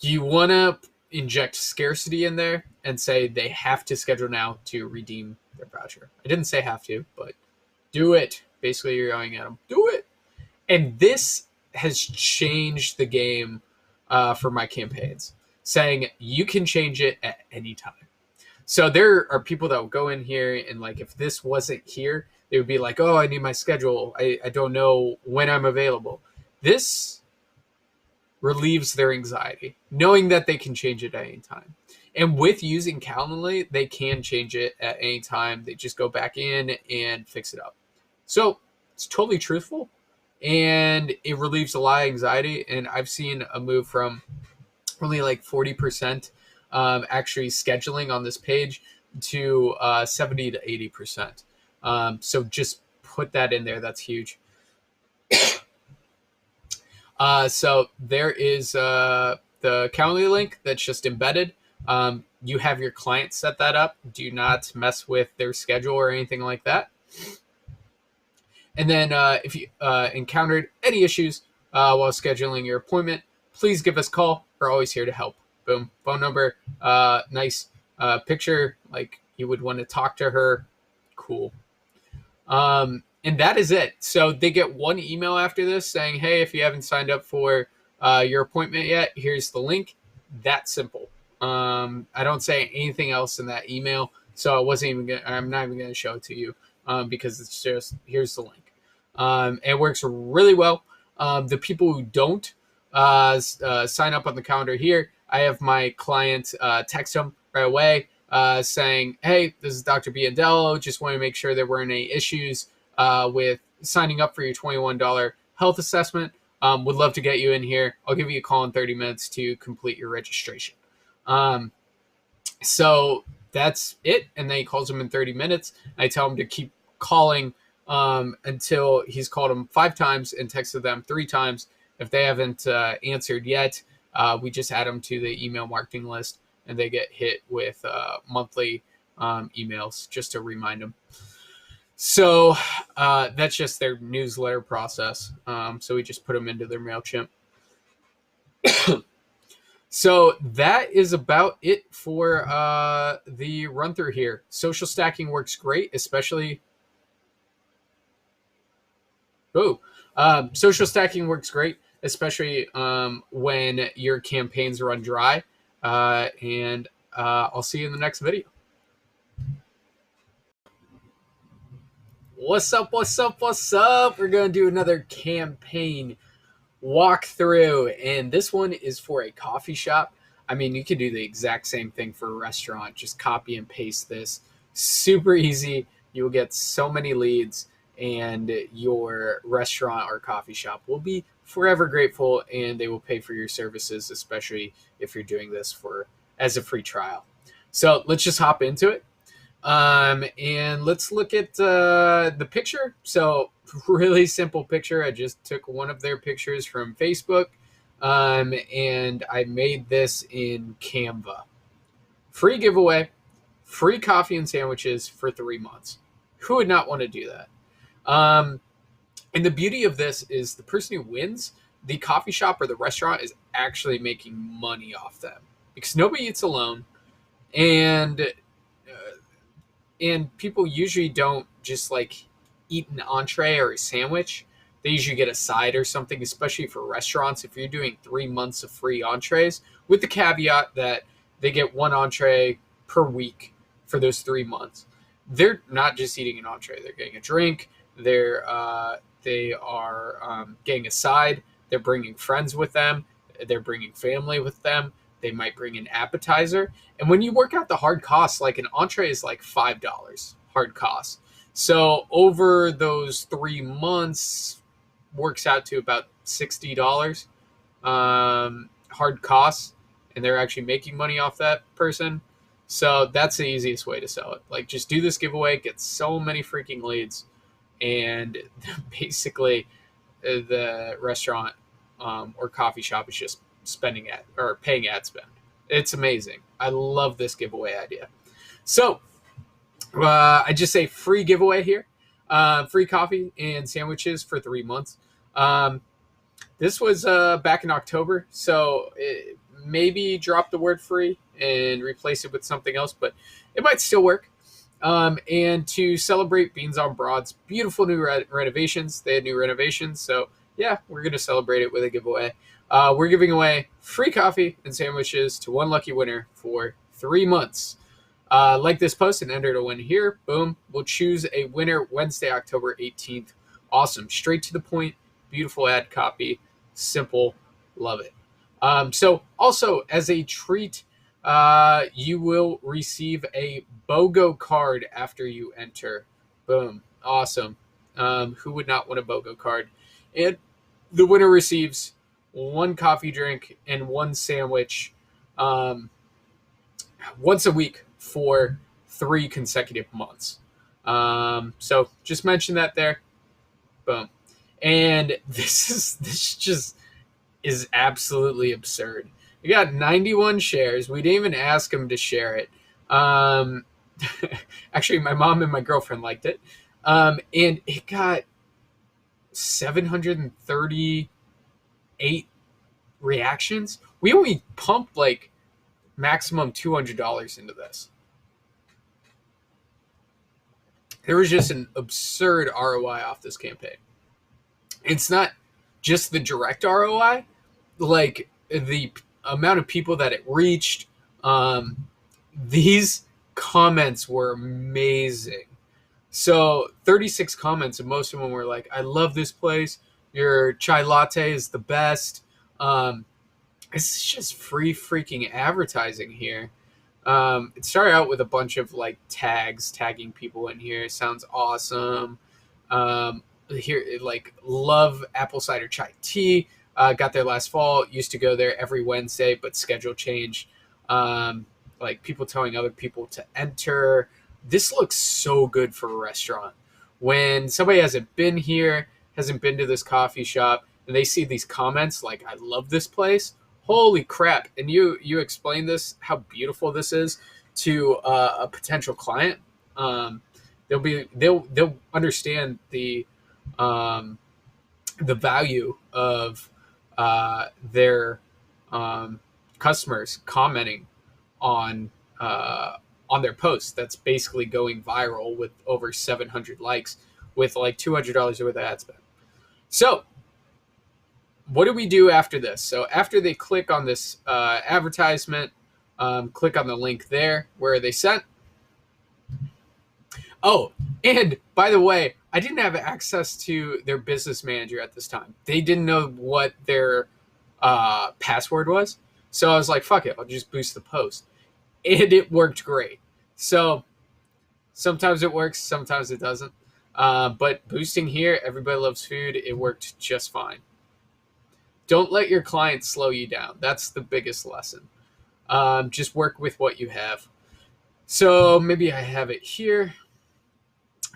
you want to inject scarcity in there and say they have to schedule now to redeem their voucher. I didn't say have to, but do it. Basically, you're yelling at them, do it. And this has changed the game for my campaigns, saying you can change it at any time. So there are people that will go in here and like, if this wasn't here, they would be like, oh, I need my schedule. I don't know when I'm available. This relieves their anxiety, knowing that they can change it at any time. And with using Calendly, they can change it at any time. They just go back in and fix it up. So it's totally truthful, and it relieves a lot of anxiety. And I've seen a move from only like 40% actually scheduling on this page to 70 to 80%. So just put that in there. That's huge. So there is the Calendly link that's just embedded. You have your client set that up. Do not mess with their schedule or anything like that. And then if you encountered any issues while scheduling your appointment, please give us a call. We're always here to help. Boom. Phone number. Nice picture. Like you would want to talk to her. Cool. And that is it. So they get one email after this saying, hey, if you haven't signed up for your appointment yet, here's the link. That simple. I don't say anything else in that email. So I'm not even going to show it to you because it's just, here's the link. It works really well. The people who don't sign up on the calendar here, I have my client text them right away saying, hey, this is Dr. Biandello. Just want to make sure there weren't any issues with signing up for your $21 health assessment. Would love to get you in here. I'll give you a call in 30 minutes to complete your registration. So that's it. And then he calls him in 30 minutes. I tell him to keep calling until he's called them 5 times and texted them 3 times. If they haven't answered yet, we just add them to the email marketing list, and they get hit with monthly emails just to remind them. So that's just their newsletter process. So we just put them into their MailChimp. So that is about it for the run through here. Social stacking works great, especially. Social stacking works great, especially when your campaigns run dry. And I'll see you in the next video. What's up? What's up? What's up? We're going to do another campaign walkthrough, and this one is for a coffee shop. I mean, you could do the exact same thing for a restaurant. Just copy and paste this. Super easy. You will get so many leads, and your restaurant or coffee shop will be forever grateful, and they will pay for your services, especially if you're doing this as a free trial. So let's just hop into it. And let's look at the picture. So really simple picture. I just took one of their pictures from Facebook, and I made this in Canva. Free giveaway, free coffee and sandwiches for 3 months. Who would not want to do that? And the beauty of this is the person who wins, the coffee shop or the restaurant, is actually making money off them because nobody eats alone, and people usually don't just like eat an entree or a sandwich. They usually get a side or something, especially for restaurants. If you're doing 3 months of free entrees, with the caveat that they get 1 entree per week for those 3 months. They're not just eating an entree. They're getting a drink. They are getting a side. They're bringing friends with them. They're bringing family with them. They might bring an appetizer. And when you work out the hard costs, like an entree is like $5 hard costs. So over those 3 months works out to about $60 hard costs. And they're actually making money off that person. So that's the easiest way to sell it. Like, just do this giveaway, get so many freaking leads, and basically the restaurant or coffee shop is just paying ad spend. It's amazing. I love this giveaway idea. So I just say free giveaway here. Free coffee and sandwiches for 3 months. This was back in October, so maybe drop the word free and replace it with something else, but it might still work. And to celebrate Beans on Broad's beautiful new renovations, they had new renovations. So yeah, we're going to celebrate it with a giveaway. We're giving away free coffee and sandwiches to one lucky winner for 3 months. Like this post and enter to win here. Boom. We'll choose a winner Wednesday, October 18th. Awesome. Straight to the point. Beautiful ad copy. Simple. Love it. So also as a treat, you will receive a BOGO card after you enter. Boom. Awesome. Who would not want a BOGO card? And the winner receives one coffee drink and one sandwich once a week for 3 consecutive months. So just mention that there. Boom. And this just is absolutely absurd. We got 91 shares. We didn't even ask him to share it. Actually, my mom and my girlfriend liked it. And it got 738 reactions. We only pumped like maximum $200 into this. There was just an absurd ROI off this campaign. It's not just the direct ROI, like the amount of people that it reached. These comments were amazing. So 36 comments, and most of them were like, I love this place. Your chai latte is the best. It's just free freaking advertising here. It started out with a bunch of like tagging people in here. Sounds awesome. Here, like, love apple cider chai tea. Got there last fall. Used to go there every Wednesday, but schedule changed. Like people telling other people to enter. This looks so good for a restaurant. When somebody hasn't been here, hasn't been to this coffee shop, and they see these comments like, I love this place. Holy crap. And you explain this, how beautiful this is to a potential client. They'll understand the value of their customers commenting on their post that's basically going viral with over 700 likes with like $200 worth of ad spend. So what do we do after this? So after they click on this advertisement, click on the link there where they sent. Oh, and by the way, I didn't have access to their business manager at this time. They didn't know what their password was. So I was like, fuck it, I'll just boost the post. And it worked great. So sometimes it works, sometimes it doesn't. But boosting here, everybody loves food. It worked just fine. Don't let your clients slow you down. That's the biggest lesson. Just work with what you have. So maybe I have it here.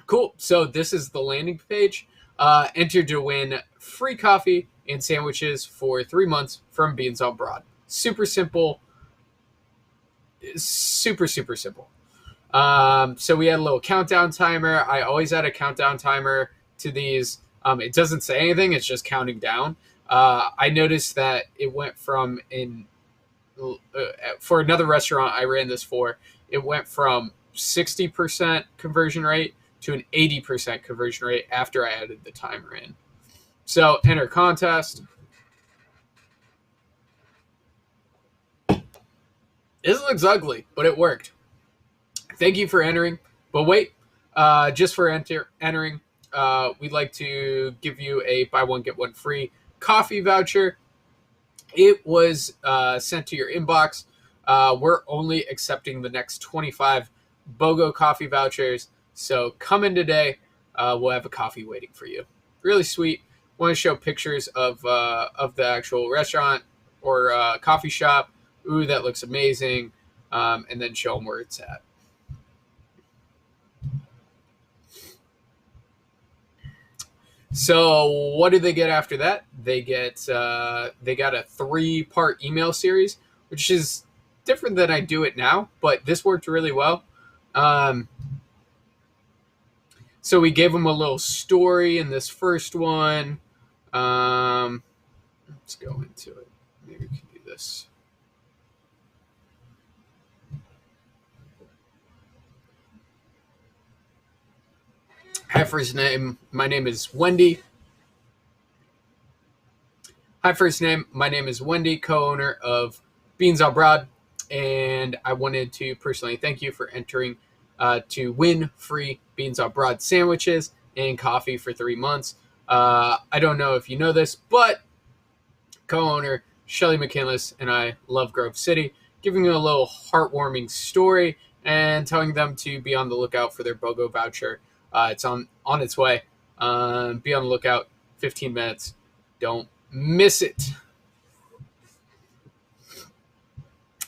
Cool. So this is the landing page. Enter to win free coffee and sandwiches for 3 months from Beans on Broad. Super simple. Super simple. So we had a little countdown timer. I always add a countdown timer to these. It doesn't say anything. It's just counting down. I noticed that it went from for another restaurant I ran this for, it went from 60% conversion rate to an 80% conversion rate after I added the timer in. So enter contest. This looks ugly, but it worked. Thank you for entering. But wait, just for entering, we'd like to give you a buy one, get one free coffee voucher. It was sent to your inbox. We're only accepting the next 25 BOGO coffee vouchers. So come in today. We'll have a coffee waiting for you. Really sweet. Want to show pictures of the actual restaurant or coffee shop. Ooh, that looks amazing. And then show them where it's at. So what do they get after that? They got a 3-part email series, which is different than I do it now, but this worked really well. So we gave them a little story in this first one. Let's go into it. Maybe we can do this. Hi, first name. My name is Wendy. Hi, first name. My name is Wendy, co-owner of Beans Abroad, and I wanted to personally thank you for entering to win free Beans Abroad sandwiches and coffee for 3 months. I don't know if you know this, but co-owner Shelly McKinless and I love Grove City, giving you a little heartwarming story and telling them to be on the lookout for their BOGO voucher. It's on its way. Be on the lookout. 15 minutes. Don't miss it.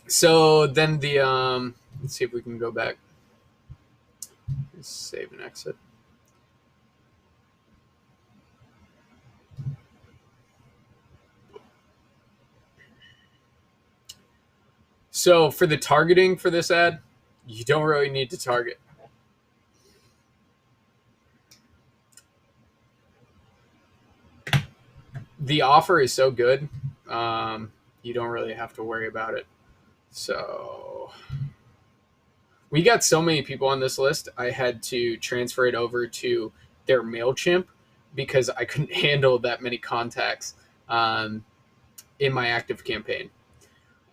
So then the let's see if we can go back. Save and exit. So for the targeting for this ad, you don't really need to target. The offer is so good, you don't really have to worry about it. So we got so many people on this list, I had to transfer it over to their MailChimp because I couldn't handle that many contacts in my active campaign.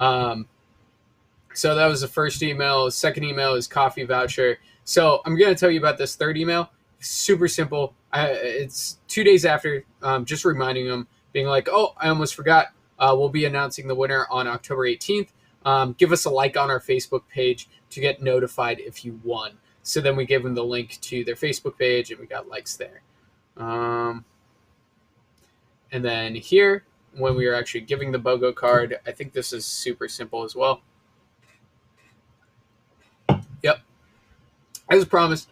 So that was the first email. Second email is coffee voucher. So I'm going to tell you about this third email. Super simple. It's 2 days after, just reminding them, being like, oh, I almost forgot. We'll be announcing the winner on October 18th. Give us a like on our Facebook page to get notified if you won. So then we gave them the link to their Facebook page, and we got likes there. And then here, when we were actually giving the BOGO card, I think this is super simple as well. Yep. As promised,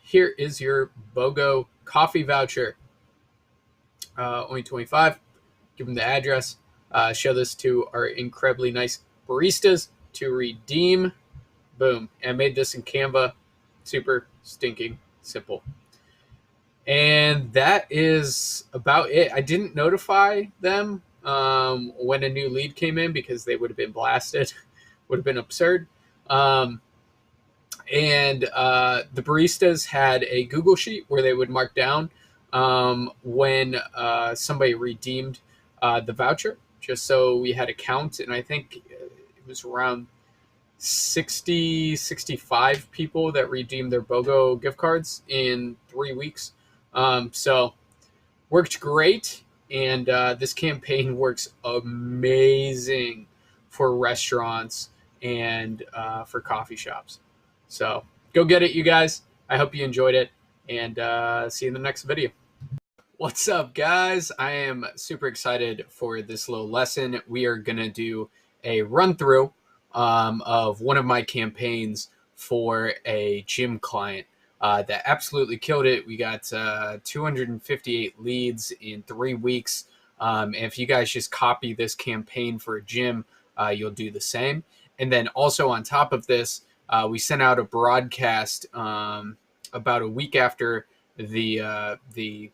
here is your BOGO coffee voucher. Only $25. Give them the address. Show this to our incredibly nice baristas to redeem. Boom. And I made this in Canva. Super stinking simple. And that is about it. I didn't notify them when a new lead came in because they would have been blasted. Would have been absurd. And the baristas had a Google sheet where they would mark down when somebody redeemed the voucher, just so we had a count. And I think it was around 65 people that redeemed their BOGO gift cards in 3 weeks. So worked great. And this campaign works amazing for restaurants and for coffee shops. So go get it, you guys. I hope you enjoyed it, and see you in the next video. What's up, guys? I am super excited for this little lesson. We are going to do a run-through of one of my campaigns for a gym client that absolutely killed it. We got 258 leads in 3 weeks. And if you guys just copy this campaign for a gym, you'll do the same. And then also on top of this, we sent out a broadcast about a week after the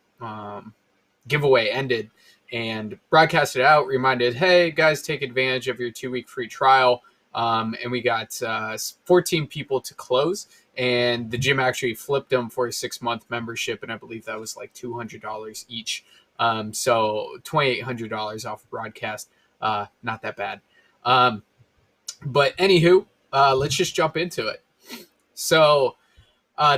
giveaway ended, and broadcasted out, reminded, hey, guys, take advantage of your 2-week free trial. And we got 14 people to close, and the gym actually flipped them for a 6-month membership, and I believe that was like $200 each. So $2,800 off broadcast. Not that bad. But anywho, let's just jump into it. So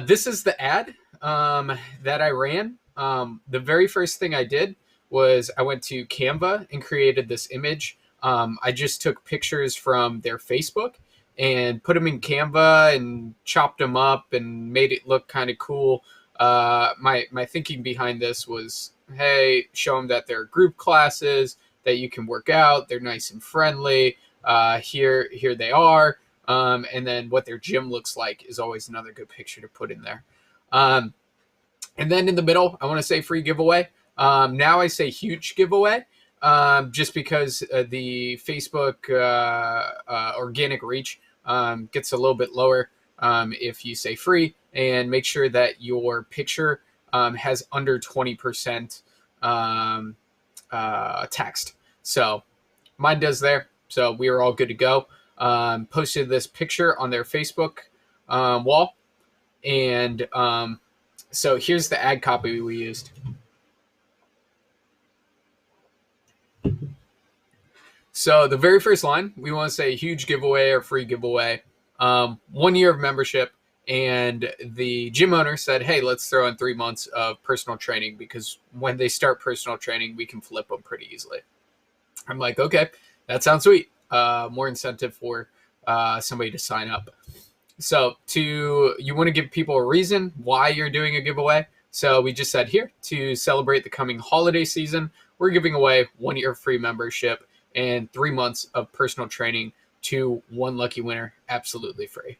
this is the ad that I ran. The very first thing I did was I went to Canva and created this image. I just took pictures from their Facebook and put them in Canva and chopped them up and made it look kind of cool. My thinking behind this was, hey, show them that they're group classes, that you can work out, they're nice and friendly. Here they are. And then what their gym looks like is always another good picture to put in there. And then in the middle, I want to say free giveaway. Now I say huge giveaway, just because the Facebook organic reach gets a little bit lower if you say free, and make sure that your picture has under 20% text. So mine does there. So we are all good to go. Posted this picture on their Facebook wall. And so here's the ad copy we used. So the very first line, we want to say huge giveaway or free giveaway, 1 year of membership. And the gym owner said, hey, let's throw in 3 months of personal training, because when they start personal training, we can flip them pretty easily. I'm like, okay, that sounds sweet. More incentive for somebody to sign up. So you want to give people a reason why you're doing a giveaway. So we just said here, to celebrate the coming holiday season, we're giving away 1 year free membership and 3 months of personal training to one lucky winner, absolutely free.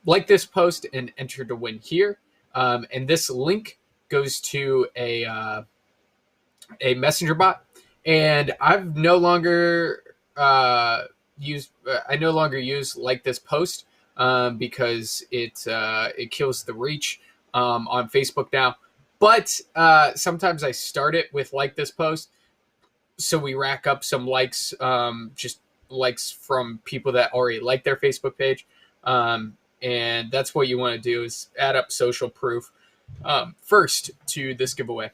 Like this post and enter to win here. And this link goes to a messenger bot, and I've no longer use like this post because it kills the reach on Facebook now. But sometimes I start it with like this post, so we rack up some likes, just likes from people that already like their Facebook page. And that's what you want to do, is add up social proof first to this giveaway.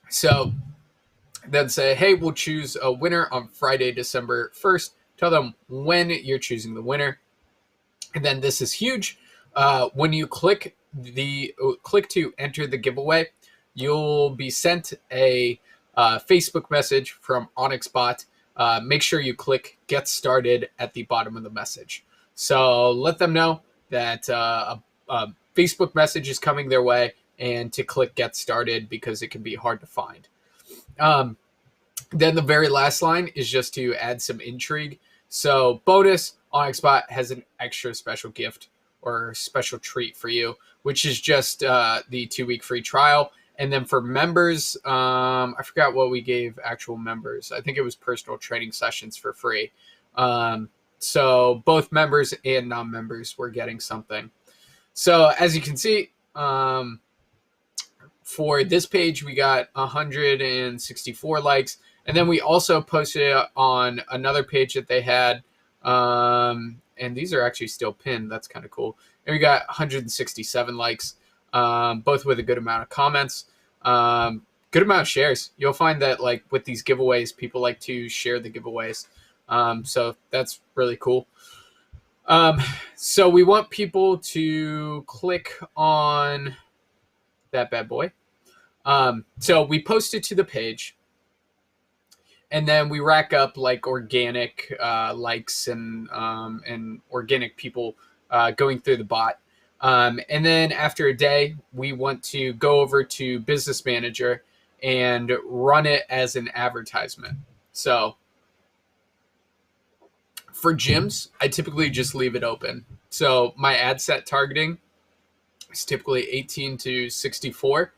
So then say, hey, we'll choose a winner on Friday, December 1st. Tell them when you're choosing the winner. And then this is huge. When you click to enter the giveaway, you'll be sent a Facebook message from OnyxBot. Make sure you click get started at the bottom of the message. So let them know that a Facebook message is coming their way, and to click get started, because it can be hard to find. Then the very last line is just to add some intrigue. So bonus, OnyxBot has an extra special gift or special treat for you, which is just the 2-week free trial. And then for members, I forgot what we gave actual members. I think it was personal training sessions for free. So both members and non-members were getting something. So as you can see, for this page, we got 164 likes. And then we also posted it on another page that they had. And these are actually still pinned. That's kind of cool. And we got 167 likes, both with a good amount of comments, good amount of shares. You'll find that, like, with these giveaways, people like to share the giveaways. So that's really cool. So we want people to click on that bad boy. So we post it to the page, and then we rack up like organic likes and organic people going through the bot. And then after a day, we want to go over to Business Manager and run it as an advertisement. So for gyms, I typically just leave it open. So my ad set targeting is typically 18 to 64.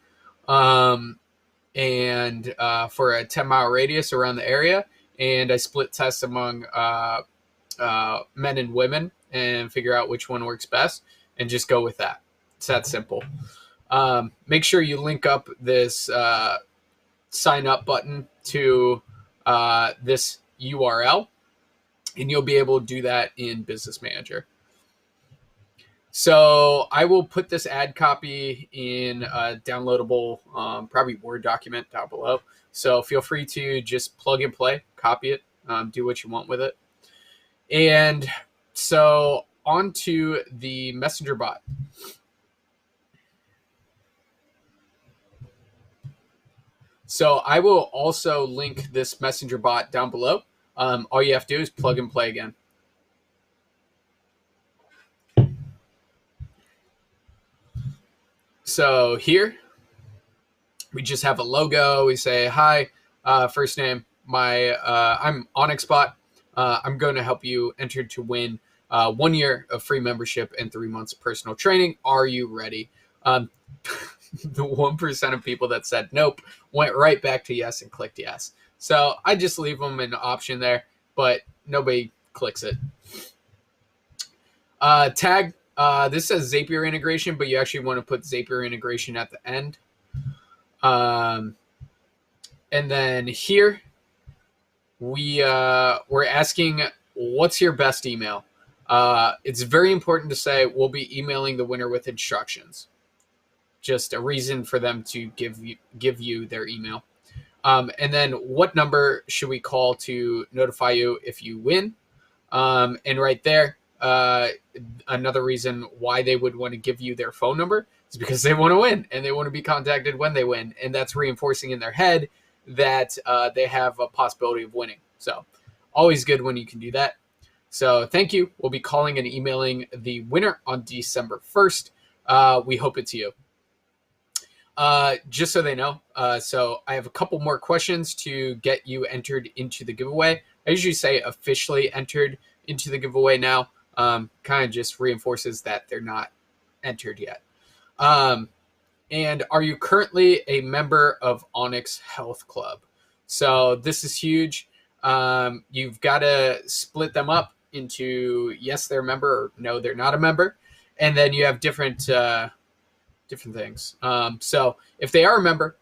And for a 10-mile radius around the area. And I split test among men and women and figure out which one works best and just go with that. It's that simple. Make sure you link up this sign up button to this URL, and you'll be able to do that in Business Manager. So I will put this ad copy in a downloadable, probably Word document down below. So feel free to just plug and play, copy it, do what you want with it. And so on to the Messenger bot. So I will also link this Messenger bot down below. All you have to do is plug and play again. So here, we just have a logo. We say, hi, first name, I'm OnyxBot. I'm going to help you enter to win 1 year of free membership and 3 months of personal training. Are you ready? The 1% of people that said nope went right back to yes and clicked yes. So I just leave them an option there, but nobody clicks it. Tag. This says Zapier integration, but you actually want to put Zapier integration at the end. And then here we're asking, what's your best email? It's very important to say we'll be emailing the winner with instructions. Just a reason for them to give you their email. And then what number should we call to notify you if you win? And right there, another reason why they would want to give you their phone number is because they want to win and they want to be contacted when they win. And that's reinforcing in their head that they have a possibility of winning. So always good when you can do that. So thank you. We'll be calling and emailing the winner on December 1st. We hope it's you. Just so they know, so I have a couple more questions to get you entered into the giveaway. I usually say officially entered into the giveaway now. Kind of just reinforces that they're not entered yet. And are you currently a member of Onyx Health Club? So this is huge. You've got to split them up into yes, they're a member, or no, they're not a member. And then you have different things. So if they are a member,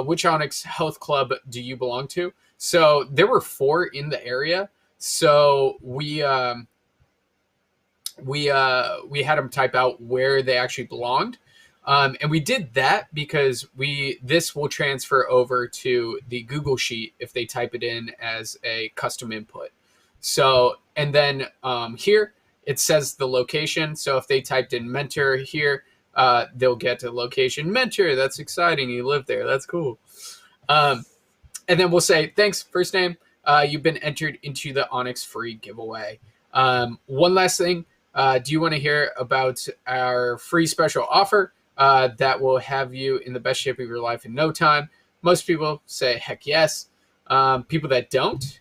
which Onyx Health Club do you belong to? So there were 4 in the area. So we had them type out where they actually belonged. And we did that because this will transfer over to the Google Sheet if they type it in as a custom input. So, and then here it says the location. So if they typed in mentor here, they'll get to location mentor. That's exciting. You live there. That's cool. And then we'll say, thanks, first name. You've been entered into the Onyx free giveaway. One last thing. Do you want to hear about our free special offer that will have you in the best shape of your life in no time? Most people say, heck yes. People that don't,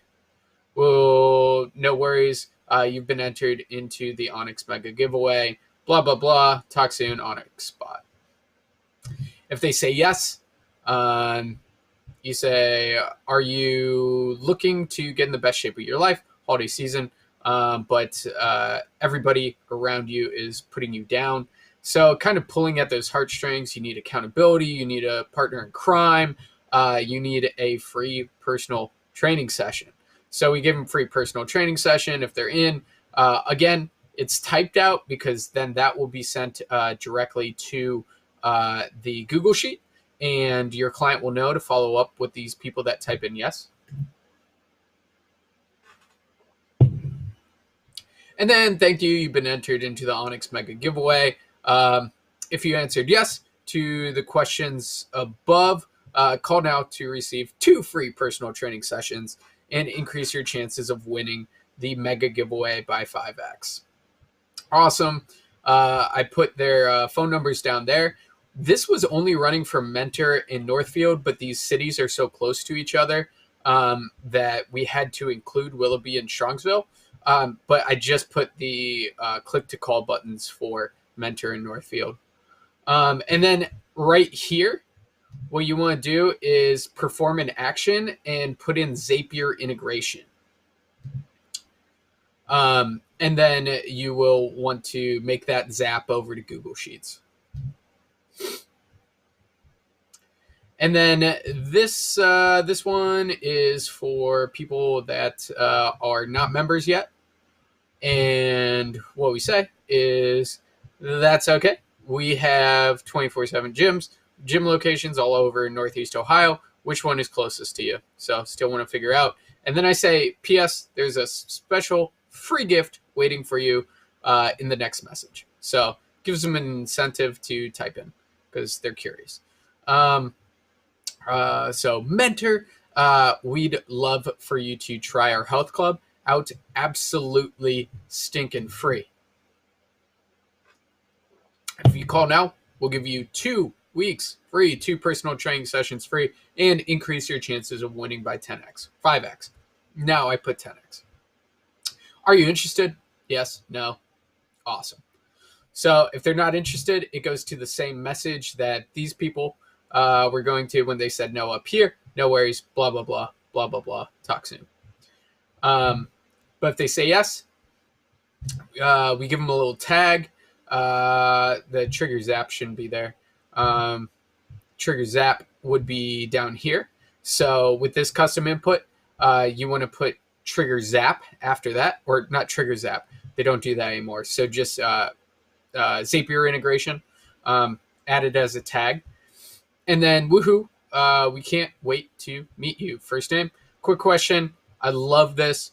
well, no worries. You've been entered into the Onyx Mega Giveaway. Blah, blah, blah. Talk soon, Onyx Bot. If they say yes, you say, are you looking to get in the best shape of your life? Holiday season. But everybody around you is putting you down. So kind of pulling at those heartstrings. You need accountability. You need a partner in crime. You need a free personal training session. So we give them free personal training session if they're in. Again, it's typed out because then that will be sent directly to the Google Sheet, and your client will know to follow up with these people that type in yes. And then thank you. You've been entered into the Onyx Mega Giveaway. If you answered yes to the questions above, call now to receive 2 free personal training sessions and increase your chances of winning the Mega Giveaway by 5x. Awesome. I put their phone numbers down there. This was only running for Mentor in Northfield, but these cities are so close to each other that we had to include Willoughby and Strongsville. But I just put the click to call buttons for Mentor in Northfield. And then right here, what you want to do is perform an action and put in Zapier integration. And then you will want to make that zap over to Google Sheets. And then this one is for people that are not members yet. And what we say is that's okay. We have 24/7 gyms, gym locations all over Northeast Ohio. Which one is closest to you? So still want to figure out. And then I say, P.S. There's a special free gift waiting for you in the next message. So gives them an incentive to type in because they're curious. So Mentor, we'd love for you to try our health club out absolutely stinking free. If you call now, we'll give you 2 weeks free, 2 personal training sessions free, and increase your chances of winning by 10x, 5x. Now I put 10x. Are you interested? Yes, no, awesome. So if they're not interested, it goes to the same message that these people were going to when they said no up here. No worries, blah, blah, blah, blah, blah, blah. Talk soon. But if they say yes, we give them a little tag. The trigger zap shouldn't be there. Trigger zap would be down here. So with this custom input, you want to put trigger zap after that, or not trigger zap, they don't do that anymore. So just Zapier integration added as a tag. And then woohoo, we can't wait to meet you. First name, quick question. I love this.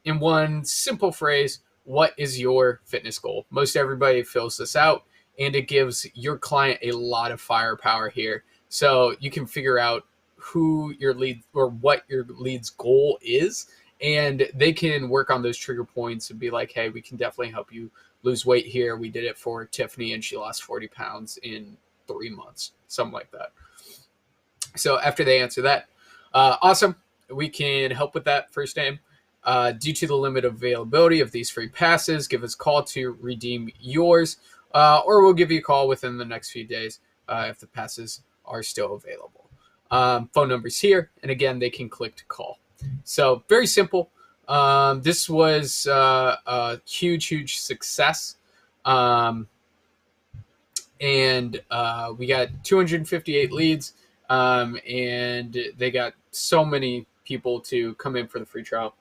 In one simple phrase, what is your fitness goal? Most everybody fills this out, and it gives your client a lot of firepower here. So you can figure out who your lead or what your lead's goal is, and they can work on those trigger points and be like, hey, we can definitely help you lose weight here. We did it for Tiffany, and she lost 40 pounds in 3 months, something like that. So after they answer that, awesome. We can help with that first name. Due to the limited availability of these free passes, give us a call to redeem yours, or we'll give you a call within the next few days if the passes are still available. Phone number's here, and again, they can click to call. So very simple. This was a huge success. And we got 258 leads, and they got so many people to come in for the free trial.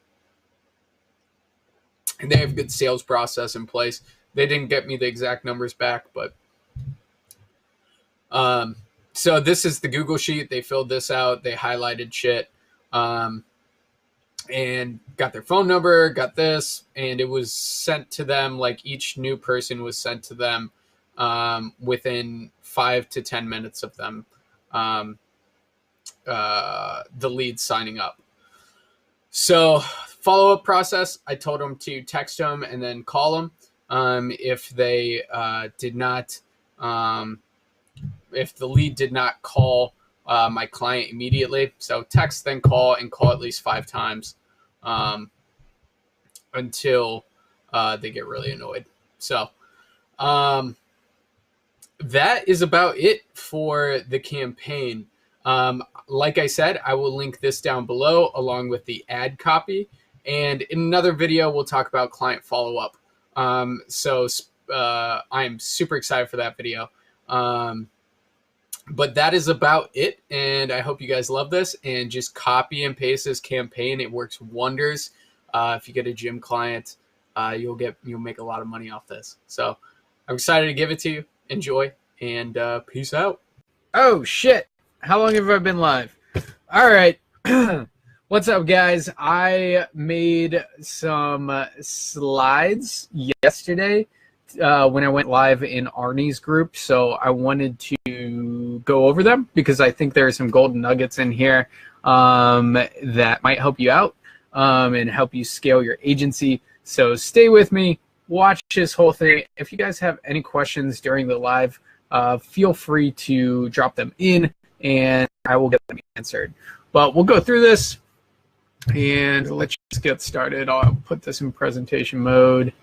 And they have a good sales process in place. They didn't get me the exact numbers back, but so this is the Google sheet. They filled this out. They highlighted shit, and got their phone number, got this, and it was sent to them. Like each new person was sent to them within 5 to 10 minutes of them, the lead signing up. So follow-up process, I told them to text them and then call them if they did not, if the lead did not call my client immediately. So text, then call, and call at least 5 times until they get really annoyed. So that is about it for the campaign. Like I said, I will link this down below along with the ad copy. And in another video, we'll talk about client follow-up. So I'm super excited for that video. But that is about it. And I hope you guys love this. And just copy and paste this campaign. It works wonders. If you get a gym client, you'll make a lot of money off this. So I'm excited to give it to you. Enjoy, and peace out. Oh, shit. How long have I been live? All right. What's up, guys? I made some slides yesterday when I went live in Arnie's group, so I wanted to go over them because I think there are some golden nuggets in here that might help you out and help you scale your agency. So stay with me. Watch this whole thing. If you guys have any questions during the live, feel free to drop them in, and I will get them answered. But we'll go through this, and let's just get started. I'll put this in presentation mode.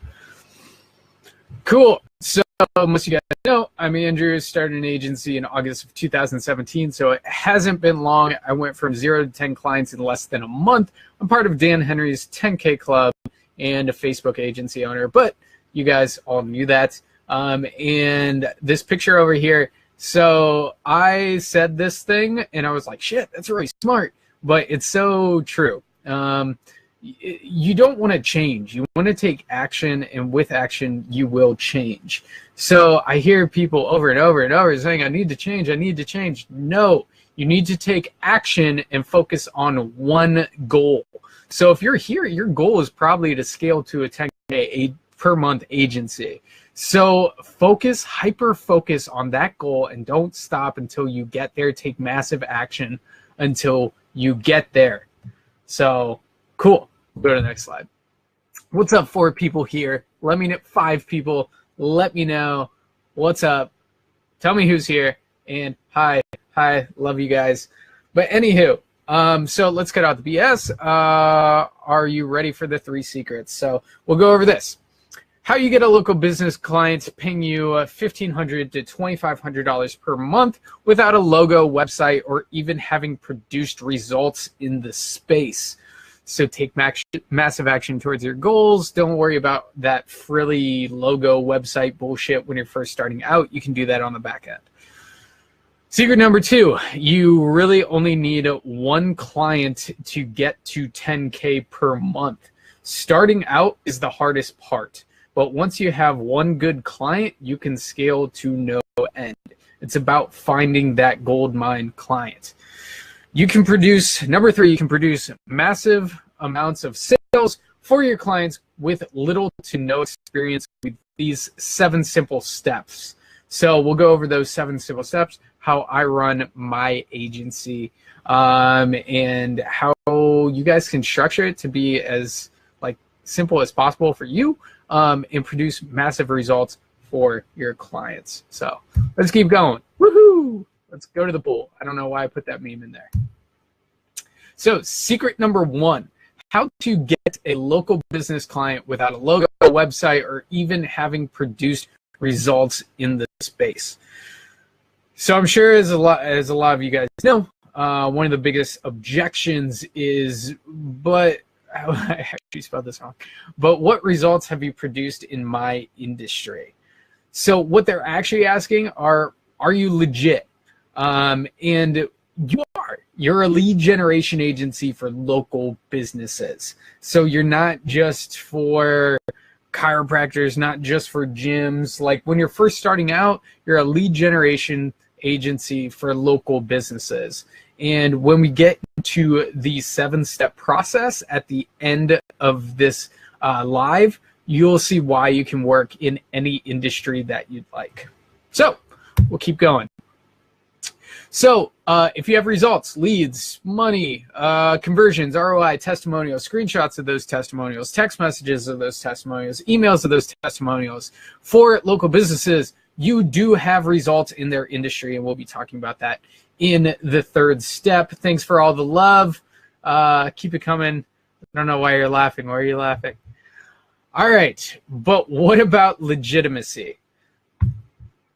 Cool. So most of you guys know, I'm Andrew. Started an agency in August of 2017, so it hasn't been long. I went from 0 to 10 clients in less than a month. I'm part of Dan Henry's 10K Club and a Facebook agency owner, but you guys all knew that. And this picture over here, so I said this thing and I was like, shit, that's really smart, but it's so true. You don't want to change. You want to take action, and with action, you will change. So I hear people over and over and over saying, I need to change, I need to change. No, you need to take action and focus on one goal. So if you're here, your goal is probably to scale to a 10K per month agency. So focus, hyper-focus on that goal, and don't stop until you get there. Take massive action until you get there. So cool. Go to the next slide. What's up, 4 people here? Let me know, 5 people. Let me know what's up. Tell me who's here. And hi, love you guys. But anywho, so let's cut out the BS. Are you ready for the 3 secrets? So we'll go over this. How you get a local business client paying you $1,500 to $2,500 per month without a logo, website, or even having produced results in the space. So take massive action towards your goals. Don't worry about that frilly logo website bullshit when you're first starting out. You can do that on the back end. Secret number 2, you really only need 1 client to get to 10K per month. Starting out is the hardest part, but once you have one good client, you can scale to no end. It's about finding that gold mine client. You can produce, number 3, you can produce massive amounts of sales for your clients with little to no experience with these 7 simple steps. So we'll go over those 7 simple steps, how I run my agency, and how you guys can structure it to be as like simple as possible for you, and produce massive results for your clients. So let's keep going. Woohoo! Let's go to the pool. I don't know why I put that meme in there. So secret number 1, how to get a local business client without a logo, a website, or even having produced results in the space. So I'm sure as a lot of you guys know, one of the biggest objections is, but I actually spelled this wrong, but what results have you produced in my industry? So what they're actually asking are you legit? And you are. You're a lead generation agency for local businesses. So you're not just for chiropractors, not just for gyms. Like when you're first starting out, you're a lead generation agency for local businesses. And when we get to the 7-step process at the end of this live, you'll see why you can work in any industry that you'd like. So we'll keep going. So if you have results, leads, money, conversions, ROI, testimonials, screenshots of those testimonials, text messages of those testimonials, emails of those testimonials for local businesses, you do have results in their industry, and we'll be talking about that in the 3rd step. Thanks for all the love. Keep it coming. I don't know why you're laughing. Why are you laughing? All right, but what about legitimacy?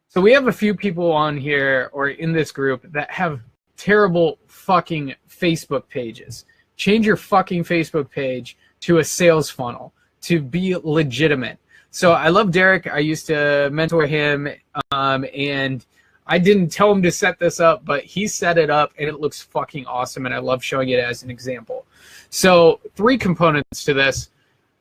So we have a few people on here or in this group that have terrible fucking Facebook pages. Change your fucking Facebook page to a sales funnel to be legitimate. So I love Derek. I used to mentor him, and I didn't tell him to set this up, but he set it up, and it looks fucking awesome, and I love showing it as an example. So 3 components to this.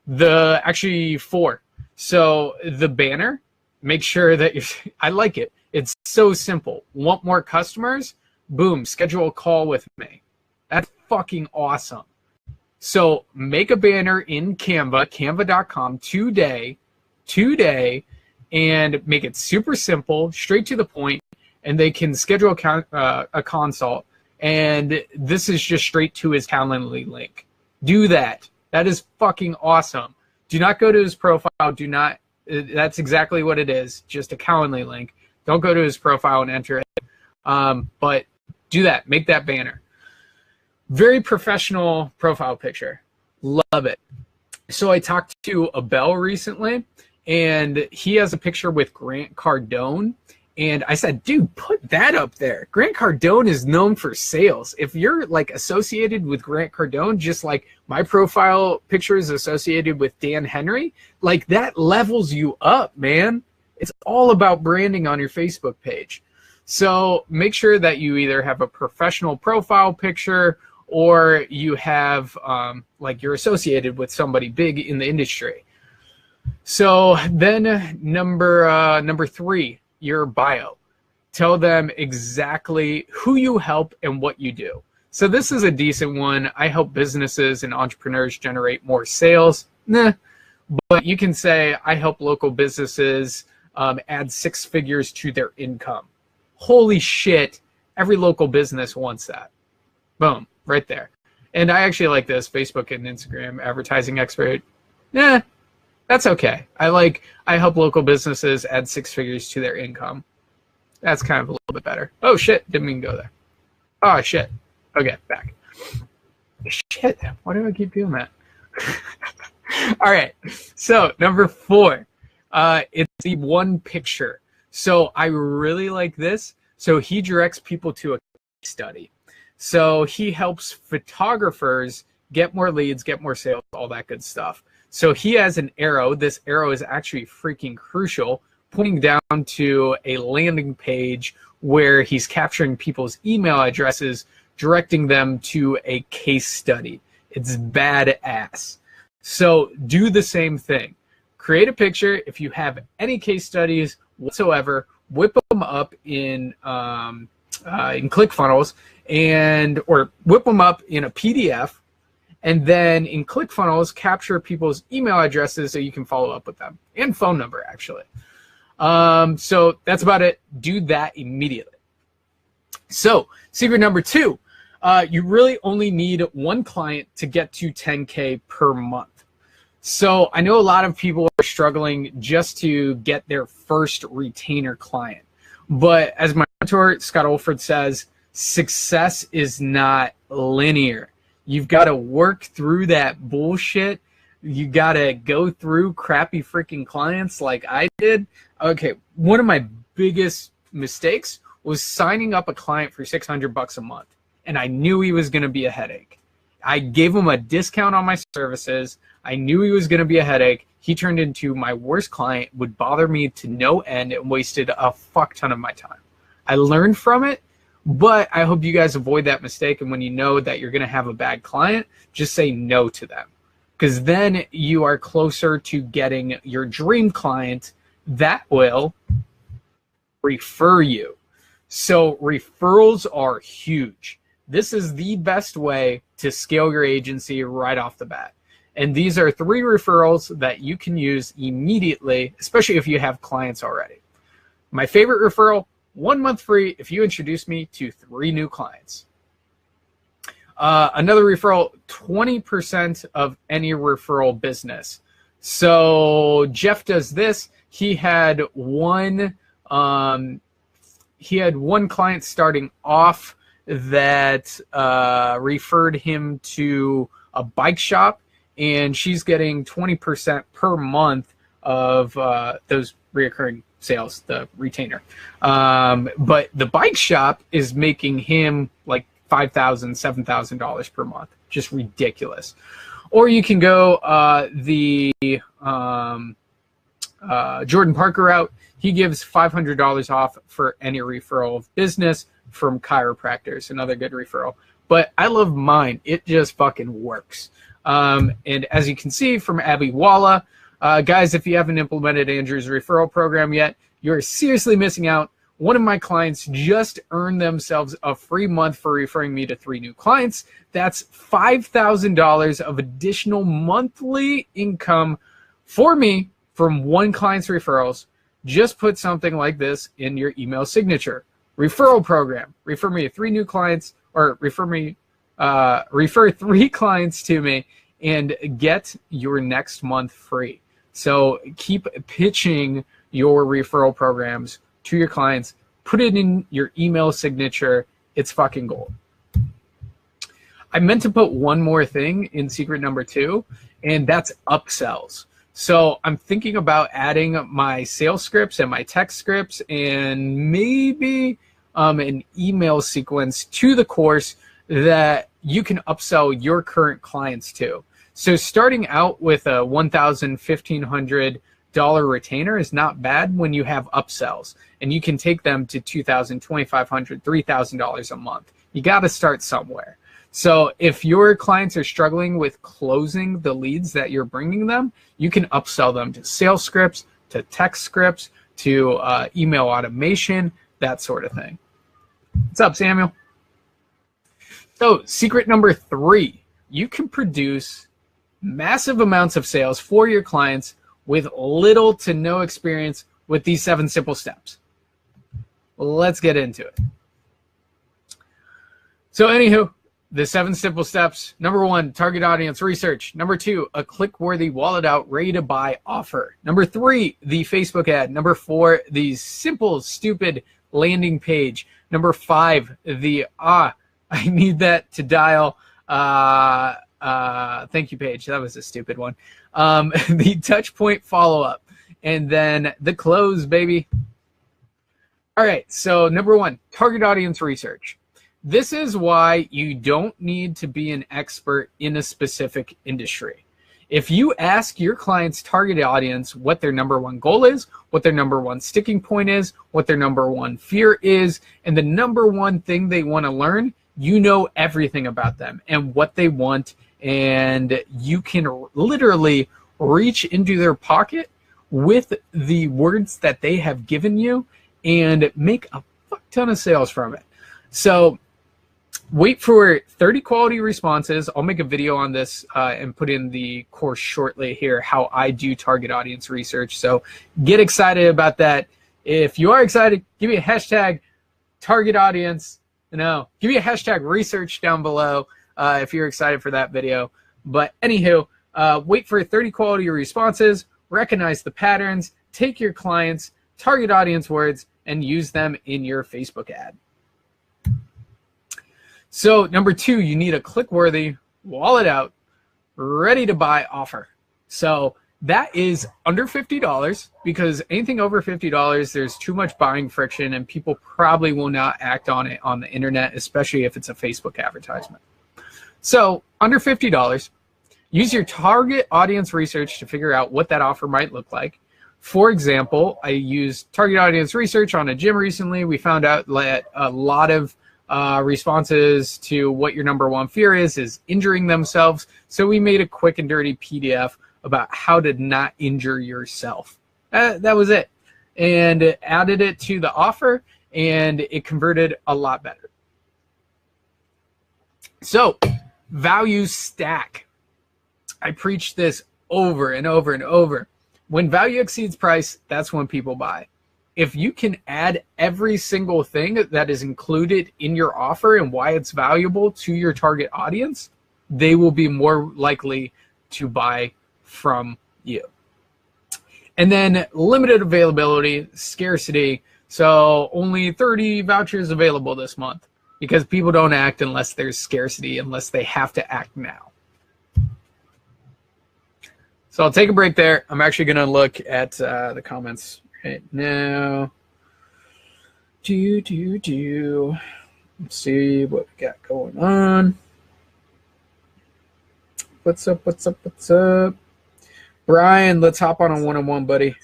Actually 4. So the banner. Make sure that I like it. It's so simple. Want more customers? Boom, schedule a call with me. That's fucking awesome. So make a banner in Canva, canva.com today, and make it super simple, straight to the point, and they can schedule a consult. And this is just straight to his Calendly link. Do that. That is fucking awesome. Do not go to his profile. Do not. That's exactly what it is. Just a Calendly link. Don't go to his profile and enter it. But do that. Make that banner. Very professional profile picture. Love it. So I talked to Abel recently, and he has a picture with Grant Cardone. And I said, dude, put that up there. Grant Cardone is known for sales. If you're like associated with Grant Cardone, just like my profile picture is associated with Dan Henry, like that levels you up, man. It's all about branding on your Facebook page. So make sure that you either have a professional profile picture or you have like you're associated with somebody big in the industry. So then number 3. Your bio. Tell them exactly who you help and what you do. So this is a decent one. I help businesses and entrepreneurs generate more sales. Nah. But you can say, I help local businesses add 6 figures to their income. Holy shit. Every local business wants that. Boom. Right there. And I actually like this. Facebook and Instagram advertising expert. Nah. That's okay. I help local businesses add 6 figures to their income. That's kind of a little bit better. Oh, shit. Didn't mean to go there. Oh, shit. Okay, back. Shit. Why do I keep doing that? All right. So, number 4. It's the one picture. So, I really like this. So, he directs people to a case study. So, he helps photographers get more leads, get more sales, all that good stuff. So he has an arrow. This arrow is actually freaking crucial, pointing down to a landing page where he's capturing people's email addresses, directing them to a case study. It's badass. So do the same thing. Create a picture. If you have any case studies whatsoever, whip them up in ClickFunnels or whip them up in a PDF, and then in ClickFunnels, capture people's email addresses so you can follow up with them, and phone number, actually. So that's about it. Do that immediately. So secret number 2, you really only need one client to get to 10K per month. So I know a lot of people are struggling just to get their first retainer client. But as my mentor, Scott Olford, says, success is not linear. You've got to work through that bullshit. You got to go through crappy freaking clients like I did. Okay, one of my biggest mistakes was signing up a client for $600 a month, and I knew he was going to be a headache. I gave him a discount on my services. I knew he was going to be a headache. He turned into my worst client, would bother me to no end, and wasted a fuck ton of my time. I learned from it, but I hope you guys avoid that mistake. And when you know that you're going to have a bad client, just say no to them, because then you are closer to getting your dream client that will refer you. So referrals are huge. This is the best way to scale your agency right off the bat. And these are 3 referrals that you can use immediately, especially if you have clients already. My favorite referral, 1 month free if you introduce me to 3 new clients. Another referral, 20% of any referral business. So Jeff does this. He had one client starting off that referred him to a bike shop, and she's getting 20% per month of those reoccurring sales, the retainer. But the bike shop is making him like $5,000, $7,000 per month. Just ridiculous. Or you can go the Jordan Parker route. He gives $500 off for any referral of business from chiropractors, another good referral. But I love mine. It just fucking works. And as you can see from Abby Walla, guys, if you haven't implemented Andrew's referral program yet, you're seriously missing out. One of my clients just earned themselves a free month for referring me to 3 new clients. That's $5,000 of additional monthly income for me from one client's referrals. Just put something like this in your email signature. Referral program. Refer me to 3 new clients, or refer 3 clients to me and get your next month free. So keep pitching your referral programs to your clients. Put it in your email signature. It's fucking gold. I meant to put one more thing in secret number 2, and that's upsells. So I'm thinking about adding my sales scripts and my text scripts and maybe an email sequence to the course that you can upsell your current clients to. So starting out with a $1,000, $1,500 retainer is not bad when you have upsells, and you can take them to $2,000, $2,500, $3,000 a month. You got to start somewhere. So if your clients are struggling with closing the leads that you're bringing them, you can upsell them to sales scripts, to text scripts, to email automation, that sort of thing. What's up, Samuel? So secret number 3, you can produce massive amounts of sales for your clients with little to no experience with these 7 simple steps. Let's get into it. So anywho, the 7 simple steps. Number 1, target audience research. Number 2, a click-worthy wallet out, ready to buy offer. Number 3, the Facebook ad. Number 4, the simple, stupid landing page. Number 5, the I need that to dial thank you page. That was a stupid one. The touch point follow-up, and then the close, baby. All right, so number 1, target audience research. This is why you don't need to be an expert in a specific industry. If you ask your client's target audience what their number 1 goal is, what their number 1 sticking point is, what their number 1 fear is, and the number 1 thing they want to learn, you know everything about them and what they want and you can literally reach into their pocket with the words that they have given you and make a fuck ton of sales from it. So wait for 30 quality responses. I'll make a video on this and put in the course shortly here, how I do target audience research. So get excited about that. If you are excited, give me a hashtag target audience. Give me a hashtag research down below if you're excited for that video. But anywho, wait for 30 quality responses, recognize the patterns, take your clients' target audience words, and use them in your Facebook ad. So number 2, you need a click-worthy, wallet out, ready to buy offer. So that is under $50, because anything over $50, there's too much buying friction and people probably will not act on it on the internet, especially if it's a Facebook advertisement. So under $50, use your target audience research to figure out what that offer might look like. For example, I used target audience research on a gym recently. We found out that a lot of responses to what your number one fear is injuring themselves. So we made a quick and dirty PDF about how to not injure yourself. That was it. And added it to the offer, and it converted a lot better. So value stack. I preach this over and over and over. When value exceeds price, that's when people buy. If you can add every single thing that is included in your offer and why it's valuable to your target audience, they will be more likely to buy from you. And then limited availability, scarcity. So only 30 vouchers available this month, because people don't act unless there's scarcity, unless they have to act now. So I'll take a break there. I'm actually going to look at the comments right now. Let's see what we got going on. What's up? Brian, let's hop on a one-on-one, buddy.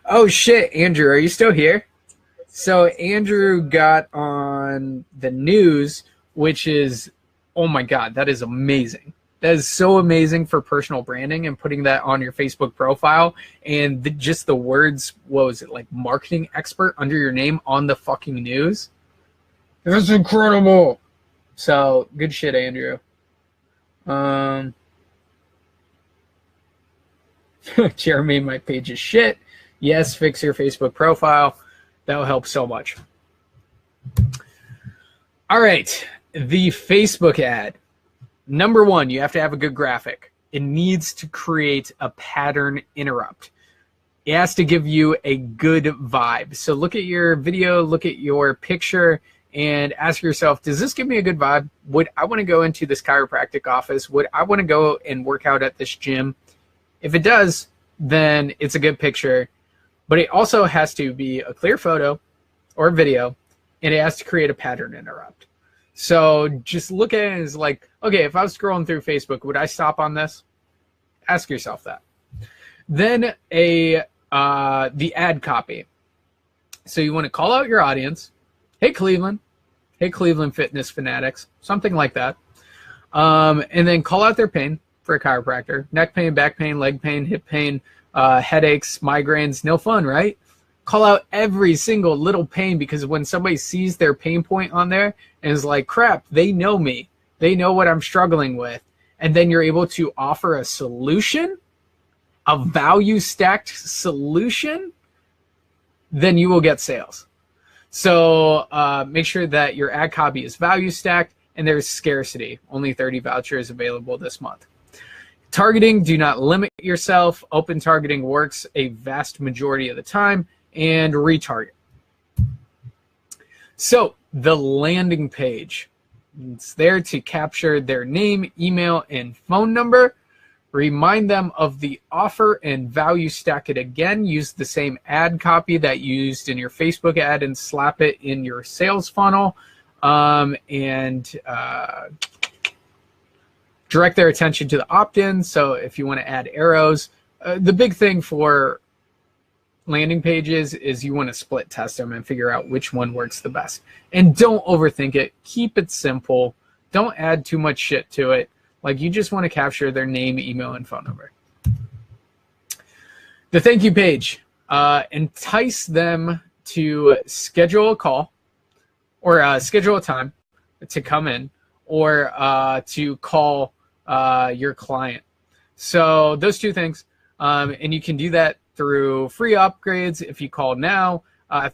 Oh, shit, Andrew, are you still here? So Andrew got on the news, which is, oh my God, that is amazing. That is so amazing for personal branding and putting that on your Facebook profile. And just the words, what was it, like marketing expert under your name on the fucking news. That's incredible. So good shit, Andrew. Jeremy, my page is shit. Yes, fix your Facebook profile. That will help so much. All right, the Facebook ad. Number 1, you have to have a good graphic. It needs to create a pattern interrupt. It has to give you a good vibe. So look at your video, look at your picture, and ask yourself, does this give me a good vibe? Would I want to go into this chiropractic office? Would I want to go and work out at this gym? If it does, then it's a good picture. But it also has to be a clear photo or video, and it has to create a pattern interrupt. So just look at it as like, okay, if I was scrolling through Facebook, would I stop on this? Ask yourself that. Then the ad copy. So you want to call out your audience. Hey, Cleveland. Hey, Cleveland fitness fanatics. Something like that. And then call out their pain for a chiropractor. Neck pain, back pain, leg pain, hip pain, headaches, migraines, no fun, right? Call out every single little pain, because when somebody sees their pain point on there and is like, crap, they know me. They know what I'm struggling with. And then you're able to offer a solution, a value stacked solution, then you will get sales. So make sure that your ad copy is value stacked and there's scarcity. Only 30 vouchers available this month. Targeting, do not limit yourself. Open targeting works a vast majority of the time, and retarget. So the landing page, it's there to capture their name, email, and phone number. Remind them of the offer and value stack it again. Use the same ad copy that you used in your Facebook ad and slap it in your sales funnel. Direct their attention to the opt-in. So if you want to add arrows, the big thing for landing pages is you want to split test them and figure out which one works the best. And don't overthink it. Keep it simple. Don't add too much shit to it. Like, you just want to capture their name, email, and phone number. The thank you page. Entice them to schedule a call or schedule a time to come in or to call your client. So those two things. And you can do that through free upgrades if you call now,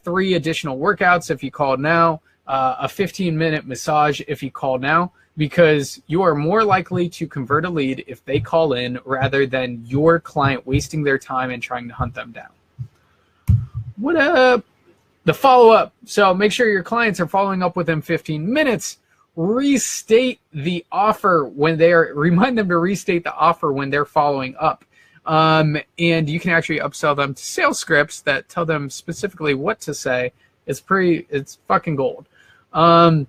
3 additional workouts if you call now, a 15-minute massage if you call now, because you are more likely to convert a lead if they call in rather than your client wasting their time and trying to hunt them down. What up? The follow-up. So make sure your clients are following up within 15 minutes. Restate the offer when remind them to restate the offer when they're following up. And you can actually upsell them to sales scripts that tell them specifically what to say. It's fucking gold. Yeah,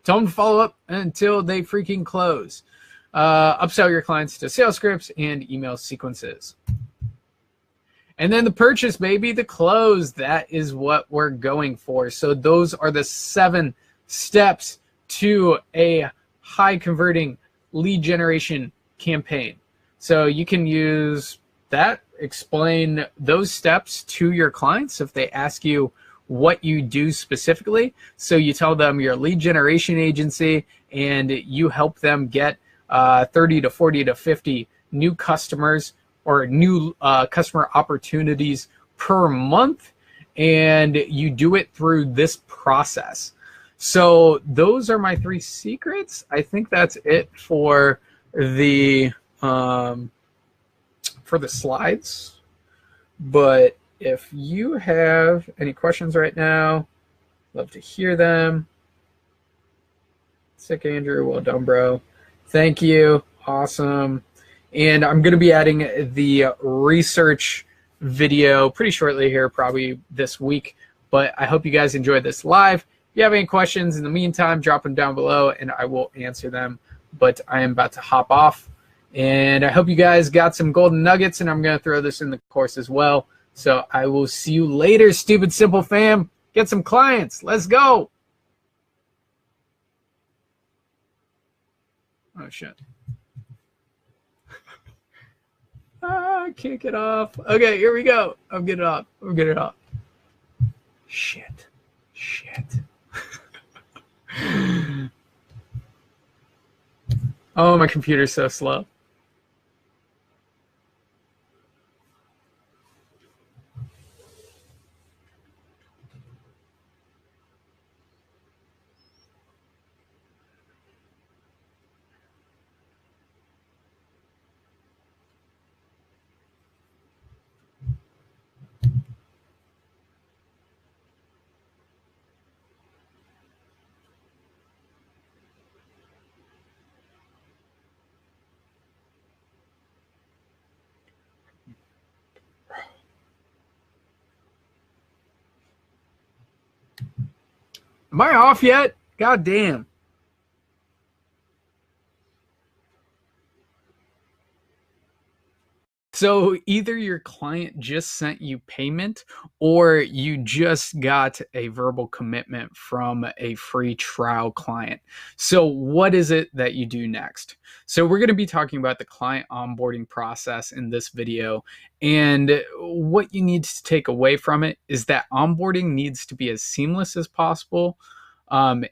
tell them to follow up until they freaking close. Upsell your clients to sales scripts and email sequences. And then the purchase, baby, the close, that is what we're going for. So those are the 7 steps to a high converting lead generation campaign. So you can use that, explain those steps to your clients if they ask you what you do specifically. So you tell them you're a lead generation agency and you help them get 30 to 40 to 50 new customers or new customer opportunities per month, and you do it through this process. So those are my 3 secrets. I think that's it for the slides. But if you have any questions right now, love to hear them. Sick Andrew, well done, bro. Thank you. Awesome. And I'm going to be adding the research video pretty shortly here, probably this week. But I hope you guys enjoyed this live. If you have any questions in the meantime, drop them down below and I will answer them. But I am about to hop off. And I hope you guys got some golden nuggets, and I'm going to throw this in the course as well. So I will see you later, Stupid Simple fam. Get some clients. Let's go. Oh, shit. I can't get off. Okay, here we go. I'm getting off. Shit. Oh, my computer's so slow. Am I off yet? God damn. So either your client just sent you payment or you just got a verbal commitment from a free trial client. So what is it that you do next? So we're going to be talking about the client onboarding process in this video. And what you need to take away from it is that onboarding needs to be as seamless as possible and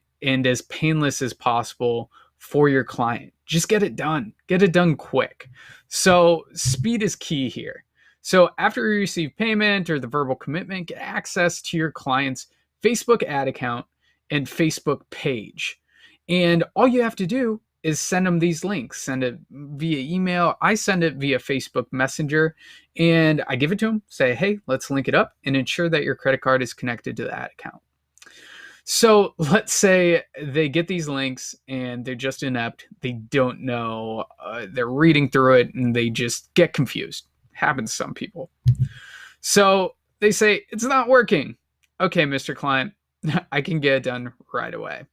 as painless as possible for your client. Just get it done. Get it done quick. So speed is key here. So after you receive payment or the verbal commitment, get access to your client's Facebook ad account and Facebook page. And all you have to do is send them these links. Send it via email. I send it via Facebook Messenger, and I give it to them, say, hey, let's link it up, and ensure that your credit card is connected to that account. So let's say they get these links and they're just inept. They don't know. They're reading through it and they just get confused. Happens to some people. So they say, it's not working. Okay, Mr. Client, I can get it done right away.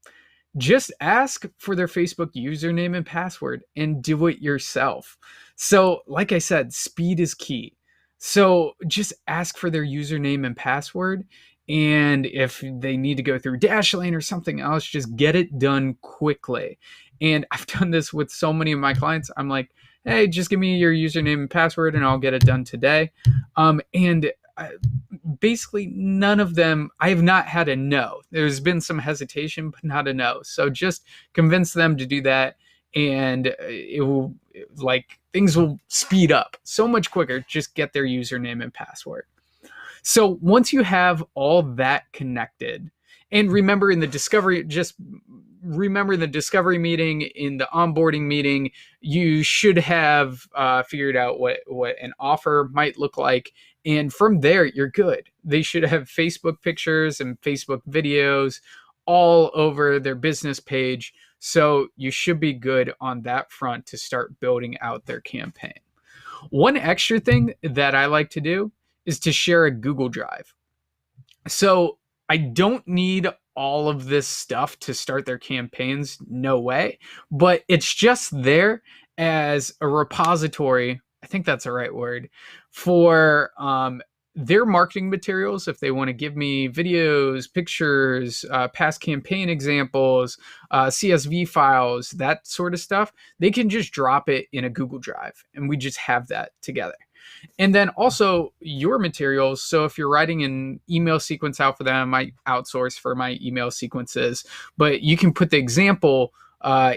just ask for their Facebook username and password and do it yourself. So, like I said, speed is key. So, just ask for their username and password. And if they need to go through Dashlane or something else, just get it done quickly. And I've done this with so many of my clients. I'm like, hey, just give me your username and password and I'll get it done today. And basically none of them, I have not had a no. There's been some hesitation, but not a no. So just convince them to do that, and it will, like, things will speed up so much quicker. Just get their username and password. So once you have all that connected, and remember in the discovery, just remember the discovery meeting, in the onboarding meeting, you should have figured out what an offer might look like. And from there, you're good. They should have Facebook pictures and Facebook videos all over their business page. So you should be good on that front to start building out their campaign. One extra thing that I like to do is to share a Google Drive. So I don't need all of this stuff to start their campaigns, no way, but it's just there as a repository, I think that's the right word, for their marketing materials. If they want to give me videos, pictures, past campaign examples, CSV files, that sort of stuff, they can just drop it in a Google Drive and we just have that together. And then also your materials. So if you're writing an email sequence out for them, I might outsource for my email sequences, but you can put the example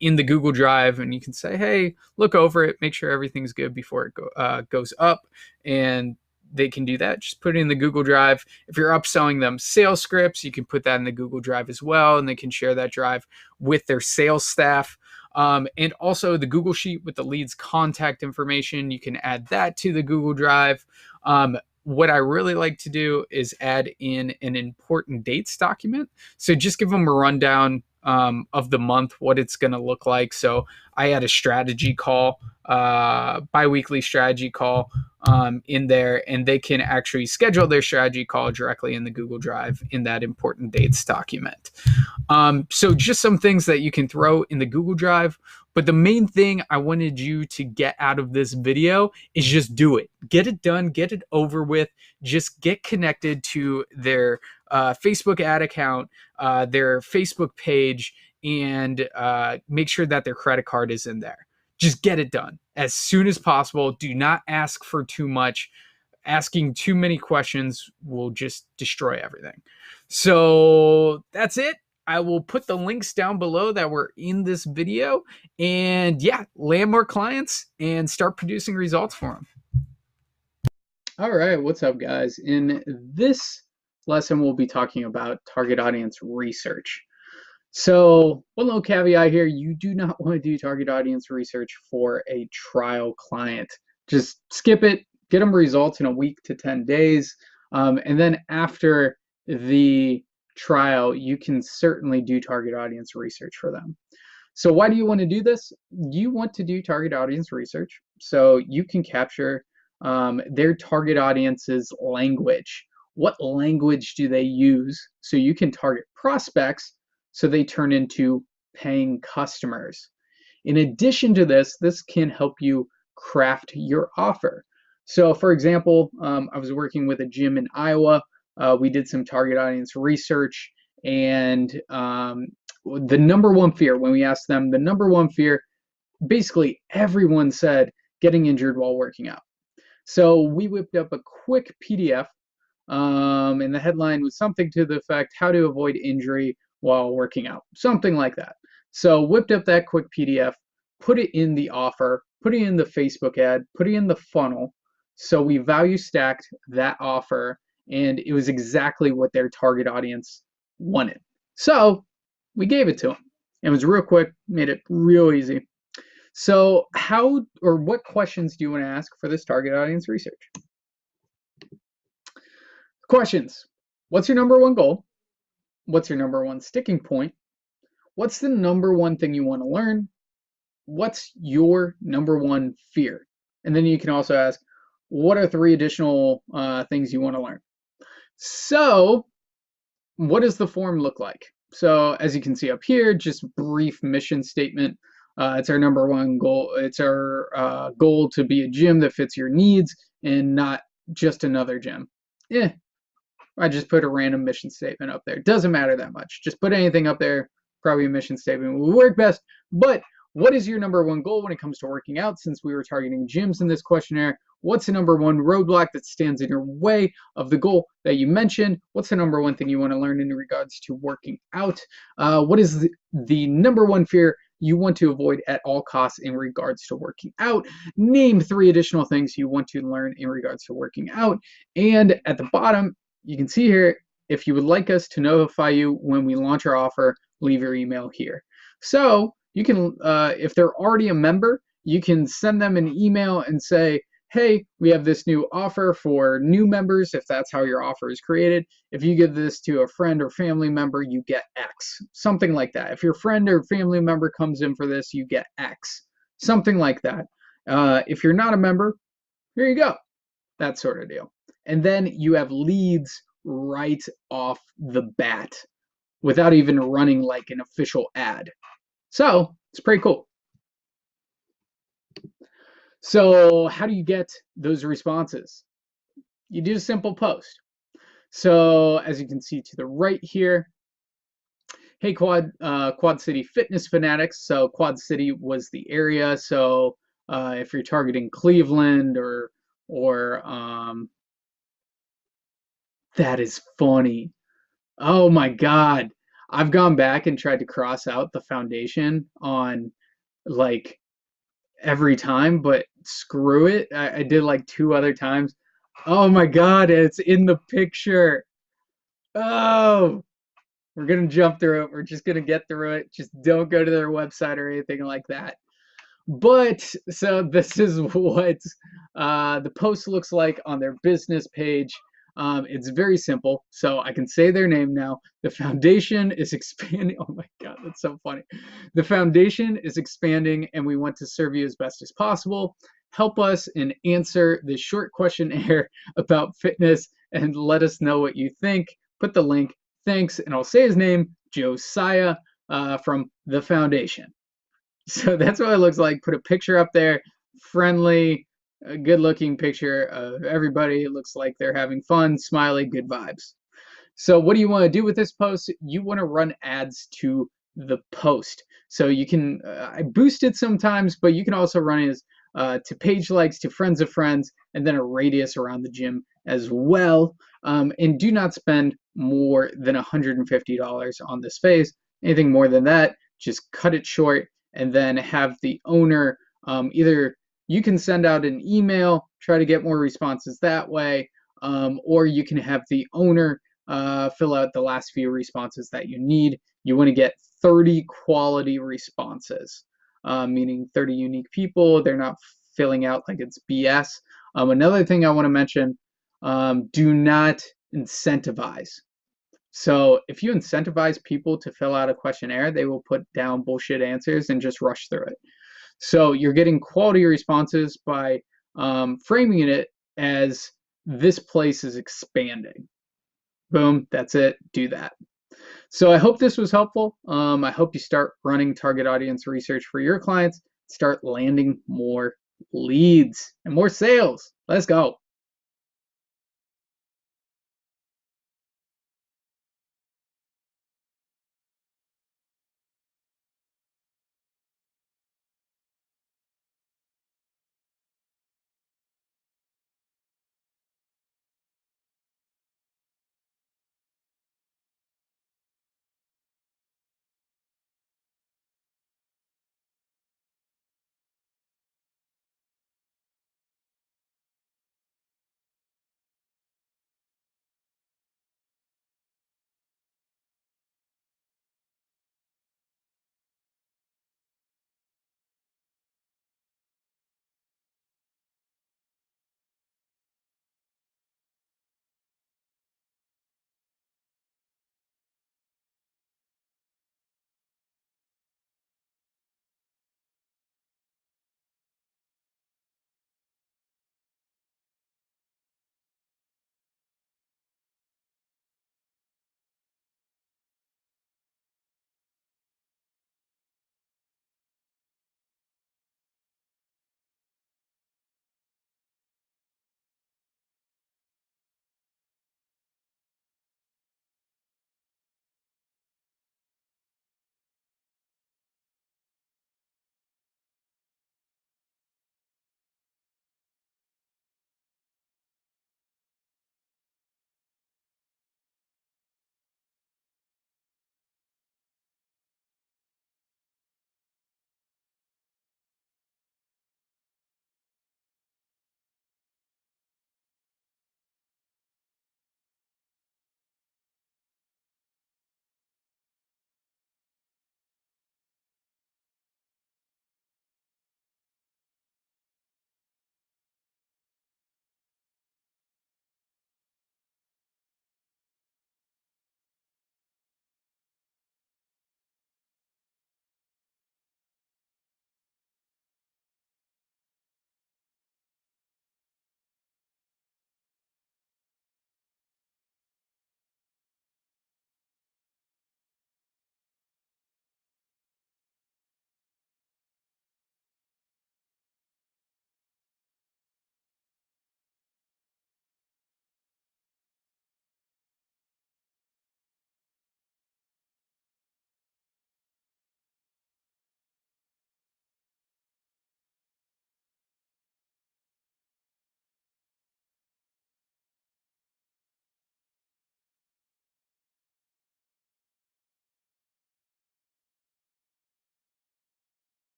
in the Google Drive and you can say, hey, look over it, make sure everything's good before it goes up. And they can do that. Just put it in the Google Drive. If you're upselling them sales scripts, you can put that in the Google Drive as well. And they can share that drive with their sales staff. And also the Google Sheet with the leads contact information, you can add that to the Google Drive. What I really like to do is add in an important dates document. So just give them a rundown of the month, what it's going to look like. So I add a strategy call, bi-weekly strategy call in there, and they can actually schedule their strategy call directly in the Google Drive in that important dates document. So just some things that you can throw in the Google Drive. But the main thing I wanted you to get out of this video is just do it. Get it done. Get it over with. Just get connected to their Facebook ad account, their Facebook page, and make sure that their credit card is in there. Just get it done as soon as possible. Do not ask for too much. Asking too many questions will just destroy everything. So that's it. I will put the links down below that were in this video. And yeah, land more clients and start producing results for them. All right, what's up, guys? In this lesson, we'll be talking about target audience research. So one little caveat here, you do not want to do target audience research for a trial client. Just skip it, get them results in a week to 10 days. And then after the trial, you can certainly do target audience research for them. So why do you want to do this? You want to do target audience research so you can capture their target audience's language. What language do they use so you can target prospects so they turn into paying customers? In addition to this, this can help you craft your offer. So for example, I was working with a gym in Iowa. We did some target audience research, and the number one fear, when we asked them, the number one fear, basically everyone said getting injured while working out. So we whipped up a quick PDF, and the headline was something to the effect, how to avoid injury while working out, something like that. So whipped up that quick PDF, put it in the offer, put it in the Facebook ad, put it in the funnel. So we value stacked that offer, and it was exactly what their target audience wanted. So we gave it to them. It was real quick, made it real easy. So how or what questions do you want to ask for this target audience research? Questions. What's your number one goal? What's your number one sticking point? What's the number one thing you want to learn? What's your number one fear? And then you can also ask, what are 3 additional things you want to learn? So what does the form look like? So as you can see up here, just brief mission statement. It's our number one goal. It's our goal to be a gym that fits your needs and not just another gym. Yeah, I just put a random mission statement up there. Doesn't matter that much. Just put anything up there. Probably a mission statement will work best. But what is your number one goal when it comes to working out? Since we were targeting gyms in this questionnaire, what's the number one roadblock that stands in your way of the goal that you mentioned? What's the number one thing you want to learn in regards to working out? What is the number one fear you want to avoid at all costs in regards to working out? Name 3 additional things you want to learn in regards to working out. And at the bottom, you can see here, if you would like us to notify you when we launch our offer, leave your email here. So you can, if they're already a member, you can send them an email and say, hey, we have this new offer for new members, if that's how your offer is created. If you give this to a friend or family member, you get X. Something like that. If your friend or family member comes in for this, you get X. Something like that. If you're not a member, here you go. That sort of deal. And then you have leads right off the bat without even running like an official ad. So it's pretty cool. So how do you get those responses? You do a simple post. So as you can see to the right here, hey Quad City fitness fanatics. So Quad City was the area. So if you're targeting Cleveland or that is funny. Oh my God. I've gone back and tried to cross out the foundation on like every time, but screw it. I did like 2 other times. Oh my God, it's in the picture. Oh, we're gonna jump through it. We're just gonna get through it. Just don't go to their website or anything like that. But so this is what the post looks like on their business page. It's very simple. So I can say their name now. The foundation is expanding. Oh my God, that's so funny. The foundation is expanding and we want to serve you as best as possible. Help us and answer this short questionnaire about fitness and let us know what you think. Put the link. Thanks. And I'll say his name, Josiah from the foundation. So that's what it looks like. Put a picture up there, friendly, a good looking picture of everybody. It looks like they're having fun, smiley, good vibes. So what do you want to do with this post? You want to run ads to the post. So you can, I boost it sometimes, but you can also run it as to page likes, to friends of friends, and then a radius around the gym as well. And do not spend more than $150 on this phase. Anything more than that, just cut it short and then have the owner either you can send out an email, try to get more responses that way, or you can have the owner fill out the last few responses that you need. You want to get 30 quality responses, meaning 30 unique people. They're not filling out like it's BS. Another thing I want to mention, do not incentivize. So if you incentivize people to fill out a questionnaire, they will put down bullshit answers and just rush through it. So you're getting quality responses by framing it as this place is expanding. Boom, that's it. Do that. So I hope this was helpful. I hope you start running target audience research for your clients, start landing more leads and more sales. Let's go.